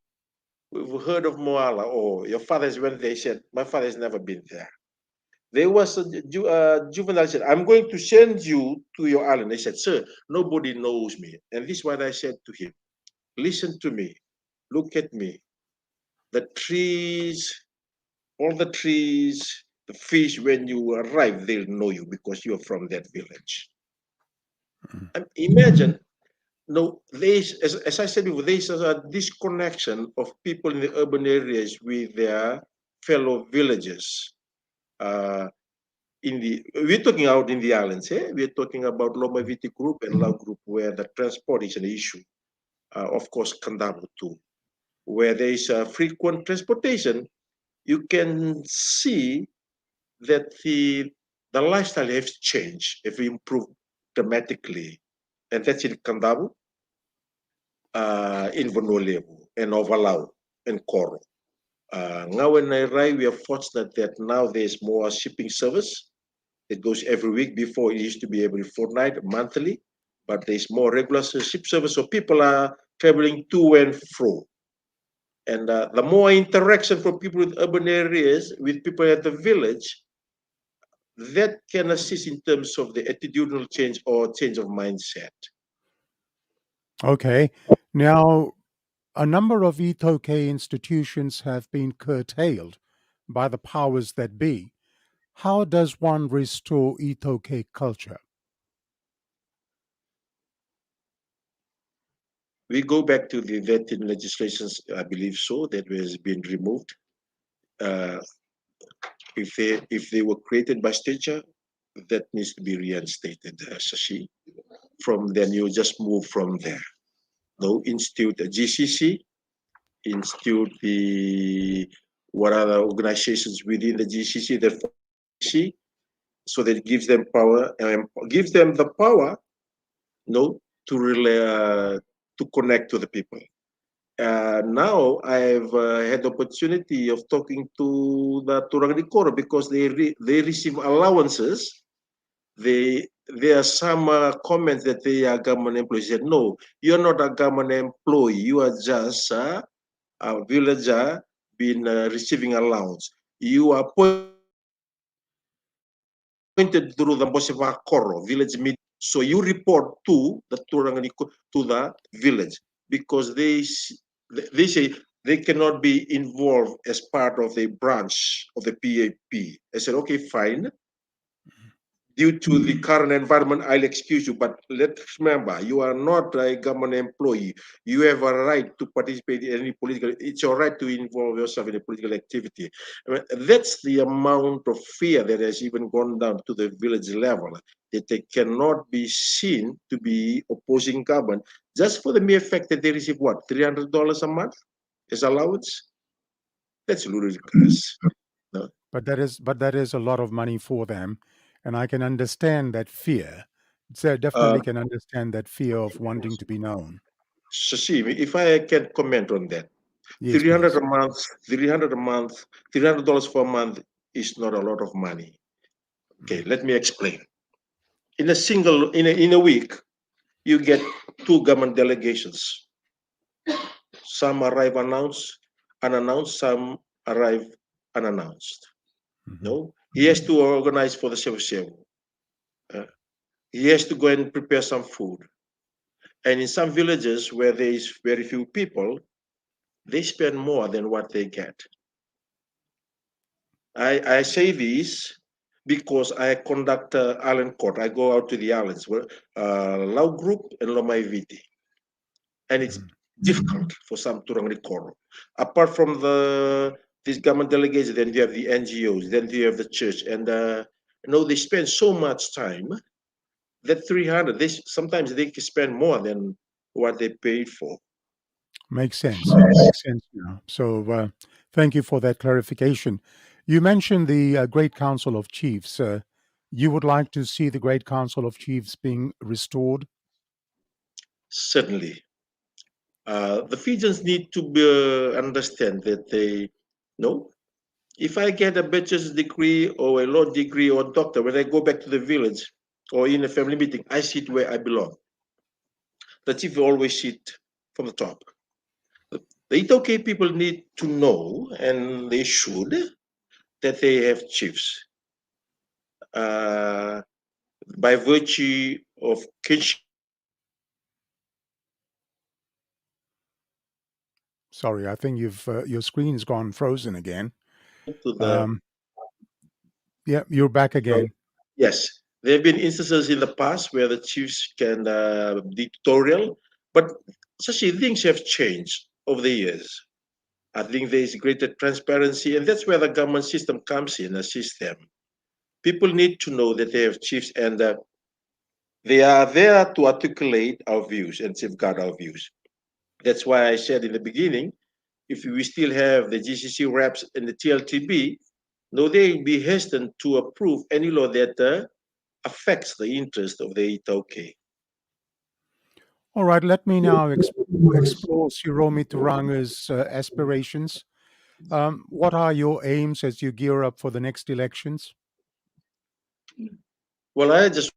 S3: heard of Moala? Oh, your father's went there. He said, my father has never been there. There was a juvenile said, I'm going to send you to your island. I said, sir, nobody knows me. And this is what I said to him. Listen to me. Look at me. The trees, all the trees, the fish, when you arrive, they'll know you because you're from that village. And imagine, as I said before, there's a disconnection of people in the urban areas with their fellow villagers. We're talking out in the islands, we're talking about Loma Viti group and Lau group, where the transport is an issue. Of course, Kandabu too, where there is frequent transportation. You can see that the lifestyle has changed, have improved dramatically, and that's in Kandabu, in Vonolevu, and Ovalau, and Koro. Now when I arrive, we are fortunate that now there's more shipping service. It goes every week. Before it used to be every fortnight, monthly, but there's more regular ship service, so people are traveling to and fro. And the more interaction from people with urban areas with people at the village, that can assist in terms of the attitudinal change or change of mindset.
S1: Okay. Now, a number of Itoke institutions have been curtailed by the powers that be. How does one restore Itoke culture?
S3: We go back to the vetting legislations, I believe so, that has been removed. If they were created by stature, that needs to be reinstated, Shashi. From then you just move from there. No, institute a GCC, institute what other organizations within the GCC that see, so that it gives them power and gives them the power, to really to connect to the people. Now I've had the opportunity of talking to the Turanga because they receive allowances. There are some comments that they are government employees. Said, no, you're not a government employee. You are just a villager been receiving allowance. You are appointed through the Mbosiva Koro village meeting. So you report to the Turanganiko, to the village, because they say they cannot be involved as part of the branch of the PAP. I said, okay, fine. Due to the current environment, I'll excuse you, but let's remember, you are not a government employee. You have a right to participate in any political, it's your right to involve yourself in a political activity. I mean, that's the amount of fear that has even gone down to the village level, that they cannot be seen to be opposing government, just for the mere fact that they receive what, $300 a month as allowance? That's ludicrous. No?
S1: But that is a lot of money for them, and I can understand that fear. So definitely can understand that fear of wanting to be known.
S3: Sashimi, if I can comment on that,
S1: Yes,
S3: 300
S1: please.
S3: a month, $300 for a month is not a lot of money. Okay, let me explain. in a week, you get 2 government delegations. Some arrive unannounced, some arrive unannounced. No, he has to organize for the Civic. He has to go and prepare some food. And in some villages where there is very few people, they spend more than what they get. I say this because I conduct island court. I go out to the islands, Lau Group and Lomai Viti. And it's difficult for some Turangri Koro. Apart from these government delegates, then you have the NGOs, then you have the church. And they spend so much time that 300, sometimes they can spend more than what they paid for.
S1: Makes sense. Makes sense now. So thank you for that clarification. You mentioned the Great Council of Chiefs. You would like to see the Great Council of Chiefs being restored?
S3: Certainly. The Fijians need to understand that they know if I get a bachelor's degree or a law degree or doctor, when I go back to the village or in a family meeting, I sit where I belong. The chief will always sit from the top. The Itoke people need to know, and they should, that they have chiefs. By virtue of kinship.
S1: Sorry, I think your screen's gone frozen again.
S3: To the
S1: yeah, you're back again.
S3: Yes, there have been instances in the past where the chiefs can dictatorial, but such things have changed over the years. I think there is greater transparency, and that's where the government system comes in, a system. People need to know that they have chiefs, and they are there to articulate our views and safeguard our views. That's why I said in the beginning, if we still have the GCC reps and the TLTB, no, they will be hesitant to approve any law that affects the interest of the Itoke.
S1: All right, let me now explore Siromi Turaga's aspirations. What are your aims as you gear up for the next elections?
S3: Well, I just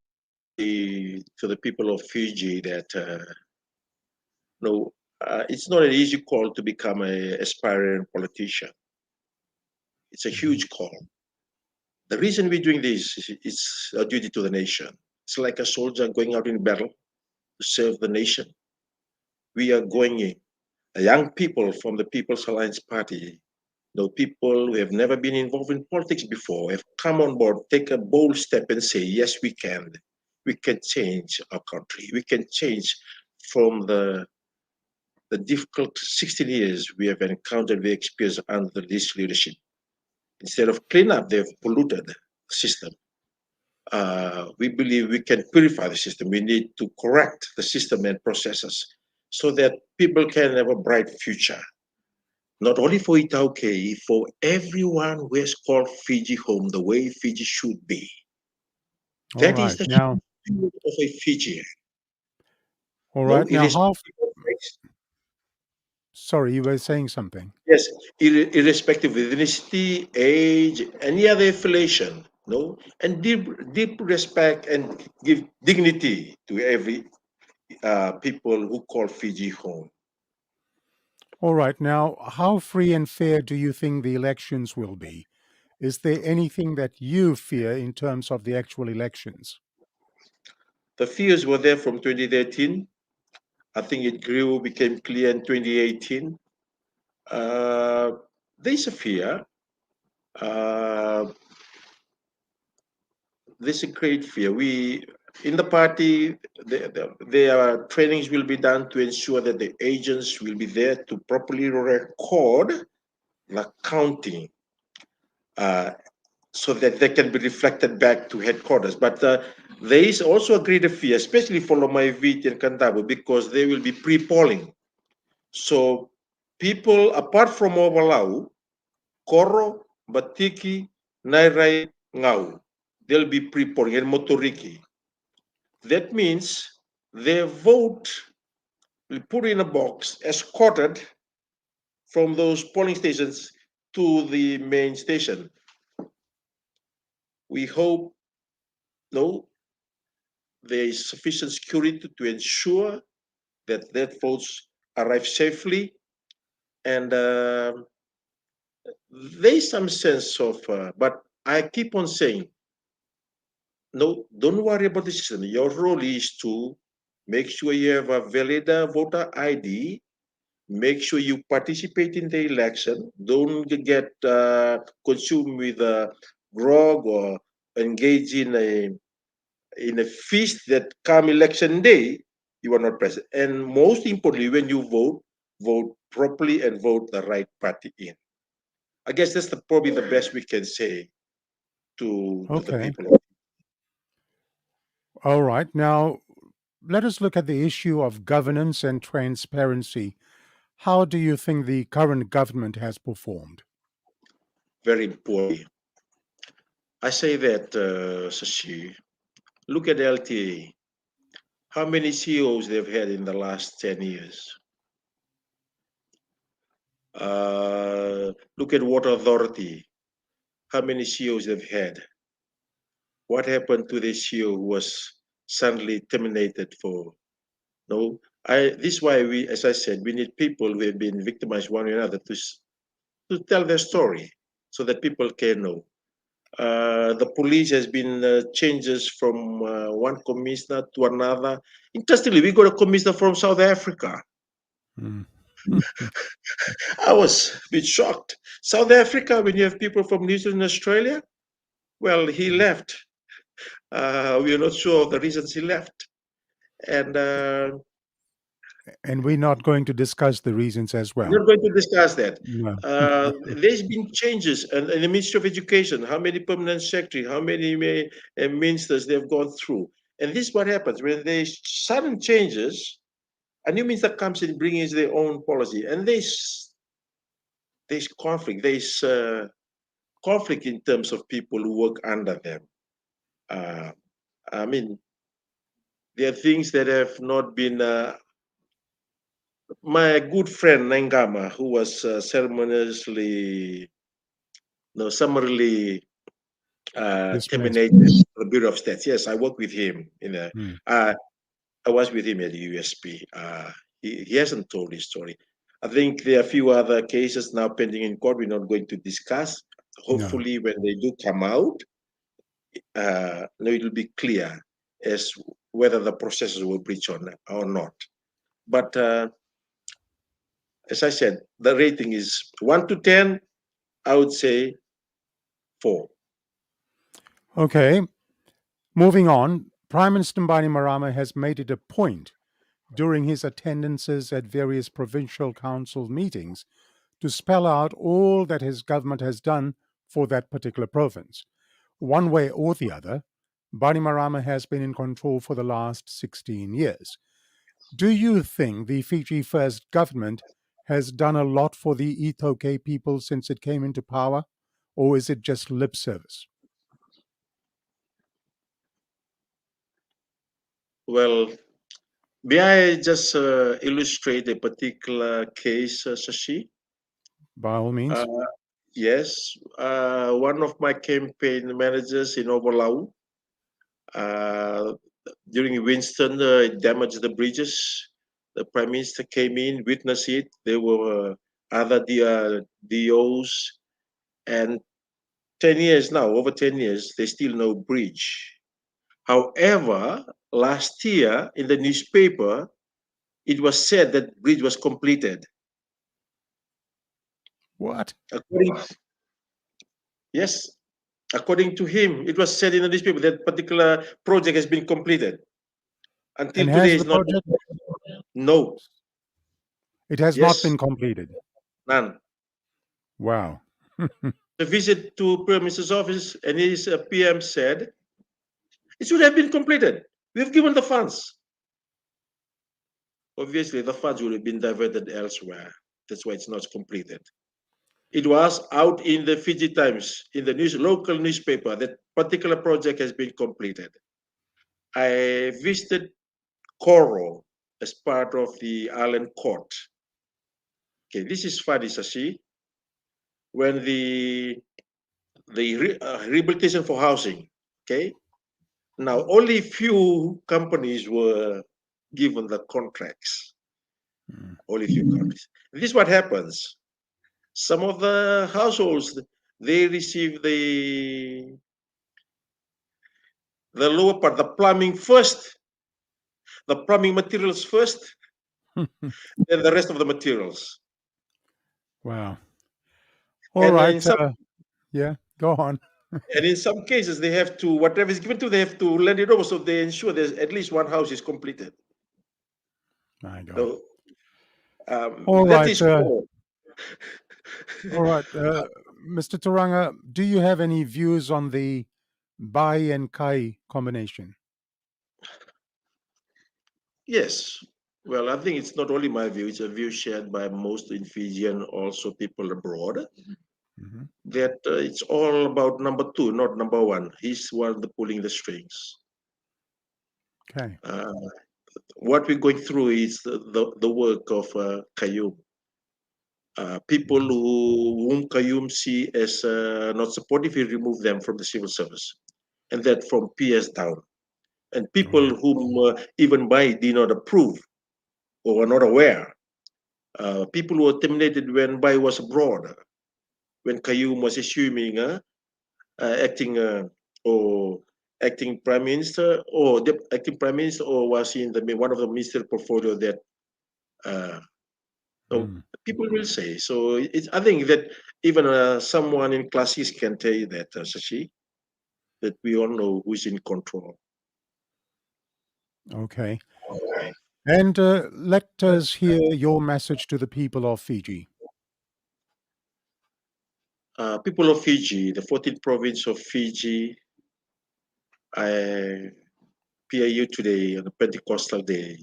S3: to the people of Fiji that it's not an easy call to become an aspiring politician. It's a huge call. The reason we're doing this is a duty to the nation. It's like a soldier going out in battle to serve the nation. We are going in. Young people from the People's Alliance Party, people who have never been involved in politics before, have come on board, take a bold step and say, yes, we can. We can change our country. We can change from the difficult 16 years we have encountered, we experienced under this leadership. Instead of clean up, they've polluted the system. We believe we can purify the system. We need to correct the system and processes so that people can have a bright future. Not only for Itaukei, for everyone who has called Fiji home the way Fiji should be. That is the now of a Fijian.
S1: All right. Now, sorry, you were saying something.
S3: Yes, irrespective of ethnicity, age, any other affiliation, and deep respect and give dignity to every people who call Fiji home.
S1: All right. Now, how free and fair do you think the elections will be? Is there anything that you fear in terms of the actual elections?
S3: The fears were there from 2013. I think it grew, became clear in 2018. There's a fear. There's a great fear. In the party, their trainings will be done to ensure that the agents will be there to properly record the counting so that they can be reflected back to headquarters. But there is also a greater fear, especially for Lomaiviti and Kantabo, because they will be pre-polling. So people, apart from Ovalau, Koro, Batiki, Nairai, Ngau, they'll be pre-polling, and Motoriki. That means their vote will put in a box, escorted from those polling stations to the main station. We hope, there is sufficient security to ensure that votes arrive safely, and there is some sense of, but I keep on saying, no, don't worry about the system. Your role is to make sure you have a valid voter ID, make sure you participate in the election, don't get consumed with grog or engage in a feast that come election day, you are not present. And most importantly, when you vote, vote properly and vote the right party in. I guess that's probably the best we can say to the
S1: Okay.
S3: people.
S1: All right. Now, let us look at the issue of governance and transparency. How do you think the current government has performed?
S3: Very poorly. I say that, Sashi, look at LTA. How many CEOs they've had in the last 10 years? Look at Water Authority. How many CEOs they've had? What happened to the CEO who was suddenly terminated for no? This is why we, as I said, we need people who have been victimized one another to tell their story so that people can know. The police has been changes from one commissioner to another. Interestingly, we got a commissioner from South Africa.
S1: Mm.
S3: I was a bit shocked. South Africa, when you have people from New Zealand and Australia, well, he left. We are not sure of the reasons he left. And
S1: And we're not going to discuss the reasons as well.
S3: we're not going to discuss that.
S1: No.
S3: There's been changes in the Ministry of Education, how many permanent secretary, how many ministers they've gone through. And this is what happens when there's sudden changes, a new minister comes in bringing their own policy. And there's conflict. There's conflict in terms of people who work under them. I mean, there are things that have not been. My good friend Nangama, who was ceremoniously, no, summarily
S1: Dismissed.
S3: terminated from the Bureau of Stats. Yes, I worked with him in a.
S1: Mm.
S3: I was with him at the USP. He hasn't told his story. I think there are a few other cases now pending in court. We're not going to discuss. Hopefully, when they do come out, it will be clear as whether the processes were breached or not. But as I said, the rating is 1 to 10. I would say 4.
S1: Okay. Moving on, Prime Minister Bainimarama has made it a point during his attendances at various provincial council meetings to spell out all that his government has done for that particular province. One way or the other, Bainimarama has been in control for the last 16 years. Do you think the Fiji First government has done a lot for the Itoke people since it came into power, or is it just lip service?
S3: Well, may I just illustrate a particular case, Shashi?
S1: By all means.
S3: Yes, one of my campaign managers in Overlau, during Winston, it damaged the bridges. The Prime Minister came in, witnessed it. There were other DOs, and 10 years now, over 10 years, there's still no bridge. However, last year in the newspaper, it was said that bridge was completed.
S1: What?
S3: Yes, according to him, it was said in the newspaper that particular project has been completed. Until
S1: And
S3: today,
S1: has
S3: it's
S1: the
S3: not.
S1: project?
S3: No.
S1: It has not
S3: Yes.
S1: been completed.
S3: None.
S1: Wow.
S3: A visit to Prime Minister's office, and his PM said it should have been completed. We've given the funds. Obviously, the funds would have been diverted elsewhere. That's why it's not completed. It was out in the Fiji Times, in the local newspaper, that particular project has been completed. I visited Koro as part of the Island Court. Okay, this is funny, Sashi. When the rehabilitation for housing, okay, Now, only few companies were given the contracts. Only few companies. This is what happens. Some of the households, they receive the lower part, the plumbing first, the plumbing materials first, then the rest of the materials.
S1: Wow. All
S3: And
S1: right.
S3: in some
S1: Yeah, go on.
S3: and in some cases, they have to, whatever is given to, they have to lend it over, so they ensure there's at least one house is completed.
S1: My God.
S3: So
S1: All
S3: that
S1: right.
S3: is poor.
S1: All right. Mr. Turanga, do you have any views on the Bai and Kai combination?
S3: Yes. Well, I think it's not only my view, it's a view shared by most in Fiji and also people abroad, that it's all about number two, not number one. He's one pulling the strings.
S1: Okay.
S3: What we're going through is the work of Kayum. People whom Kayum see as not supportive, he remove them from the civil service, and that from PS down. And people whom even Bai did not approve or were not aware, people were terminated when Bai was abroad, when Kayum was assuming acting or acting prime minister or acting prime minister, or was in the one of the ministerial portfolio that people will say. So I think that even someone in classes can tell you that, Sashi, that we all know who's in control.
S1: Okay. And let us hear your message to the people of Fiji.
S3: People of Fiji, the 14th province of Fiji, I appear you today on a Pentecostal day,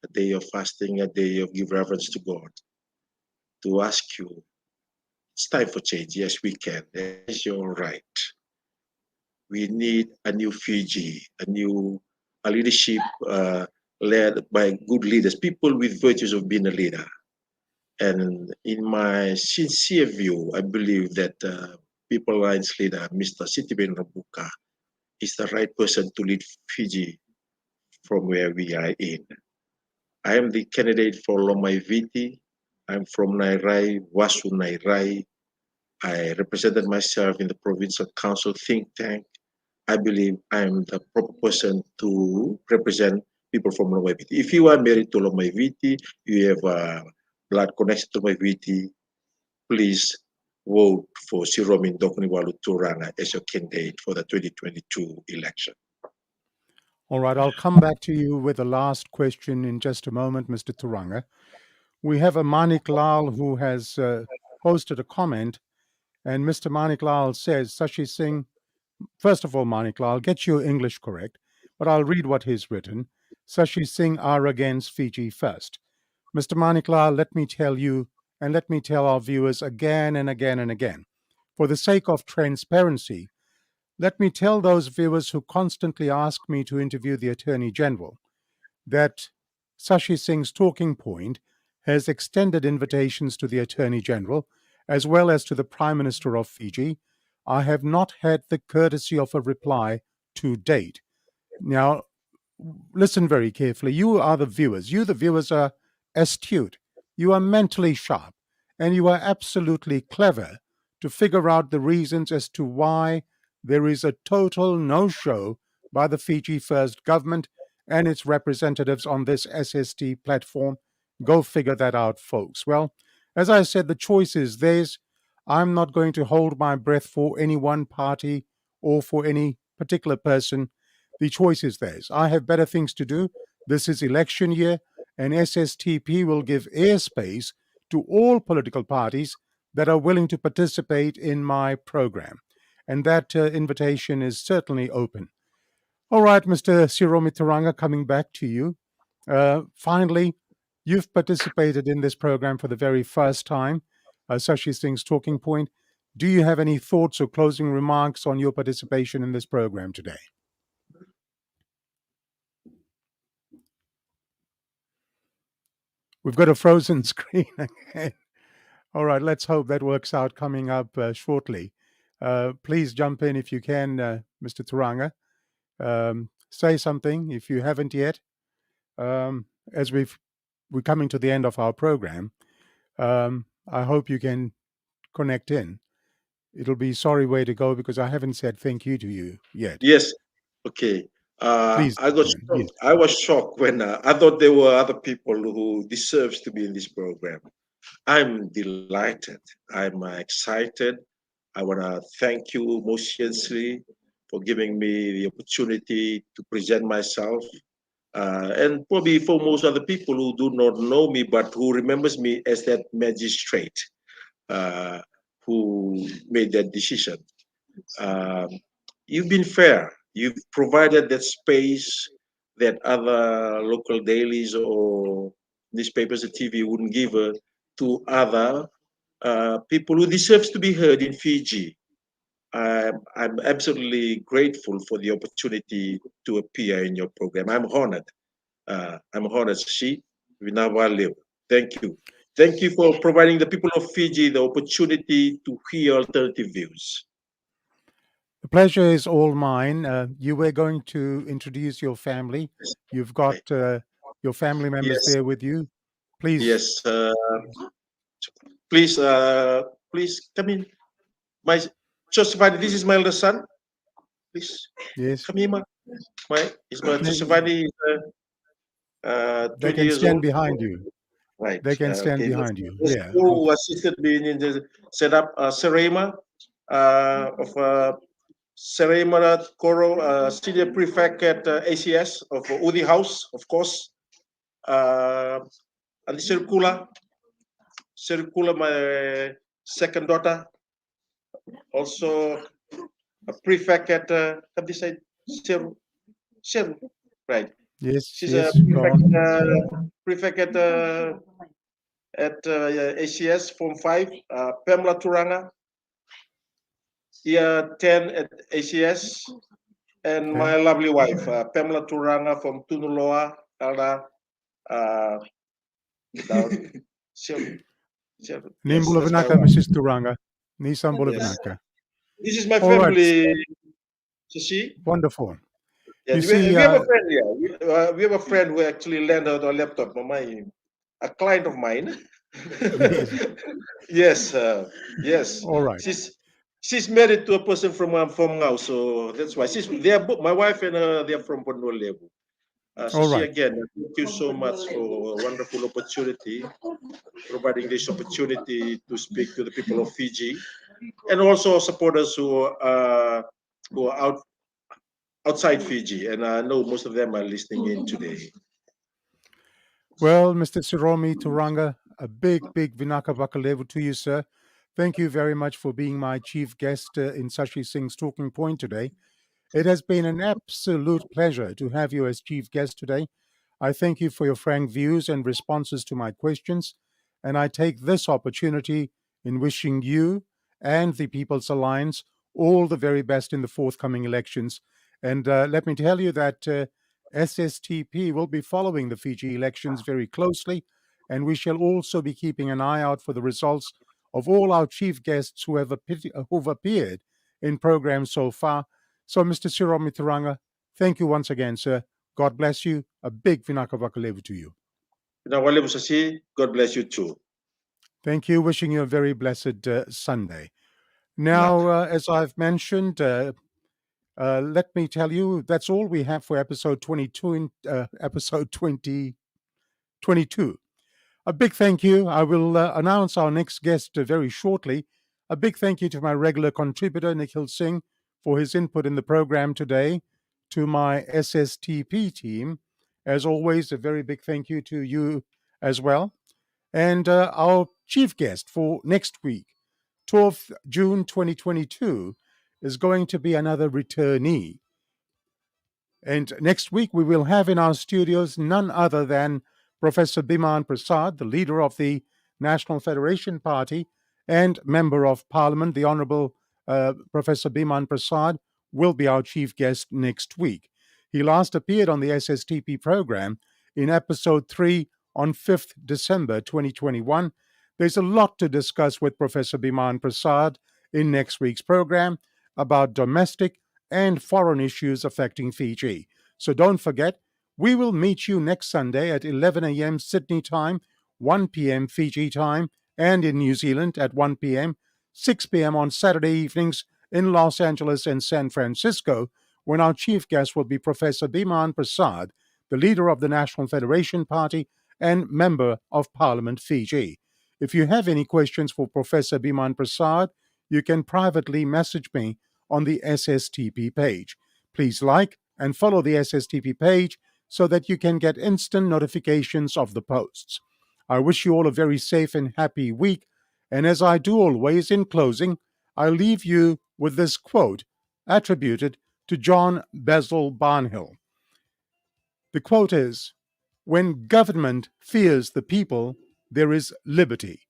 S3: a day of fasting, a day of give reverence to God, to ask you, it's time for change. Yes, we can. That's your right. We need a new Fiji, a leadership led by good leaders, people with virtues of being a leader. And in my sincere view, I believe that People Alliance leader, Mr. Sitibin Rabuka, is the right person to lead Fiji from where we are in. I am the candidate for Lomai Viti. I'm from Nairai, Wasu Nairai. I represented myself in the Provincial Council think tank. I believe I'm the proper person to represent people from Lomai Viti. If you are married to Lomai Viti, you have a blood connection to Lomai Viti, please vote for Siromi Turaga as your candidate for the 2022 election.
S1: All right. I'll come back to you with the last question in just a moment, Mr. Turanga. We have a Manik Lal who has posted a comment, and Mr. Manik Lal says, Sashi Singh, first of all, Manik Lal, get your English correct, but I'll read what he's written. Sashi Singh are against Fiji first. Mr. Manik Lal, let me tell you, and let me tell our viewers again and again and again, for the sake of transparency, let me tell those viewers who constantly ask me to interview the Attorney General that Sashi Singh's talking point has extended invitations to the Attorney General as well as to the Prime Minister of Fiji. I have not had the courtesy of a reply to date. Now, listen very carefully. You are the viewers. You, the viewers, are astute. You are mentally sharp. And you are absolutely clever to figure out the reasons as to why there is a total no-show by the Fiji First government and its representatives on this SST platform. Go figure that out, folks. Well, as I said, the choice is theirs. I'm not going to hold my breath for any one party or for any particular person. The choice is theirs. I have better things to do. This is election year, and SSTP will give airspace to all political parties that are willing to participate in my program. And that invitation is certainly open. All right, Mr. Siromi Turaga, coming back to you. Finally, you've participated in this program for the very first time, Sashi Singh's Talking Point. Do you have any thoughts or closing remarks on your participation in this program today? We've got a frozen screen again. All right, let's hope that works out coming up shortly. Please jump in if you can, Mr. Turanga. say something if you haven't yet. As we're coming to the end of our program, I hope you can connect in. It'll be sorry way to go because I haven't said thank you to you yet.
S3: Yes. Okay.
S1: Please.
S3: I got
S1: Yes.
S3: shocked. I was shocked when I thought there were other people who deserves to be in this program. I'm delighted. I'm excited. I want to thank you most sincerely for giving me the opportunity to present myself. And probably for most other people who do not know me, but who remembers me as that magistrate who made that decision. Um, you've been fair. You've provided that space that other local dailies or newspapers and TV wouldn't give to other people who deserves to be heard in Fiji. I'm absolutely grateful for the opportunity to appear in your program. I'm honored. I'm honored. She, Vinawalew. Thank you. Thank you for providing the people of Fiji the opportunity to hear alternative views.
S1: The pleasure is all mine. You were going to introduce your family. You've got your family members
S3: Yes,
S1: there with you. Please.
S3: yes. Please, please come in. My Joseph, this is my elder son. Please
S1: Yes.
S3: come in, my Joseph is
S1: They
S3: 20
S1: can
S3: years
S1: stand
S3: old.
S1: behind you.
S3: Right.
S1: They can stand
S3: Okay.
S1: behind you.
S3: This
S1: Yeah.
S3: who assisted me in the set up Serema of Serema Koro, senior prefect at ACS of Udi House, of course. And Sirkula, my second daughter, also a prefect at have this said Seru, right?
S1: Yes.
S3: She's a
S1: Yes. Go on.
S3: prefect at ACS Form 5, Pamela Turanga, year 10 at ACS, and
S1: Okay.
S3: my lovely wife, Pamela Turanga from Tunuloa, Alda, down,
S1: Nimbula
S3: that's my
S1: Vinaka,
S3: wife.
S1: Mrs. Turanga. Nisambula
S3: Yes.
S1: Vinaka.
S3: This is my
S1: All right.
S3: family, Shashi.
S1: Wonderful.
S3: Yeah,
S1: You
S3: we
S1: see,
S3: have a friend here. We have a friend who actually lent out our laptop, a client of mine.
S1: yes.
S3: Yes, yes.
S1: All right.
S3: She's married to a person from now, so that's why they are both, my wife and they are from Honolulu. So
S1: All
S3: she
S1: right.
S3: again, thank you so much for a wonderful opportunity, providing this opportunity to speak to the people of Fiji, and also supporters who are outside Fiji, and I know most of them are listening in today.
S1: Well, Mr. Siromi Turanga, a big Vinaka Vakalevu to you, sir. Thank you very much for being my chief guest in Sashi Singh's Talking Point today. It has been an absolute pleasure to have you as chief guest today. I thank you for your frank views and responses to my questions, and I take this opportunity in wishing you and the People's Alliance all the very best in the forthcoming elections. And let me tell you that SSTP will be following the Fiji elections very closely, and we shall also be keeping an eye out for the results of all our chief guests who've appeared in programs so far. So, Mr. Siromi Turaga, thank you once again, sir. God bless you. A big Vinaka Vakalevu to you.
S3: God bless you too.
S1: Thank you. Wishing you a very blessed Sunday. Now, as I've mentioned, let me tell you that's all we have for episode 22 in episode 2022. A big thank you. I will announce our next guest very shortly. A big thank you to my regular contributor, Nikhil Singh, for his input in the program today. To my SSTP team, as always, a very big thank you to you as well. And our chief guest for next week, 12th June 2022, is going to be another returnee. And next week, we will have in our studios none other than Professor Biman Prasad, the leader of the National Federation Party and Member of Parliament. The Honorable Professor Biman Prasad will be our chief guest next week. He last appeared on the SSTP program in episode 3 on 5th December 2021. There's a lot to discuss with Professor Biman Prasad in next week's program about domestic and foreign issues affecting Fiji. So don't forget, we will meet you next Sunday at 11 a.m. Sydney time, 1 p.m. Fiji time, and in New Zealand at 1 p.m., 6 p.m. on Saturday evenings in Los Angeles and San Francisco, when our chief guest will be Professor Biman Prasad, the leader of the National Federation Party and member of Parliament Fiji. If you have any questions for Professor Biman Prasad, you can privately message me on the SSTP page. Please like and follow the SSTP page so that you can get instant notifications of the posts. I wish you all a very safe and happy week, and as I do always in closing, I leave you with this quote attributed to John Basil Barnhill. The quote is, "When government fears the people, there is liberty.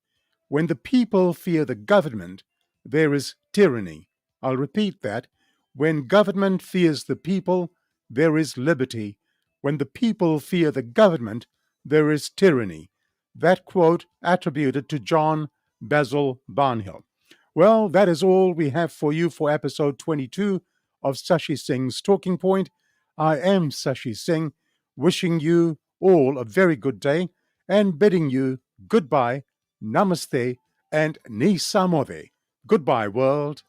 S1: When the people fear the government, there is tyranny." I'll repeat that. When government fears the people, there is liberty. When the people fear the government, there is tyranny. That quote attributed to John Basil Barnhill. Well, that is all we have for you for episode 22 of Sashi Singh's Talking Point. I am Sashi Singh, wishing you all a very good day and bidding you goodbye, namaste, and ni samode. Goodbye, world.